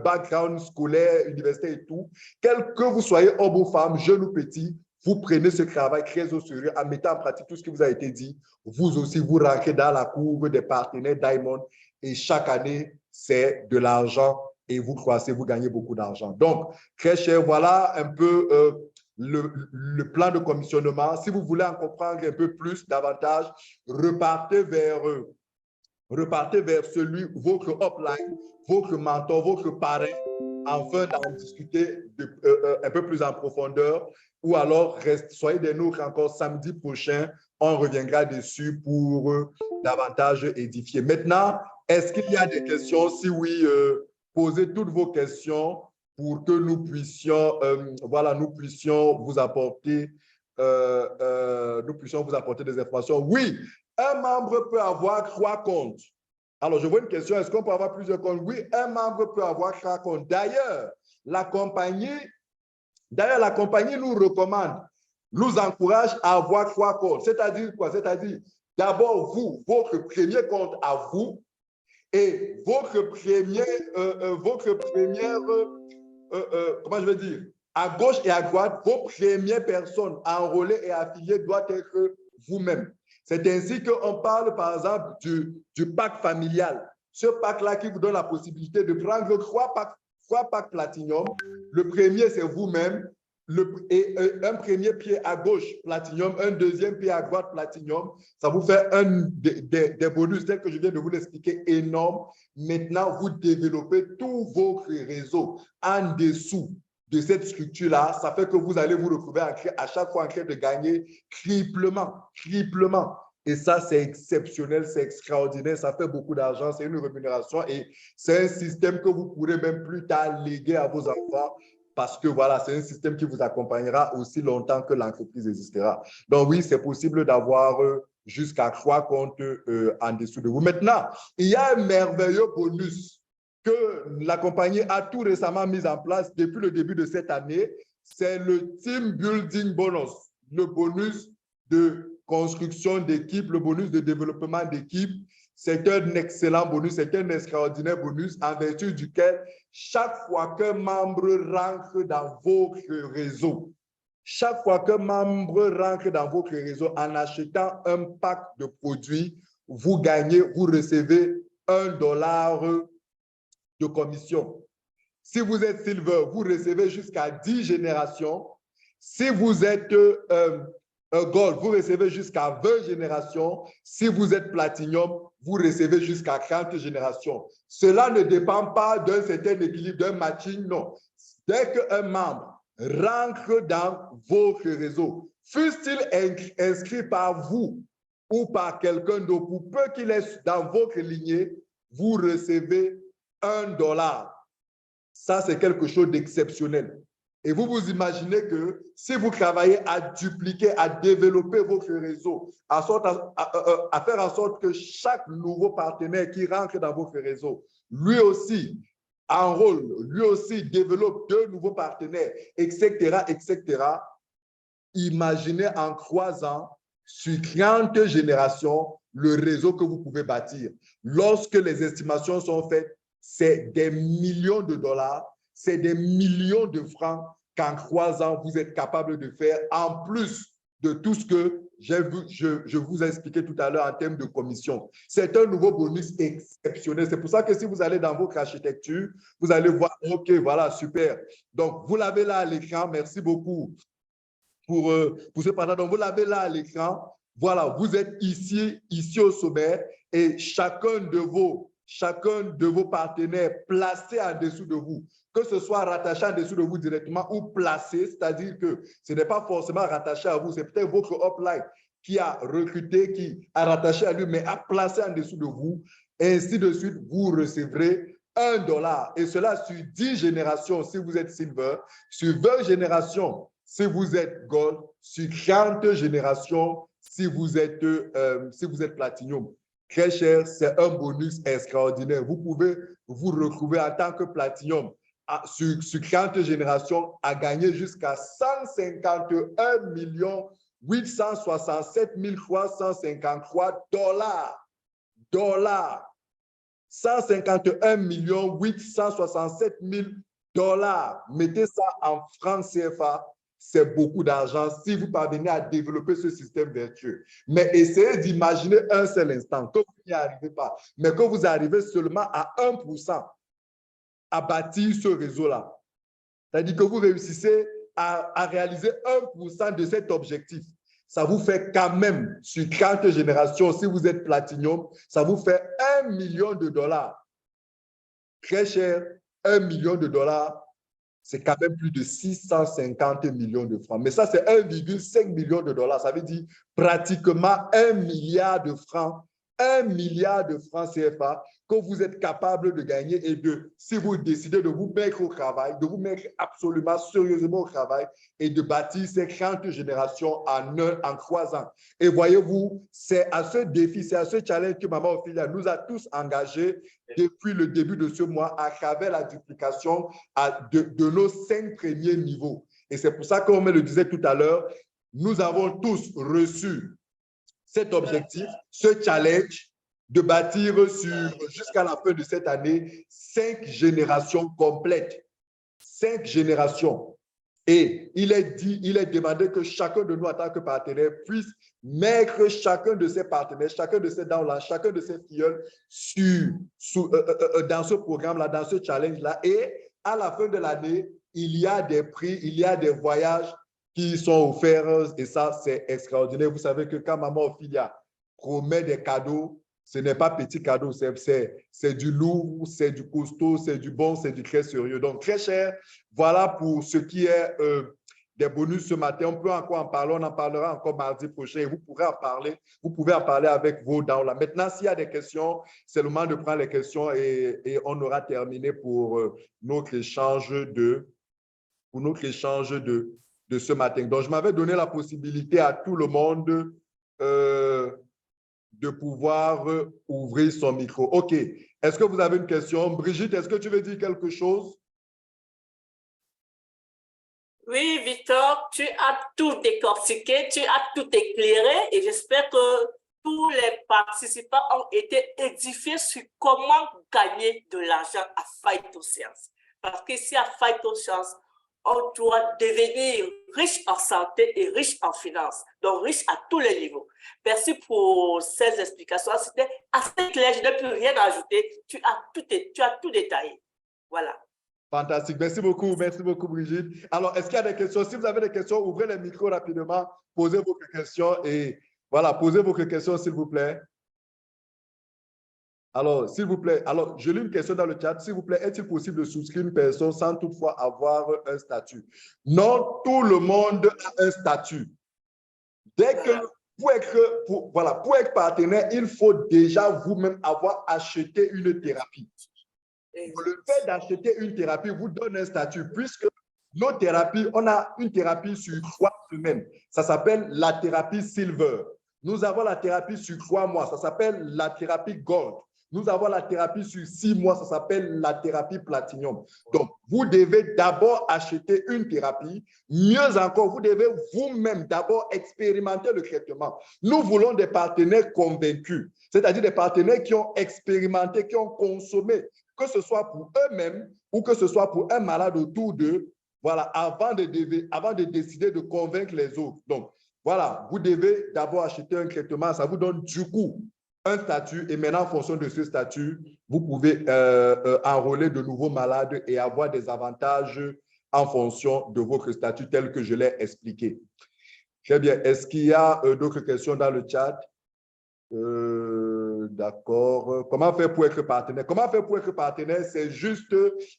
background scolaire, universitaire et tout, quel que vous soyez homme ou femme, jeune ou petit, vous prenez ce travail très au sérieux en mettant en pratique tout ce qui vous a été dit. Vous aussi, vous rentrez dans la courbe des partenaires Diamond et chaque année, c'est de l'argent et vous croissez, vous gagnez beaucoup d'argent. Donc, très cher, voilà un peu le plan de commissionnement. Si vous voulez en comprendre un peu plus, davantage, repartez vers celui, votre upline, votre mentor, votre parrain, afin d'en discuter un peu plus en profondeur, ou alors soyez des nôtres encore samedi prochain, on reviendra dessus pour davantage édifier. Maintenant, est-ce qu'il y a des questions? Si oui, posez toutes vos questions pour que nous puissions, nous puissions vous apporter des informations. Oui, un membre peut avoir 3 comptes. Alors, je vois une question, est-ce qu'on peut avoir plusieurs comptes? Oui, un membre peut avoir 3 comptes. D'ailleurs, la compagnie nous recommande, nous encourage à avoir 3 comptes. C'est-à-dire quoi? C'est-à-dire, d'abord, vous, votre premier compte à vous et votre première, comment je vais dire, à gauche et à droite, vos premières personnes enrôlées et affiliées doivent être vous-même. C'est ainsi qu'on parle, par exemple, du pack familial. Ce pack-là qui vous donne la possibilité de prendre 3 packs Platinum. Le premier, c'est vous-même. Et un premier pied à gauche, Platinum. Un deuxième pied à droite, Platinum. Ça vous fait des bonus, tels que je viens de vous l'expliquer, énormes. Maintenant, vous développez tous vos réseaux en dessous de cette structure-là. Ça fait que vous allez vous retrouver à chaque fois en train de gagner triplement. Et ça, c'est exceptionnel, c'est extraordinaire, ça fait beaucoup d'argent, c'est une rémunération et c'est un système que vous pourrez même plus tard léguer à vos enfants parce que voilà, c'est un système qui vous accompagnera aussi longtemps que l'entreprise existera. Donc oui, c'est possible d'avoir jusqu'à 3 comptes en dessous de vous. Maintenant, il y a un merveilleux bonus que la compagnie a tout récemment mis en place depuis le début de cette année. C'est le Team Building Bonus, le bonus de construction d'équipe, le bonus de développement d'équipe. C'est un excellent bonus, c'est un extraordinaire bonus en vertu duquel chaque fois qu'un membre rentre dans votre réseau, chaque fois qu'un membre rentre dans votre réseau en achetant un pack de produits, vous gagnez, vous recevez $1 de commission. Si vous êtes Silver, vous recevez jusqu'à 10 générations. Si vous êtes Gold, vous recevez jusqu'à 20 générations. Si vous êtes Platinum, vous recevez jusqu'à 30 générations. Cela ne dépend pas d'un certain équilibre, d'un matching, non. Dès qu'un membre rentre dans votre réseau, fût-il inscrit par vous ou par quelqu'un d'autre, pour peu qu'il est dans votre lignée, vous recevez $1. Ça, c'est quelque chose d'exceptionnel. Et vous vous imaginez que si vous travaillez à dupliquer, à développer votre réseau, à faire en sorte que chaque nouveau partenaire qui rentre dans votre réseau, lui aussi enrôle, lui aussi développe de nouveaux partenaires, etc., etc. Imaginez en 3 ans, sur 30 générations, le réseau que vous pouvez bâtir. Lorsque les estimations sont faites, c'est des millions de dollars, c'est des millions de francs qu'en 3 ans, vous êtes capable de faire, en plus de tout ce que je vous ai expliqué tout à l'heure en termes de commission. C'est un nouveau bonus exceptionnel. C'est pour ça que si vous allez dans votre architecture, vous allez voir, OK, voilà, super. Donc, vous l'avez là à l'écran. Merci beaucoup pour ce partage. Donc, vous l'avez là à l'écran. Voilà, vous êtes ici au sommet et chacun de vos partenaires placés en dessous de vous, que ce soit rattaché en dessous de vous directement ou placé, c'est-à-dire que ce n'est pas forcément rattaché à vous, c'est peut-être votre upline qui a recruté, qui a rattaché à lui, mais a placé en dessous de vous. Ainsi de suite, vous recevrez $1. Et cela sur 10 générations si vous êtes Silver, sur 20 générations si vous êtes Gold, sur 30 générations si vous êtes Platinum. Très cher, c'est un bonus extraordinaire. Vous pouvez vous retrouver en tant que Platinum sur 30 générations à gagner jusqu'à 151 867 353 dollars. 151 867 dollars. Mettez ça en francs CFA. C'est beaucoup d'argent si vous parvenez à développer ce système vertueux. Mais essayez d'imaginer un seul instant que vous n'y arrivez pas, mais que vous arrivez seulement à 1% à bâtir ce réseau-là. C'est-à-dire que vous réussissez à réaliser 1% de cet objectif. Ça vous fait quand même, sur 30 générations, si vous êtes Platinum, ça vous fait $1 million. Très cher, $1 million. C'est quand même plus de 650 millions de francs. Mais ça, c'est 1,5 million de dollars. Ça veut dire pratiquement 1 milliard de francs, 1 milliard de francs CFA que vous êtes capable de gagner et si vous décidez de vous mettre au travail, de vous mettre absolument sérieusement au travail et de bâtir ces 30 générations en 3 ans. Et voyez-vous, c'est à ce défi, c'est à ce challenge que Maman Ophélia nous a tous engagés depuis le début de ce mois à travers la duplication de nos 5 premiers niveaux. Et c'est pour ça, comme on le disait tout à l'heure, nous avons tous reçu cet objectif, ce challenge de bâtir jusqu'à la fin de cette année 5 générations complètes. 5 générations. Et il est demandé que chacun de nous, en tant que partenaire, puisse mettre chacun de ses partenaires, chacun de ses downlines, chacun de ses filleuls dans ce programme-là, dans ce challenge-là. Et à la fin de l'année, il y a des prix, il y a des voyages qui sont offerts. Et ça, c'est extraordinaire. Vous savez que quand Maman Ophélia promet des cadeaux, ce n'est pas petit cadeau, c'est du lourd, c'est du costaud, c'est du bon, c'est du très sérieux. Donc, très cher, voilà pour ce qui est des bonus ce matin. On peut encore en parler, on en parlera encore mardi prochain et vous pourrez en parler. Vous pouvez en parler avec vos dents là. Maintenant, s'il y a des questions, c'est le moment de prendre les questions et on aura terminé pour notre échange de ce matin. Donc, je m'avais donné la possibilité à tout le monde de pouvoir ouvrir son micro. OK. Est-ce que vous avez une question? Brigitte, est-ce que tu veux dire quelque chose? Oui, Victor, tu as tout décortiqué, tu as tout éclairé et j'espère que tous les participants ont été édifiés sur comment gagner de l'argent à Phytoscience. Parce qu'ici, à Phytoscience, on doit devenir riche en santé et riche en finances, donc riche à tous les niveaux. Merci pour ces explications. C'était assez clair, je n'ai plus rien à ajouter. Tu as tout détaillé. Voilà. Fantastique. Merci beaucoup, Brigitte. Alors, est-ce qu'il y a des questions? Si vous avez des questions, ouvrez les micros rapidement, posez vos questions et voilà, posez vos questions, s'il vous plaît. Alors, s'il vous plaît, alors, je lis une question dans le chat. S'il vous plaît, est-il possible de souscrire une personne sans toutefois avoir un statut? Non, tout le monde a un statut. Dès que, pour être partenaire, il faut déjà vous-même avoir acheté une thérapie. Le fait d'acheter une thérapie vous donne un statut, puisque nos thérapies, on a une thérapie sur 3 semaines. Ça s'appelle la thérapie Silver. Nous avons la thérapie sur 3 mois. Ça s'appelle la thérapie Gold. Nous avons la thérapie sur 6 mois. Ça s'appelle la thérapie Platinum. Donc, vous devez d'abord acheter une thérapie. Mieux encore, vous devez vous-même d'abord expérimenter le traitement. Nous voulons des partenaires convaincus, c'est-à-dire des partenaires qui ont expérimenté, qui ont consommé, que ce soit pour eux-mêmes ou que ce soit pour un malade autour d'eux, voilà, avant de décider de convaincre les autres. Donc, voilà, vous devez d'abord acheter un traitement, ça vous donne du coup un statut et maintenant, en fonction de ce statut, vous pouvez enrôler de nouveaux malades et avoir des avantages en fonction de votre statut tel que je l'ai expliqué. Très bien. Est-ce qu'il y a d'autres questions dans le chat? D'accord. Comment faire pour être partenaire? Comment faire pour être partenaire? C'est juste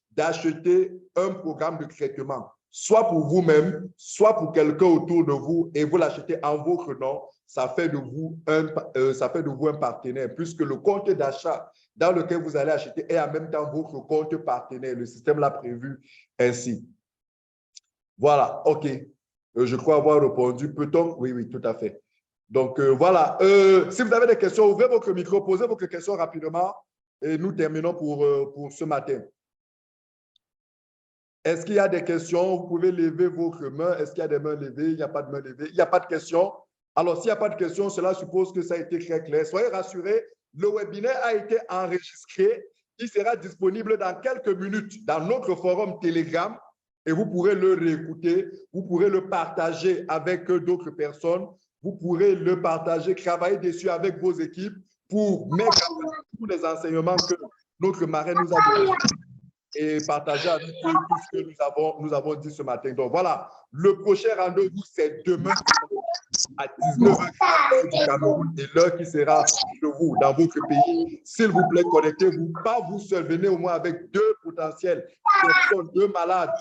d'acheter un programme de traitement, soit pour vous-même, soit pour quelqu'un autour de vous, et vous l'achetez en votre nom. Ça fait de vous un partenaire, puisque le compte d'achat dans lequel vous allez acheter est en même temps votre compte partenaire. Le système l'a prévu ainsi. Voilà, OK. Je crois avoir répondu. Peut-on? Oui, oui, tout à fait. Donc, voilà. Si vous avez des questions, ouvrez votre micro, posez vos questions rapidement et nous terminons pour ce matin. Est-ce qu'il y a des questions? Vous pouvez lever votre main. Est-ce qu'il y a des mains levées? Il n'y a pas de main levée. Il n'y a pas de questions. Alors, s'il n'y a pas de questions, cela suppose que ça a été très clair. Soyez rassurés, le webinaire a été enregistré. Il sera disponible dans quelques minutes dans notre forum Telegram et vous pourrez le réécouter. Vous pourrez le partager avec d'autres personnes. Vous pourrez le partager, travailler dessus avec vos équipes pour mettre en place tous les enseignements que notre marraine nous a donnés et partager avec eux tout ce que nous avons dit ce matin. Donc voilà, le prochain rendez-vous, c'est demain à 19h du Cameroun et l'heure qui sera chez vous, dans votre pays. S'il vous plaît, connectez-vous, pas vous seul, venez au moins avec 2 potentiels personnes, 2 malades,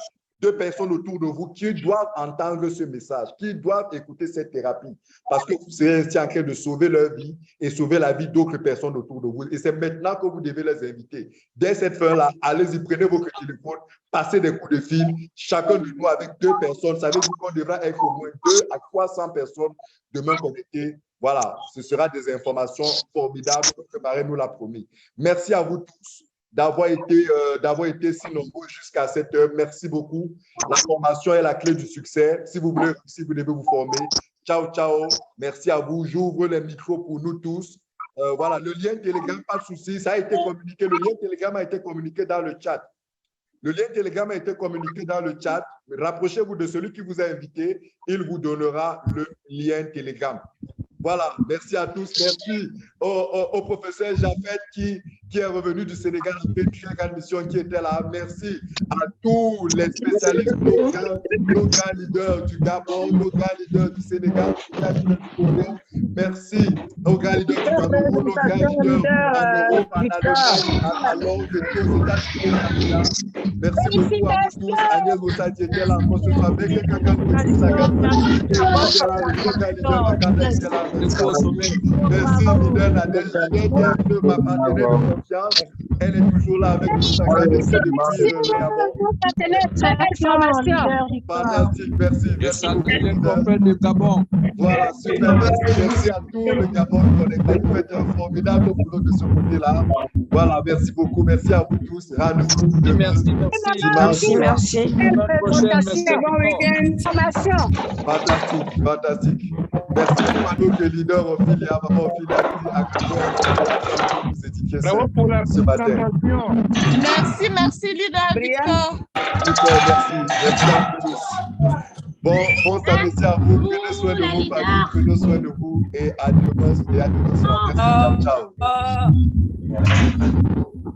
2 personnes autour de vous qui doivent entendre ce message, qui doivent écouter cette thérapie, parce que vous serez ainsi en train de sauver leur vie et sauver la vie d'autres personnes autour de vous. Et c'est maintenant que vous devez les inviter. Dès cette fin-là, allez-y, prenez votre téléphone, passez des coups de fil, chacun de nous avec 2 personnes. Savez-vous qu'on devra être au moins 200 à 300 personnes demain connectées. Voilà, ce sera des informations formidables que Marie nous l'a promis. Merci à vous tous d'avoir été si nombreux jusqu'à cette heure. Merci beaucoup. La formation est la clé du succès. Si vous voulez, si vous devez vous former. Ciao, ciao. Merci à vous. J'ouvre les micros pour nous tous. Voilà, le lien Telegram, pas de souci. Ça a été communiqué. Le lien Telegram a été communiqué dans le chat. Le lien Telegram a été communiqué dans le chat. Rapprochez-vous de celui qui vous a invité. Il vous donnera le lien Telegram. Voilà, merci à tous. Merci au professeur Japhet qui qui est revenu du Sénégal après une très grande mission qui était là. Merci à tous les spécialistes, nos grands leaders du Gabon, nos grands leaders du Sénégal, merci aux grands leaders du Cameroun, nos grands leaders en Europe, en Allemagne, à Londres et aux États-Unis. Merci beaucoup à vous tous. Agnès Gossati était là, moi ce soir, avec quelqu'un qui nous a merci, leader Nadège, qui est ma partenaire de confiance. Elle est toujours là avec nous. Fantastique, merci. Merci beaucoup. Voilà, super. Merci à tout le Gabon connecté. Vous faites un formidable boulot de ce côté-là. Voilà, merci beaucoup. Merci à vous tous. Rendez-vous. Merci. Bon week-end. Fantastique, fantastique. Merci à nos leaders au filière, Bravo pour la présentation. Merci, leader Victor. Super, merci à tous. Bon samedi à vous. Prenez soin de vous, famille. Prenez soin de vous et à demain. Ciao.